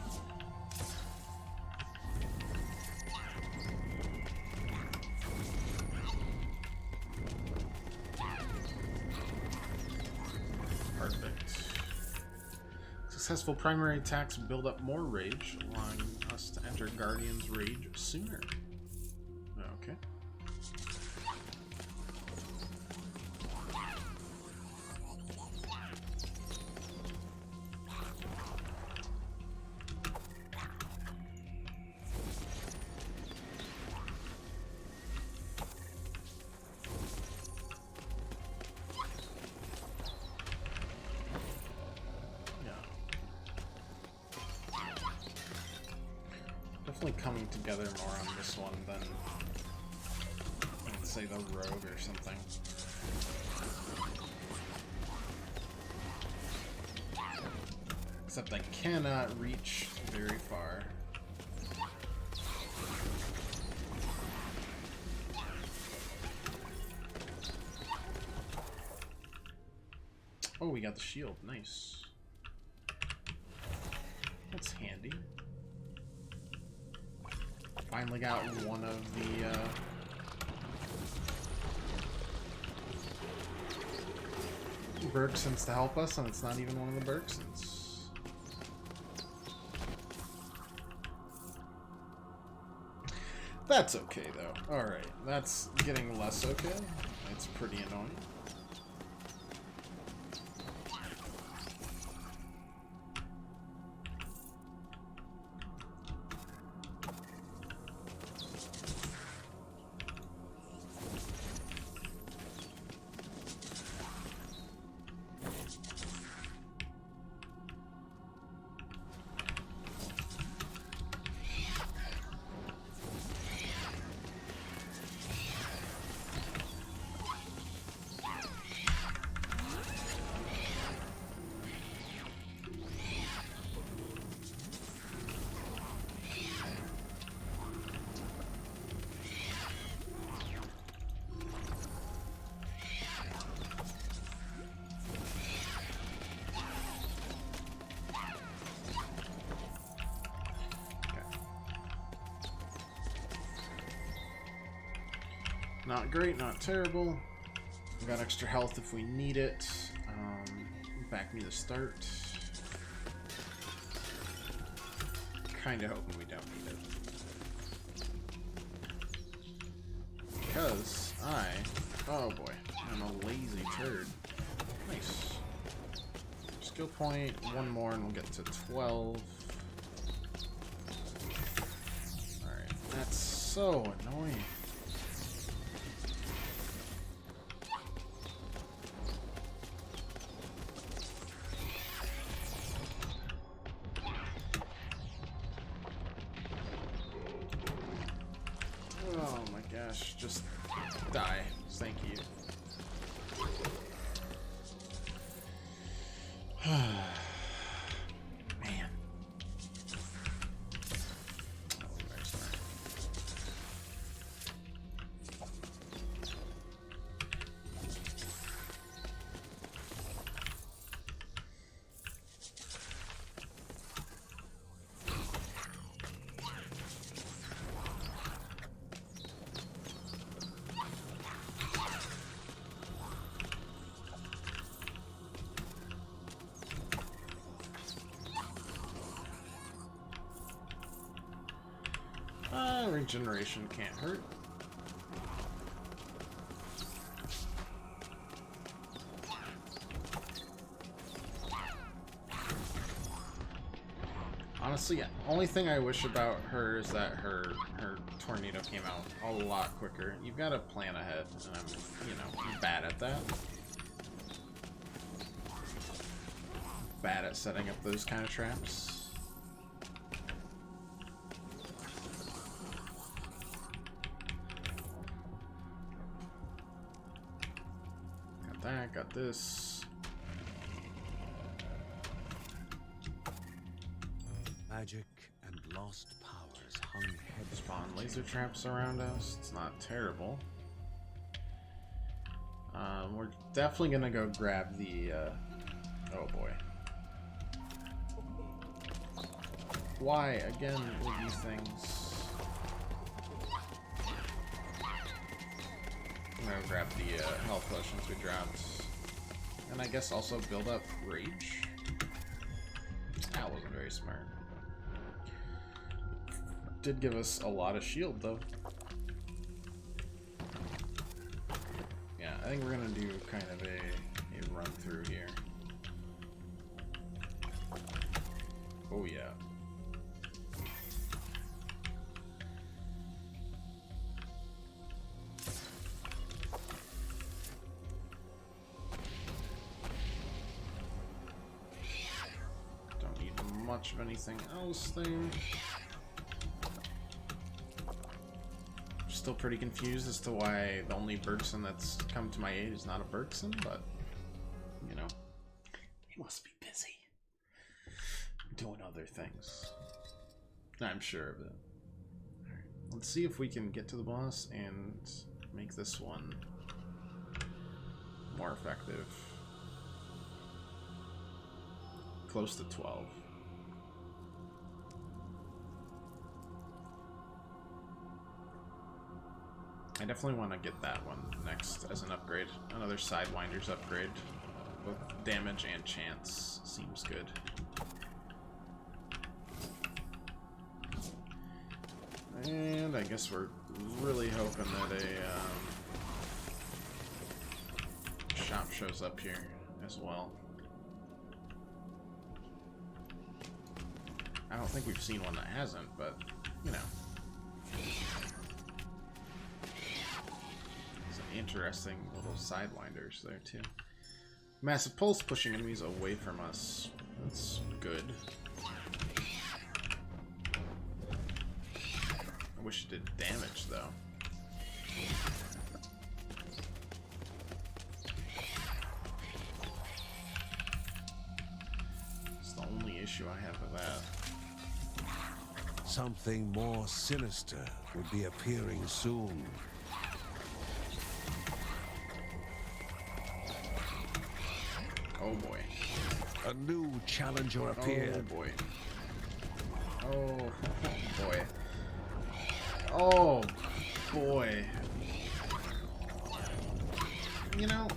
Perfect. Successful primary attacks build up more rage, allowing us to enter Guardian's Rage sooner. Okay. Definitely coming together more on this one than, let's say, the rogue or something. Except I cannot reach very far. Oh, we got the shield. Nice. That's handy. Finally got one of the Bergsons to help us, and it's not even one of the Bergsons. That's okay, though. Alright, that's getting less okay. It's pretty annoying. Not great, not terrible. We got extra health if we need it. Back me to start. Kinda hoping we don't need it. Because oh boy, I'm a lazy turd. Nice. Skill point, one more and we'll get to 12. Alright, that's so annoying. Oh my gosh, just die. Thank you. Man. Oh, there's that. Regeneration can't hurt. Honestly, yeah, only thing I wish about her is that her tornado came out a lot quicker. You've got to plan ahead, and I'm, you know, bad at that. Bad at setting up those kind of traps. Got this. Magic and lost powers hung heavy. Spawn laser traps around us. It's not terrible. We're definitely gonna go grab the. Oh boy. Why again with these things? I'm gonna grab the health potions we dropped. And I guess also build up rage. That wasn't very smart. Did give us a lot of shield though. Yeah, I think we're gonna do kind of a run through here. Oh yeah. Much of anything else there. Still pretty confused as to why the only Bergson that's come to my aid is not a Bergson, but you know, he must be busy doing other things. I'm sure of it. Alright, let's see if we can get to the boss and make this one more effective. Close to 12. I definitely want to get that one next as an upgrade. Another Sidewinder's upgrade. Both damage and chance seems good. And I guess we're really hoping that a shop shows up here as well. I don't think we've seen one that hasn't, but, you know. Interesting little sidewinders there too. Massive pulse pushing enemies away from us. That's good. I wish it did damage though. It's the only issue I have with that. Something more sinister would be appearing soon. Oh boy. A new challenger appeared. Oh boy. Oh boy. Oh boy. You know,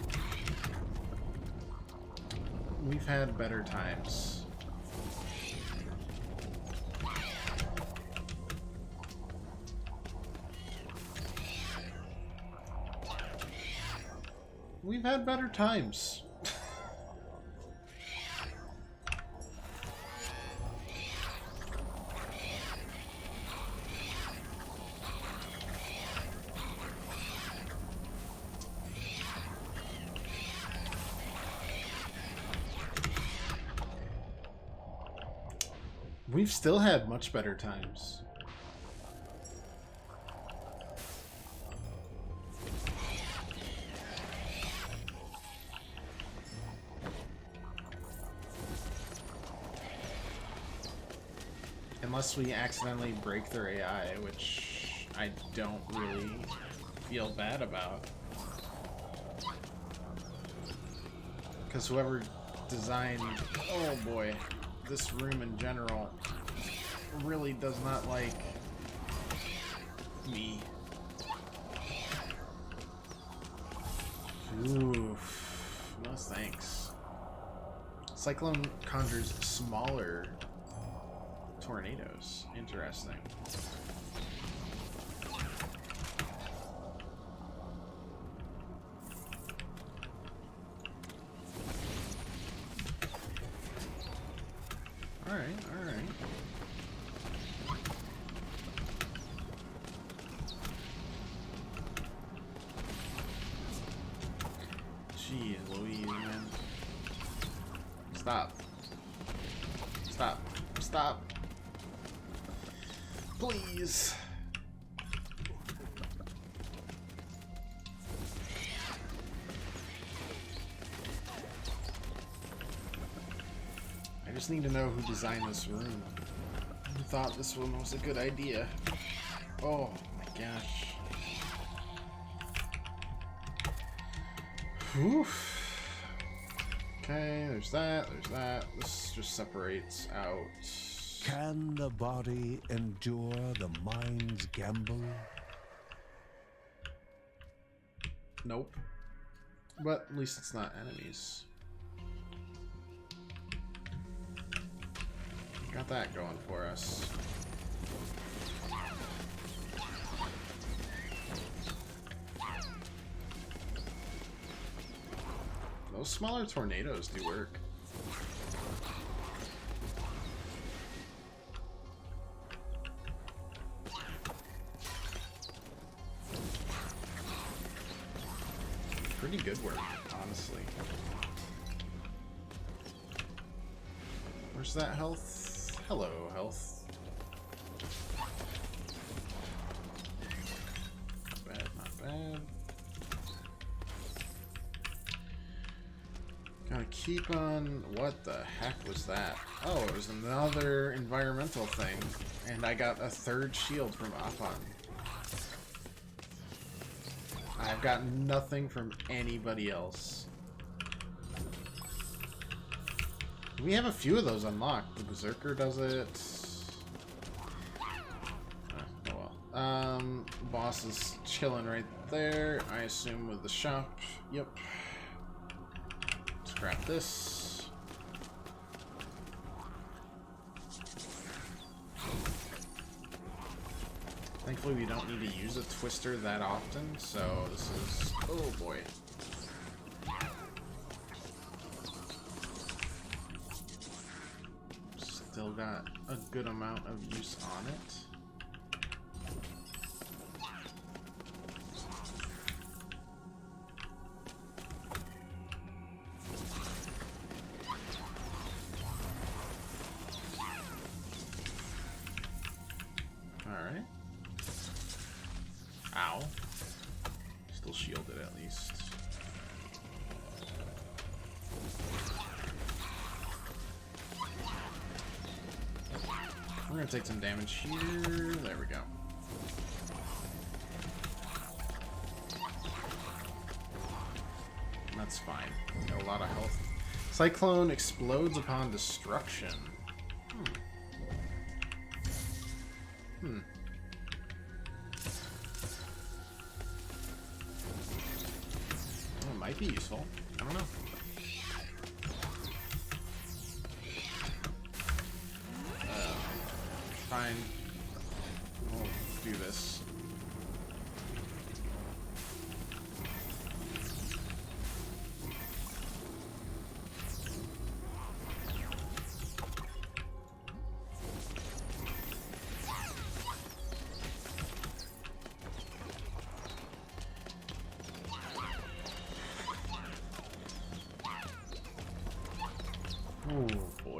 we've had better times. We've had better times. We've still had much better times. Unless we accidentally break their AI, which I don't really feel bad about. Because whoever designed, oh boy, this room in general really does not like me. Oof. No thanks. Cyclone conjures smaller tornadoes. Interesting. Alright, alright. Jeez Louise, man. Stop. Stop. Stop. Please. I just need to know who designed this room. Who thought this one was a good idea? Oh my gosh. Oof. Okay, there's that, there's that. This just separates out. Can the body endure the mind's gamble? Nope. But at least it's not enemies. Got that going for us. Those smaller tornadoes do work. Pretty good work, honestly. Where's that health? Hello, health. Not bad, not bad. Gotta keep on... What the heck was that? Oh, it was another environmental thing. And I got a third shield from Appan. I've got nothing from anybody else. We have a few of those unlocked. The Berserker does it. Oh well. Boss is chilling right there. I assume with the shop. Yep. Scrap this. Thankfully, we don't need to use a twister that often, so this is... Oh boy. Still got a good amount of use on it. Alright. Ow. Still shielded at least. We're gonna take some damage here. There we go. That's fine. Got a lot of health. Cyclone explodes upon destruction. Hmm. Oh, it might be useful. I don't know. Fine. We'll do this.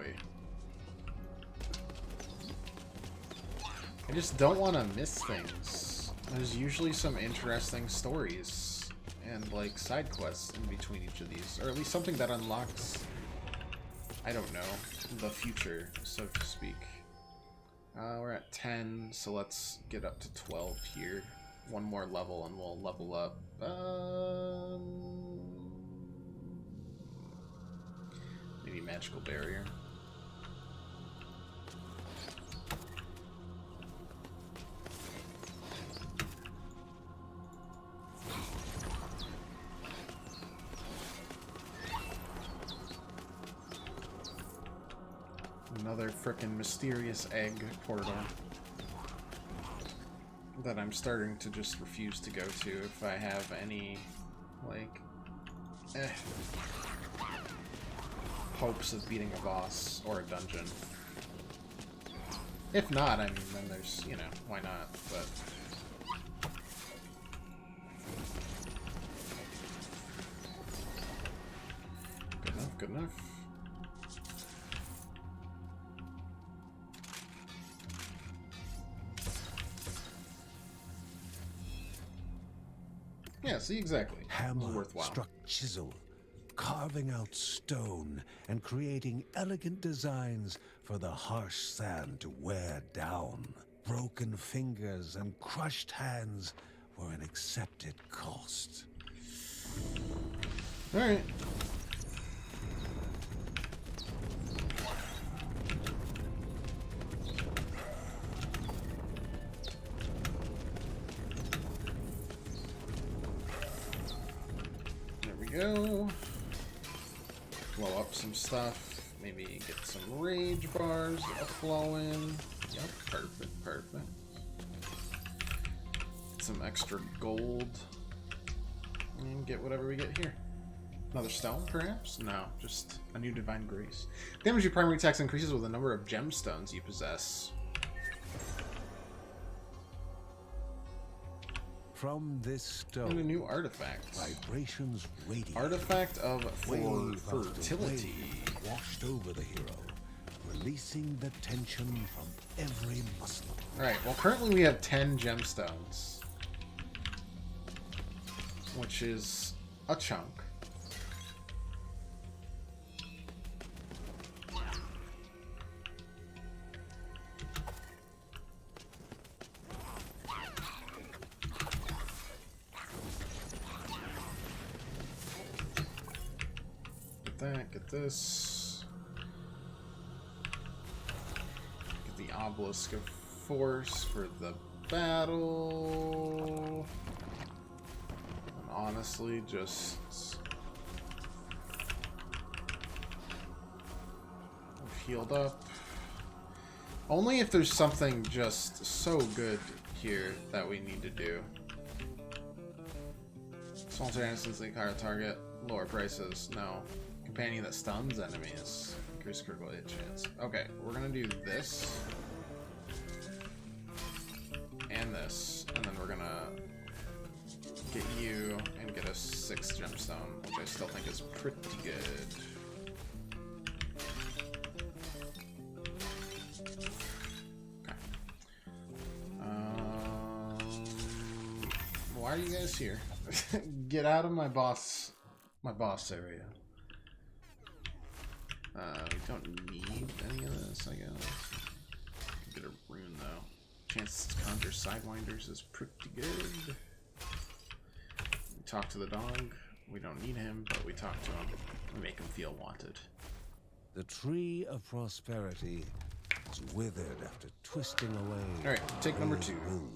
boy. I just don't want to miss things. There's usually some interesting stories and like side quests in between each of these, or at least something that unlocks, I don't know, the future, so to speak. We're at 10, so let's get up to 12 here. One more level and we'll level up. Maybe magical barrier. Another frickin' mysterious egg portal that I'm starting to just refuse to go to if I have any, like, hopes of beating a boss or a dungeon. If not, I mean, then there's, you know, why not, but... Good enough, good enough. Yeah, see, exactly. Hammer Worthwhile. struck chisel, carving out stone and creating elegant designs for the harsh sand to wear down. Broken fingers and crushed hands were an accepted cost. All right. Go. Blow up some stuff. Maybe get some rage bars a-flowing. Yep, perfect, perfect. Get some extra gold. And get whatever we get here. Another stone, perhaps? No, just a new divine grace. Damage your primary attacks increases with the number of gemstones you possess. From this stone, And a new artifact. vibrations radiate. Artifact of Wave fertility. after wave washed over the hero, releasing the tension from every muscle. Alright, well currently we have 10 gemstones. Which is a chunk. Get this. Get the obelisk of force for the battle. And honestly, just healed up. Only if there's something just so good here that we need to do. Simultaneously higher target, lower prices. No. Companion that stuns enemies. Increase critical hit chance. Okay, we're gonna do this. And this. And then we're gonna get you and get a 6th gemstone, which I still think is pretty good. Okay. Why are you guys here? Get out of my boss area. We don't need any of this, I guess. Get a rune, though. Chance to conjure Sidewinders is pretty good. We talk to the dog. We don't need him, but we talk to him. We make him feel wanted. The tree of prosperity is withered after twisting away. Alright, take number 2. Will.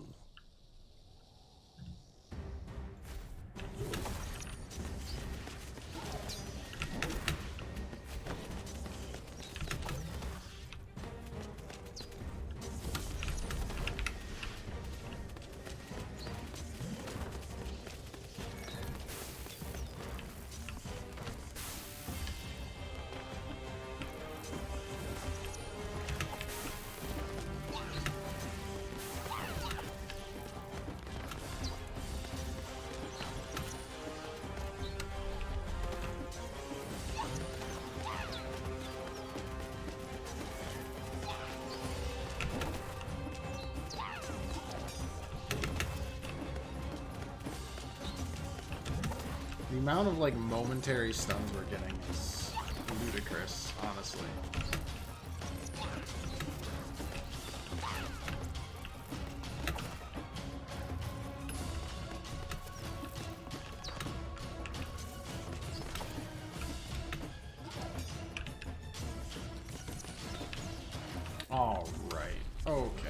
amount of like momentary stuns we're getting is ludicrous, honestly. All right. Okay.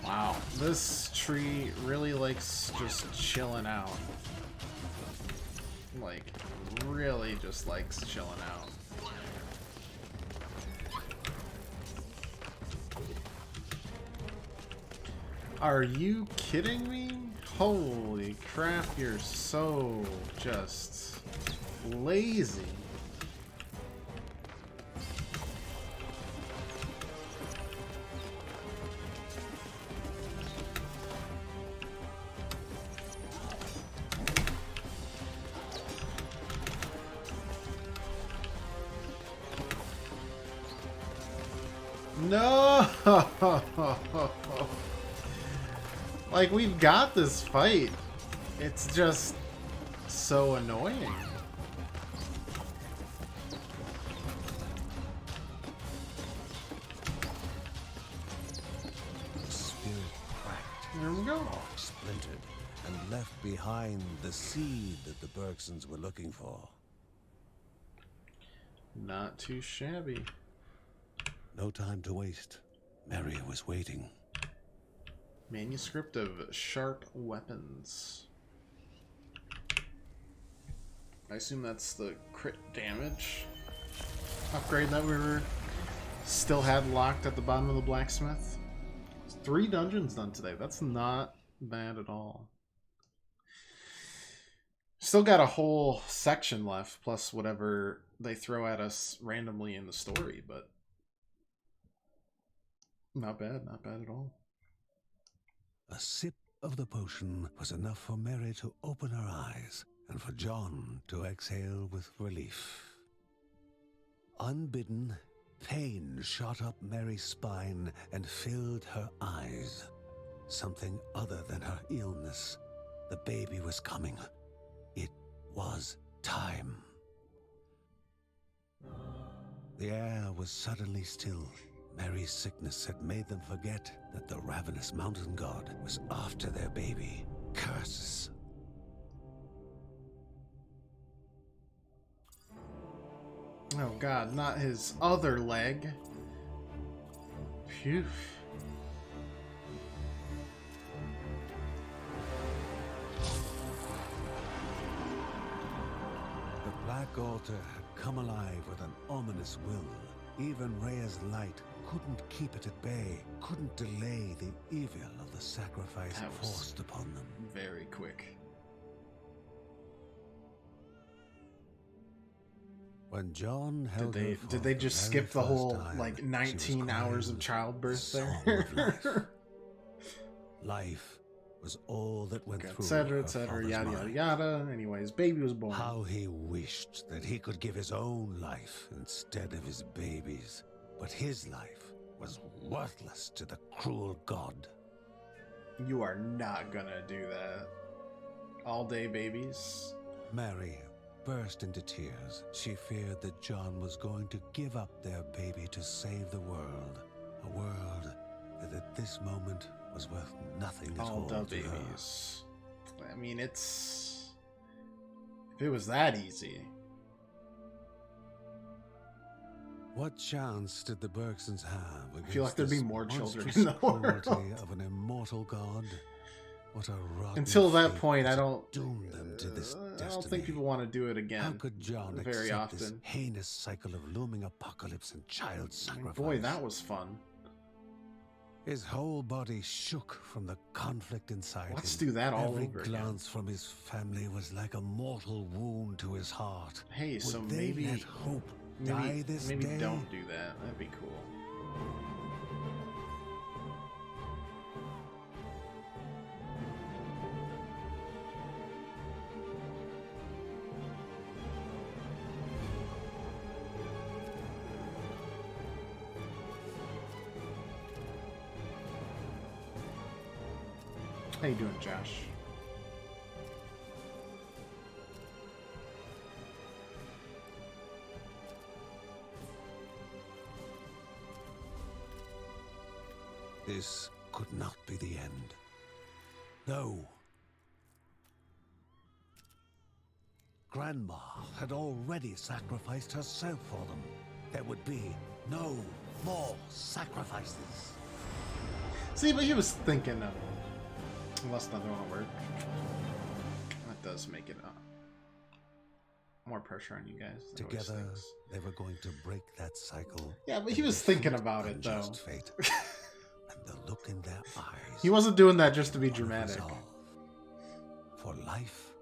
Wow, this tree really likes just chilling out. Like, really just likes chilling out. Are you kidding me? Holy crap, you're so just lazy. No! Like, we've got this fight. It's just so annoying. The spirit cracked, There we go. rock splintered, and left behind the seed that the Bergsons were looking for. Not too shabby. No time to waste. Mary was waiting. Manuscript of Sharp Weapons. I assume that's the crit damage upgrade that we were still had locked at the bottom of the blacksmith. 3 dungeons done today. That's not bad at all. Still got a whole section left, plus whatever they throw at us randomly in the story, but not bad at all. A sip of the potion was enough for Mary to open her eyes and for John to exhale with relief. Unbidden, pain shot up Mary's spine and filled her eyes. Something other than her illness. The baby was coming. It was time. The air was suddenly still. Mary's sickness had made them forget that the ravenous mountain god was after their baby. Curses. Oh god, not his other leg. Phew. The Black Altar had come alive with an ominous will. Even Rhea's light couldn't keep it at bay, couldn't delay the evil of the sacrifice That was forced upon them. very quick. When John held her for Did they the just very skip the first whole time, like she was 19 hours of crying childbirth song there? of life. Life was all that went through etc., her etc., father's yada yada mind. yada. Anyways, baby was born. How he wished that he could give his own life instead of his baby's. But his life was worthless to the cruel god. You are not gonna do that. All day babies. Mary burst into tears. She feared that John was going to give up their baby to save the world. A world that at this moment was worth nothing at All all the to her. babies. I mean, it's If it was that easy. What chance did the Bergsons have against I feel like there'd be this more children monstrous in the cruelty world. of an immortal god? What a rotten Until that fate point, that I don't doomed them to this I destiny. don't think people want to do it again. How could John very accept often? this heinous cycle of looming apocalypse and child sacrifice? Boy, that was fun. His whole body shook from the conflict inside Let's him. do that all Every over again. glance from his family was like a mortal wound to his heart. Hey, Would so they maybe let hope die this maybe day? don't do that. That'd be cool. How you doing, Josh? This could not be the end. No. Grandma had already sacrificed herself for them. There would be no more sacrifices. See, but he was thinking of... Unless another one will work. That does make it more pressure on you guys. Together, they were going to break that cycle. Yeah, but he was thinking about it, though. Fate. And the look in their eyes. He wasn't doing that just to be dramatic. Resolve. For life.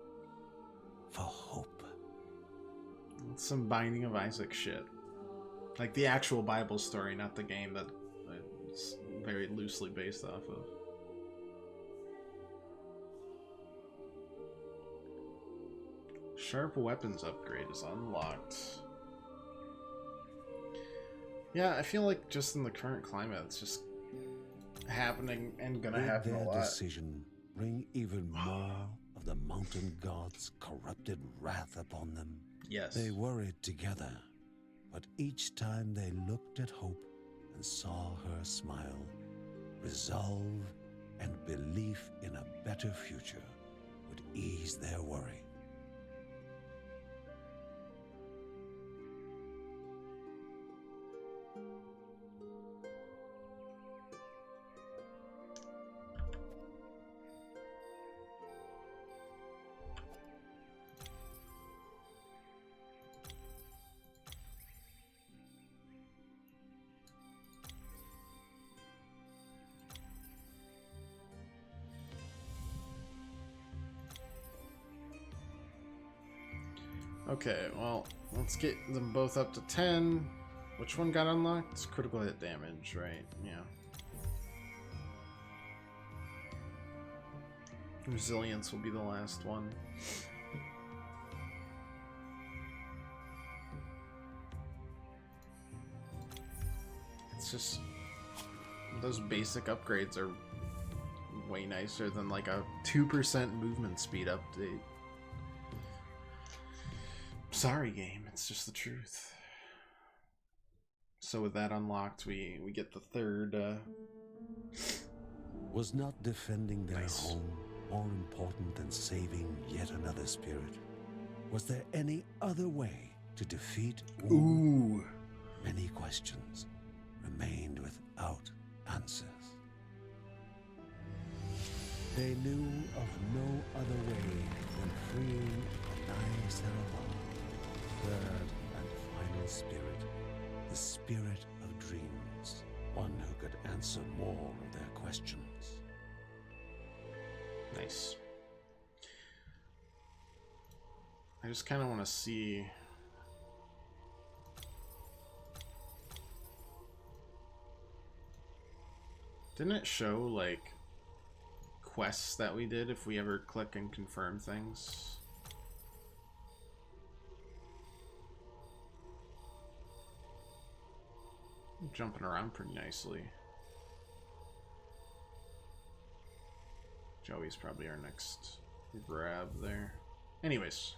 For hope. It's some Binding of Isaac shit. Like the actual Bible story, not the game that it's very loosely based off of. Sharp weapons upgrade is unlocked. Yeah, I feel like just in the current climate, it's just happening and gonna happen a lot. Their decision bring even more of the mountain god's corrupted wrath upon them. Yes. They worried together, but each time they looked at Hope and saw her smile, resolve and belief in a better future would ease their worry. Okay, well, let's get them both up to 10. Which one got unlocked? It's critical hit damage, right? Yeah. Resilience will be the last one. It's just... those basic upgrades are way nicer than like a 2% movement speed update. Sorry, game. It's just the truth. So with that unlocked, we get the third. Was not defending their home more important than saving yet another spirit? Was there any other way to defeat? Ooh. Many questions remained without answers. They knew of no other way than freeing Anai Sarabah, third and final spirit, the spirit of dreams, one who could answer more of their questions. Nice. I just kind of want to see... Didn't it show, like, quests that we did if we ever click and confirm things? I'm jumping around pretty nicely. Joey's probably our next grab there. Anyways,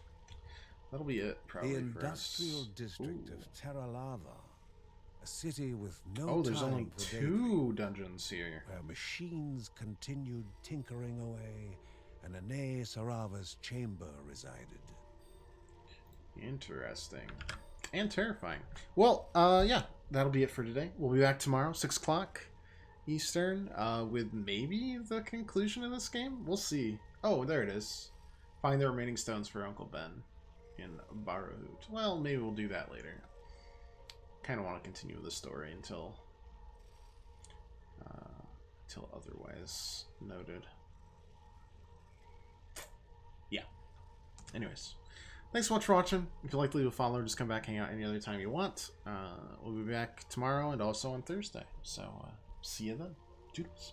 that'll be it probably The for industrial us. district of Terra Lava, a city with no Oh, there's time only for 2 daydreaming, dungeons here. where machines continued tinkering away and Anai Sarava's chamber resided. Interesting. And terrifying. Well, yeah, that'll be it for today. We'll be back tomorrow, 6 o'clock Eastern, with maybe the conclusion of this game? We'll see. Oh, there it is. Find the remaining stones for Uncle Ben in Barahut. Well, maybe we'll do that later. Kind of want to continue the story until otherwise noted. Yeah. Anyways, thanks so much for watching. If you'd like to leave a follow, just come back, hang out any other time you want. We'll be back tomorrow and also on Thursday. So, see you then. Toodles.